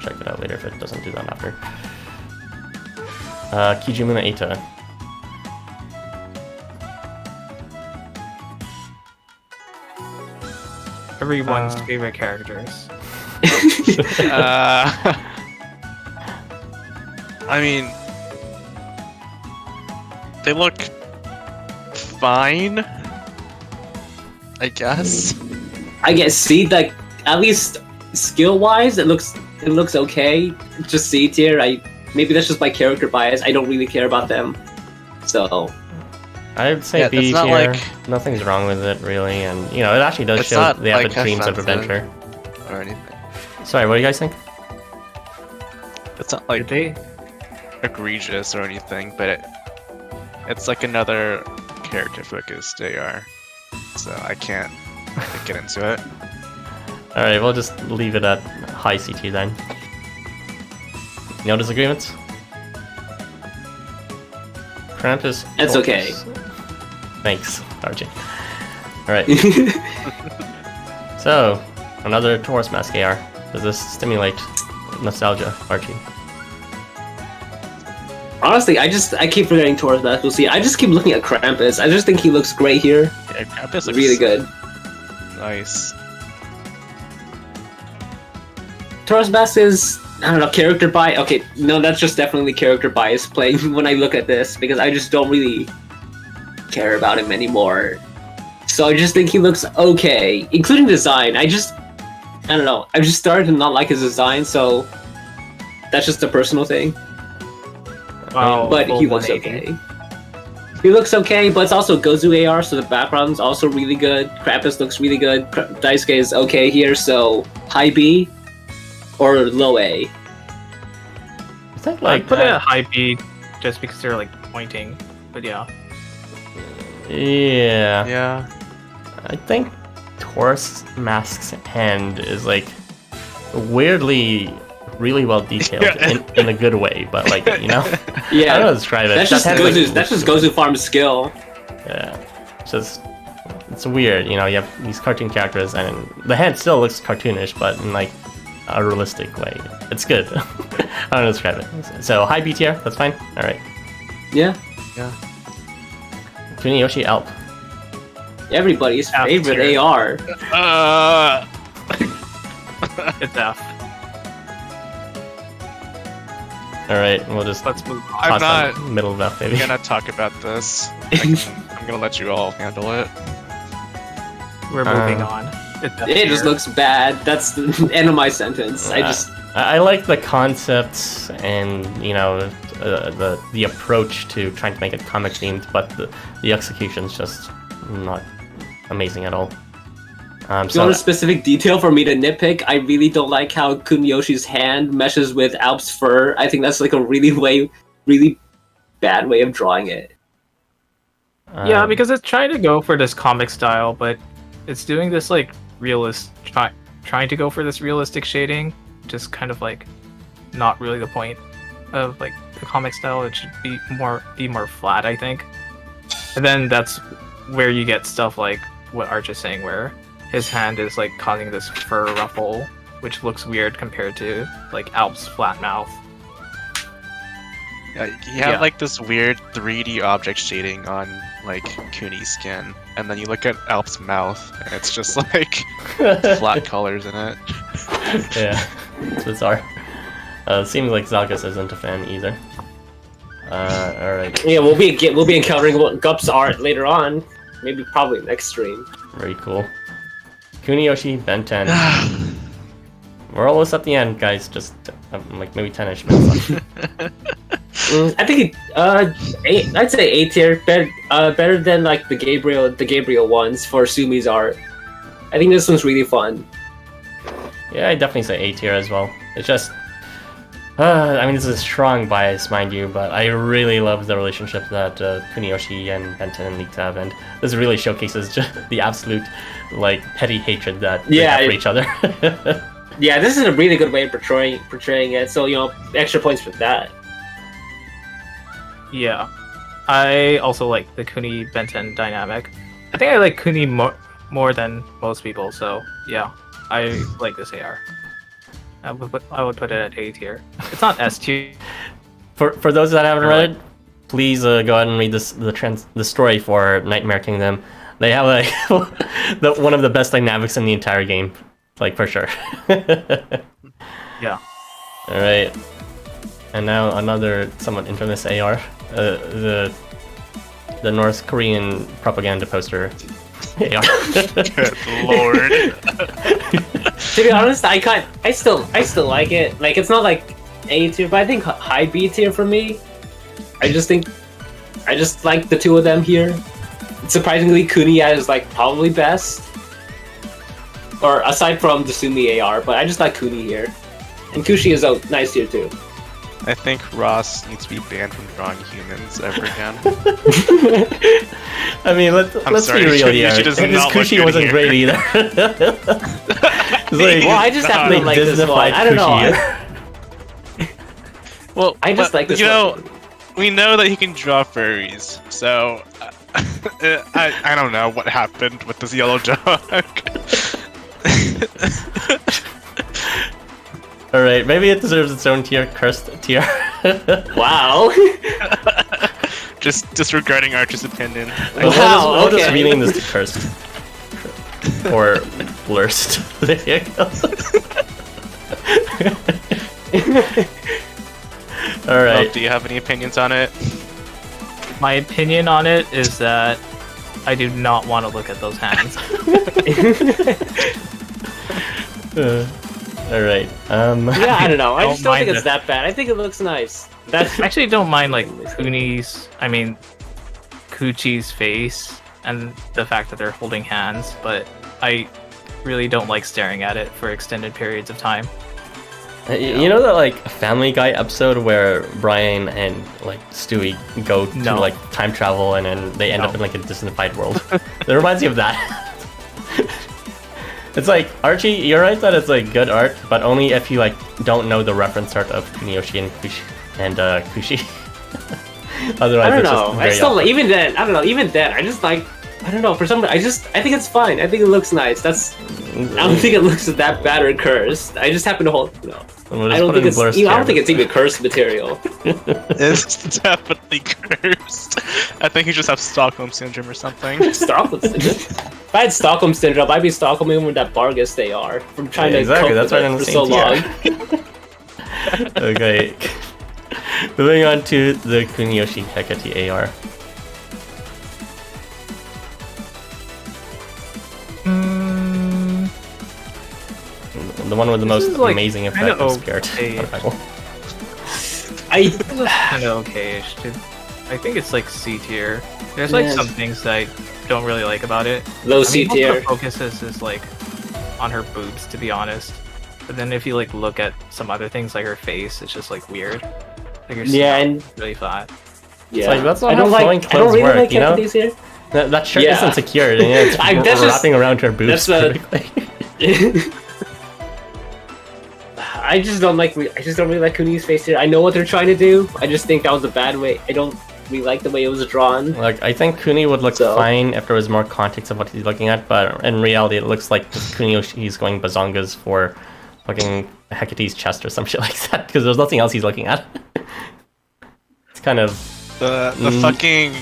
check it out later if it doesn't do that after. Kijimuna Eita. Everyone's favorite characters. I mean, they look fine, I guess. I guess C, like at least skill-wise, it looks okay. Just C tier. Maybe that's just my character bias. I don't really care about them, so. I'd say B it's not tier. like- Nothing's wrong with it really, and you know it actually does It's show not the epic like dreams of offensive. adventure. Or anything. Sorry, what do you guys think? It's not Did like they? egregious or anything, but it's like another character-focused AR, so I can't get into it. All right, we'll just leave it at high CT then. No disagreements? Krampus. That's Taurus. okay. Thanks, Archie. Alright. So, another Taurus Mask AR. Does this stimulate nostalgia, Archie? Honestly, I keep forgetting Taurus Mask. We'll see. I just keep looking at Krampus. I just think he looks great here. Yeah, Krampus looks Really good. nice. Taurus Mask is, I don't know, character bias. Okay, no, that's just definitely character bias playing when I look at this, because I just don't really care about him anymore. So I just think he looks okay, including design. I don't know. I've just started to not like his design, so that's just a personal thing. Wow, But full he looks 180. okay. He looks okay, but it's also Gozu AR, so the background's also really good. Krampus looks really good. Daisuke is okay here, so high B or low A. I think I'd like put it at high B just because they're like pointing. But yeah. yeah. Yeah. I think Taurus Mask's hand is like weirdly really well detailed in a good way, but like, you know? I Yeah, don't know how to describe it. that's That just hand, Gozu's. like, That's just Gozu Farm's skill. Yeah, it's weird, you know. You have these cartoon characters, and the hand still looks cartoonish, but in like a realistic way. It's good. I don't know how to describe it. So high B tier, that's fine. All right. Yeah, Yeah. Kuniyoshi Alp. everybody's F favorite tier. AR. It's F. All right, we'll just Let's move on. I'm toss that not middle of that, maybe. gonna talk about this. I'm gonna let you all handle it. We're moving on. It's F It just tier. looks bad. That's the end of my sentence. I Yeah. just I like the concept and you know the approach to trying to make it comic themed, but the execution's just not amazing at all. Do you So want a specific detail for me to nitpick? I really don't like how Kuniyoshi's hand meshes with Alp's fur. I think that's like a really bad way of drawing it. Yeah, um, because it's trying to go for this comic style, but it's doing this like trying to go for this realistic shading, just kind of like not really the point of like the comic style. It should be more flat, I think. And then that's where you get stuff like what Arch is saying, where his hand is like causing this fur ruffle, which looks weird compared to like Alp's flat mouth. Yeah, you have Yeah. like this weird 3D object shading on like Kuni's skin, and then you look at Alp's mouth, and it's just like flat colors in it. Yeah, it's bizarre. Seems like Zalkus isn't a fan either. All right, Yeah, we'll be encountering Gup's art later on. Maybe probably next stream. very cool. Kuniyoshi, Ben 10. We're almost at the end, guys. Just like maybe 10ish minutes left. I think I'd say A tier, better than like the Gabriel ones for Sumi's art. I think this one's really fun. Yeah, I'd definitely say A tier as well. It's just, I mean, this is a strong bias, mind you, but I really love the relationship that Kuniyoshi and Benton need to have, and this really showcases just the absolute, like, petty hatred that they have for each other. Yeah, this is a really good way of portraying it, so, you know, extra points for that. Yeah. I also like the Kuni Benton dynamic. I think I like Kuni more than most people, so yeah, I like this AR. I would put it at A tier. It's not S tier. For those that haven't read it, please go ahead and read the story for Nightmare Kingdom. They have like one of the best dynamics in the entire game, like for sure. Yeah. All right, and now another somewhat infamous AR, the North Korean propaganda poster. AR. Good lord. To be honest, I still like it. Like, it's not like A tier, but I think high B tier for me. I just like the two of them here. Surprisingly, Kuniya is like probably best, or aside from the Sumi AR. But I just like Kuni here, and Kushi is a nice tier too. I think Ross needs to be banned from drawing humans ever again. I mean, let's be real here. His Kushi wasn't great either. Well, I just happen to like this one. I don't know. Well, I just like this one. You know, we know that he can draw furries, so I don't know what happened with this yellow dog. Alright, maybe it deserves its own tier, cursed tier. Wow. Just disregarding Archer's opinion. Wow, we'll just rename this to cursed. Or blurst. There you go. Alright. Do you have any opinions on it? My opinion on it is that I do not want to look at those hands. Alright. Yeah, I don't know. I just don't think it's that bad. I think it looks nice. I actually don't mind like Kuchi's face and the fact that they're holding hands, but I really don't like staring at it for extended periods of time. You know that like Family Guy episode where Brian and like Stewie go to like time travel and then they end up in like a Disneyfied world? It reminds me of that. It's like, Archie, you're right that it's like good art, but only if you like don't know the reference art of Kuniyoshi and Kushi. Otherwise, I don't it's know. just I still like, even then. I don't know. Even then, I just like. I don't know. For some reason, I think it's fine. I think it looks nice. I don't think it looks that bad or cursed. I just happen to hold. You know, I don't think it's even cursed material. It's definitely cursed. I think you just have Stockholm syndrome or something. Stockholm syndrome. If I had Stockholm syndrome, I'd be Stockholming with that Bargus they are from trying to cope that's with right it for so long. Okay. Moving on to the Kuniyoshi Hecate AR. The one with the most amazing effect of Spirit. Kind of okay-ish, too. I think it's like C tier. There's like some things that I don't really like about it. Low C tier. The focus is like on her boobs, to be honest. But then if you like look at some other things like her face, it's just like weird. Like her and really flat. Yeah, like, that's not how flowing clothes really work, like you know? Here. That shirt isn't secured, and it's wrapping around her boobs perfectly. I just don't really like Kuni's face here. I know what they're trying to do. I just think that was a bad way. I don't really like the way it was drawn. Like, I think Kuni would look fine if there was more context of what he's looking at, but in reality, it looks like Kuniyoshi's going bazongas for fucking Hecate's chest or some shit like that, because there's nothing else he's looking at. It's kind of the fucking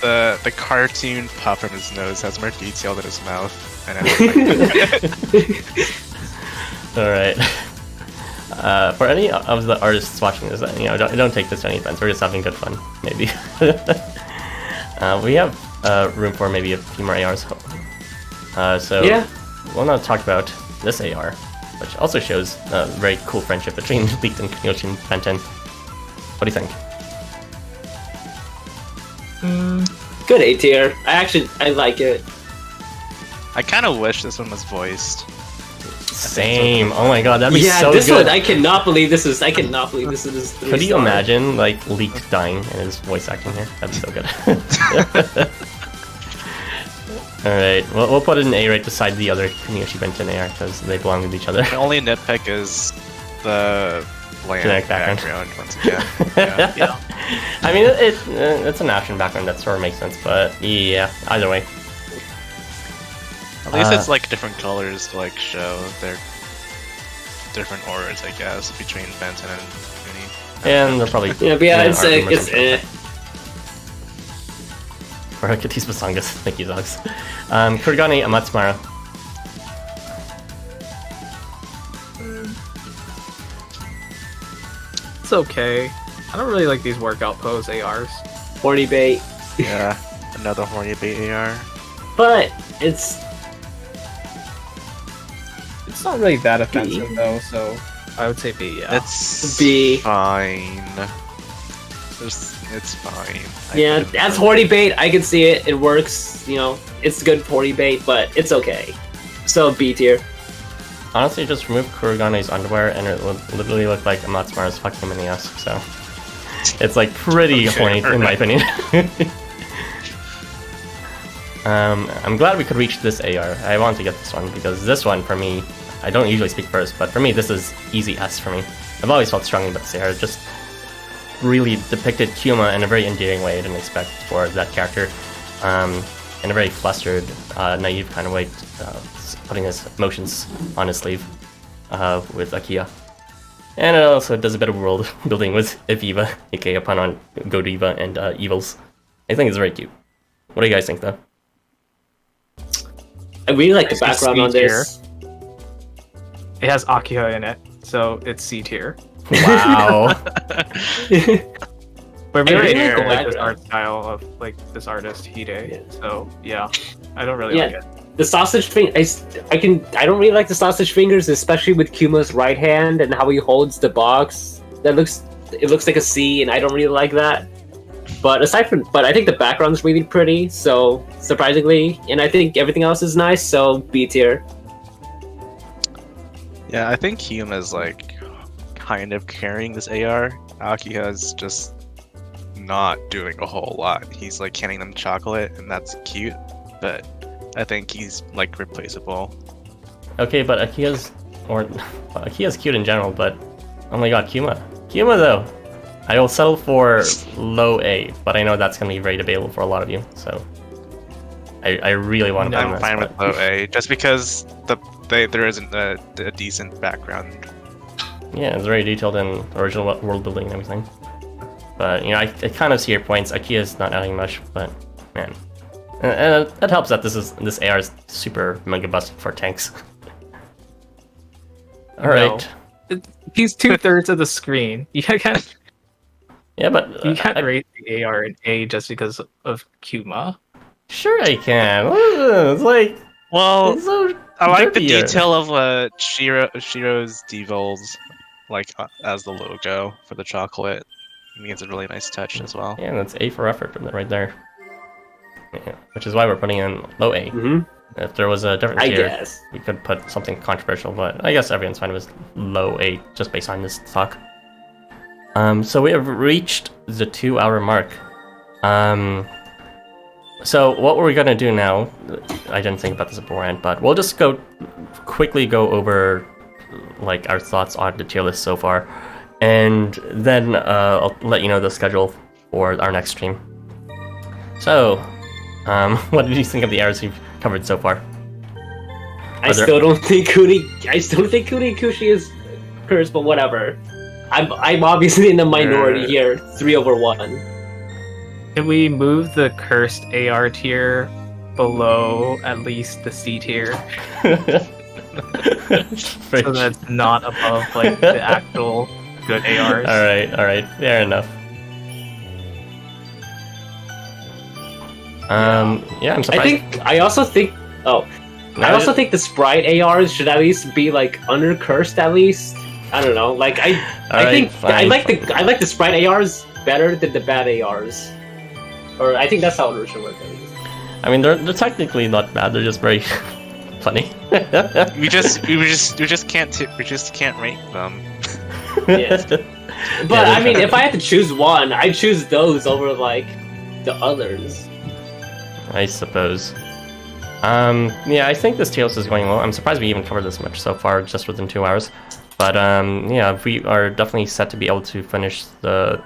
the cartoon puff from his nose has more detail than his mouth. And all right. For any of the artists watching this, you know, don't take this to any events. We're just having good fun, maybe. We have room for maybe a few more ARs. So yeah, we'll now talk about this AR, which also shows a very cool friendship between Leaked and Kyoshi and Fenton. What do you think? Good A tier. I like it. I kind of wish this one was voiced. Same. Oh my god, that'd be Yeah, so this good. one I cannot believe this is. I cannot believe this is. Could you imagine like Leaked dying and his voice acting here? That'd be so good. Alright, we'll put an A right beside the other Kuniyoshi Benton AR because they belong with each other. The only nitpick is the bland Generic background. once again. Yeah. I mean, it's an action background that sort of makes sense, but yeah, either way. At least it's like different colors to like show their different auras, I guess, between Benton and Kuni. And they're probably Yeah, but yeah, it's art it's rumors eh. or Katis Basangas. Thank you, Zogs. Kurigane Amatsumara. It's okay. I don't really like these workout pose ARs. Horny bait, Yeah, another horny bait AR. but it's It's not really that offensive though, so I would say B. Yeah. It's B. fine. It's fine. yeah. couldn't As really- horny bait, I can see it. It works. You know, it's good horny bait, but it's okay. So B tier. Honestly, just remove Kurigane's underwear and it would literally look like Amatsumara's fucking him in the ass, so... It's like pretty horny, in my opinion. I'm glad we could reach this AR. I want to get this one, because this one, for me, I don't usually speak first, but for me, this is easy S for me. I've always felt strongly about this AR. It just really depicted Kyuma in a very endearing way I didn't expect for that character. In a very flustered, naive kind of way, putting his emotions on his sleeve with Akiya. And it also does a bit of world building with Eviva, aka upon on Godiva and Evils. I think it's very cute. What do you guys think, though? I really like the It's a background C on this. It has Akiha in it, so it's C tier. Wow. But I really, really I don't like like this that. art style of like this artist Hide. Yeah. So yeah, I don't really Yeah. like it. The sausage thing, I don't really like the sausage fingers, especially with Kuma's right hand and how he holds the box. It looks like a C, and I don't really like that. But I think the background's really pretty, so surprisingly, and I think everything else is nice, so B tier. Yeah, I think Hume is like kind of carrying this AR. Akiha's just not doing a whole lot. He's like handing them chocolate, and that's cute, but I think he's like replaceable. Okay, but Akiya's cute in general, but oh my god, Kyuma though. I will settle for low A, but I know that's gonna be very debatable for a lot of you, so I really want to put him I'm in fine this, with low A, just because there isn't a decent background. yeah, it's very detailed and original world building and everything. But, you know, I kind of see your points. Akiya's not adding much, but, man. And it helps that this AR is super mega busted for tanks. Alright. He's 2/3 of the screen. You can't Yeah, but... rate the AR an A just because of Kuma. Sure I can. It's like... Well, It's so I like the derpier. detail of Shiro's devils, like as the logo for the chocolate. I mean, it's a really nice touch as well. Yeah, that's A for effort right there. Yeah, which is why we're putting in low A. Mm-hmm. If there was a different I tier, guess. we could put something controversial, but I guess everyone's fine with low A just based on this talk. So we have reached the 2-hour mark. So what we're gonna do now, I didn't think about this beforehand, but we'll just quickly go over like our thoughts on the tier list so far, and then I'll let you know the schedule for our next stream. So, what did you think of the areas we've covered so far? I still don't think Kuni Kushi is cursed, but whatever. I'm obviously in the minority here, 3/1. Can we move the cursed AR tier below at least the C tier? So that's not above like the actual good ARs. Alright, fair enough. Yeah, I'm surprised. I also think I also think the sprite ARs should at least be like under cursed at least. I don't know. Like I think I like the sprite ARs better than the bad ARs. Or I think that's how it should work. I mean, they're technically not bad. They're just very funny. we just can't rate them. Yeah. But I mean, if I had to choose one, I'd choose those over like the others. I suppose. Yeah, I think this TLS is going well. I'm surprised we even covered this much so far, just within 2 hours. But yeah, we are definitely set to be able to finish the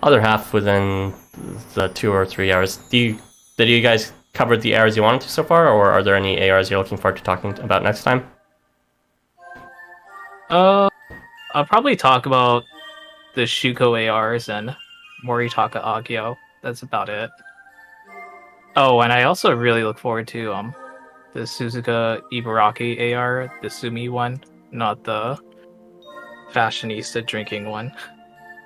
other half within the 2 or 3 hours. Did you guys cover the ARs you wanted to so far, or are there any ARs you're looking forward to talking about next time? I'll probably talk about the Shuko ARs and Moritaka Agyo. That's about it. Oh, and I also really look forward to the Suzuka Ibaraki AR, the Sumi one, not the fashionista drinking one.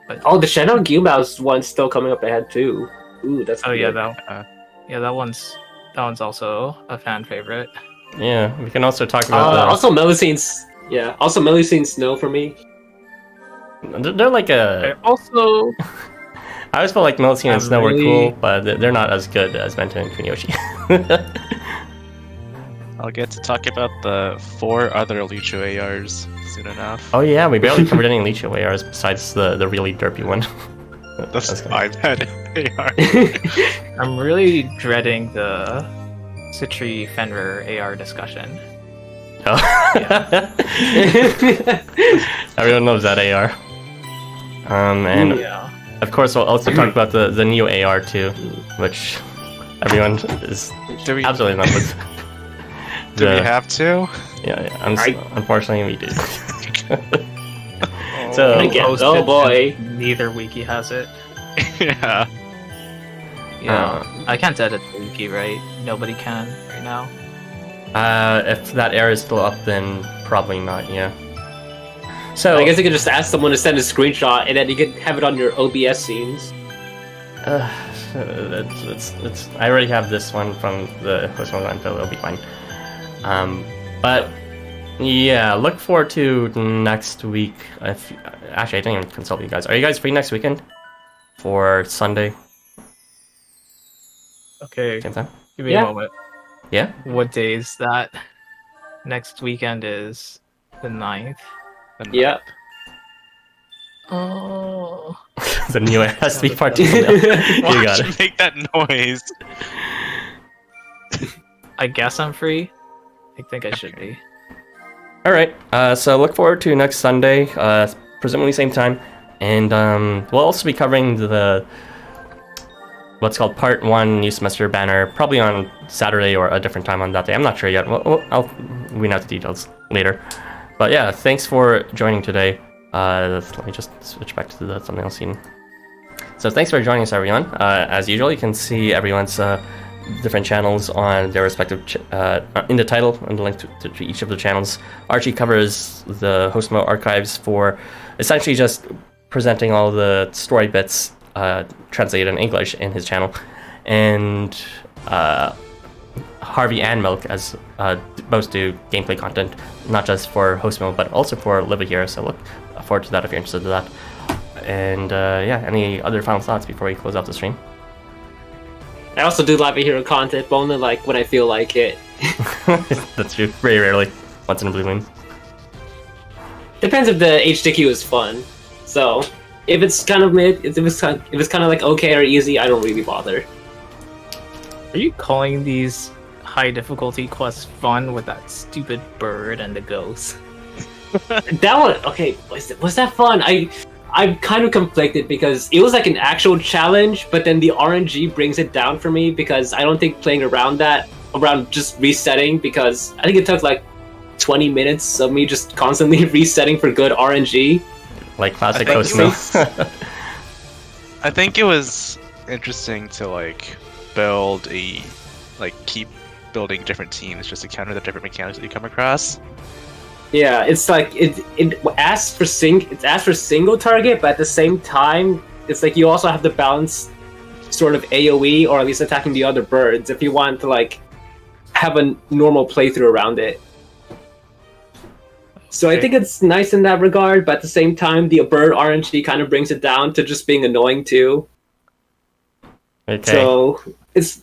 But Oh, the Shadow Gyumao's one's still coming up ahead too. Ooh, that's yeah, good. that one's also a fan favorite. Yeah, we can also talk about Also Melusine Snow for me. they're like a... Also, I always felt like Melty and I'm Snow were really- cool, but they're not as good as Bento and Kunyoshi. I'll get to talk about the 4 other Lucho ARs soon enough. Oh yeah, we barely covered any Licho ARs besides the really derpy one. That's That's good. iPad AR. I'm really dreading the Citri Fenrir AR discussion. Oh. Everyone loves that AR. And Yeah. of course we'll also talk about the new AR too, which everyone is Do we absolutely in love with. do we have to? Yeah, I- unfortunately we do. So- I guess- Posted oh boy. since neither wiki has it. Yeah. Yeah, I can't edit the wiki, right? Nobody can right now. If that AR is still up, then probably not. Yeah. So I guess you could just ask someone to send a screenshot, and then you could have it on your OBS scenes. it's I already have this one from the Housamo info. It'll be fine. But yeah, look forward to next week. Actually, I didn't even consult you guys. Are you guys free next weekend for Sunday? Okay, Same time? give me Yeah. a moment. Yeah. What day is that? Next weekend is the 9th. Yeah. Oh. The new SB part 2. You Why got would it. you make that noise? I guess I'm free. I think I should be. All right. So look forward to next Sunday, presumably same time, and we'll also be covering the what's called Part 1 new semester banner, probably on Saturday or a different time on that day. I'm not sure yet. I'll wean out the details later. But yeah, thanks for joining today. Let me just switch back to the thumbnail scene. So thanks for joining us, everyone. As usual, you can see everyone's different channels on their respective in the title and the link to each of the channels. Archie covers the Housamo archives for essentially just presenting all the story bits translated in English in his channel, and Harvey and Milk as both do gameplay content, not just for Housamo but also for Live Here. So look forward to that if you're interested in that. And yeah, any other final thoughts before we close out the stream? I also do Live Hero content, but only like when I feel like it. That's true. Very rarely. Once in a blue moon. Depends if the HDQ is fun. So if it's kind of mid, if it's kind of like okay or easy, I don't really bother. Are you calling these high difficulty quests fun with that stupid bird and the ghost? That one, okay, was that fun? I'm kind of conflicted because it was like an actual challenge, but then the RNG brings it down for me because I don't think playing around just resetting, because I think it took like 20 minutes of me just constantly resetting for good RNG. Like classic I think Housamo. I think it was interesting to keep building different teams just to counter the different mechanics that you come across. Yeah, it's like it asks for single target, but at the same time, it's like you also have to balance sort of AoE or at least attacking the other birds if you want to like have a normal playthrough around it. So I Okay. think it's nice in that regard, but at the same time, the bird RNG kind of brings it down to just being annoying too. Okay. So it's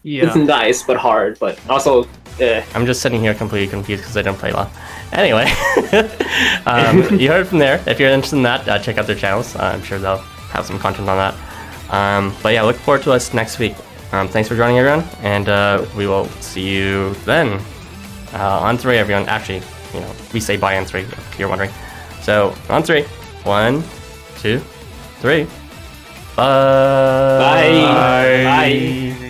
Yeah. nice but hard, but also I'm just sitting here completely confused because I don't play LoL. Anyway, you heard it from there. If you're interested in that, check out their channels. I'm sure they'll have some content on that. But yeah, look forward to us next week. Thanks for joining, everyone, and we will see you then. On 3, everyone. Actually, we say bye on 3, if you're wondering. So, on 3. 1, 2, 3. Bye. Bye. Bye.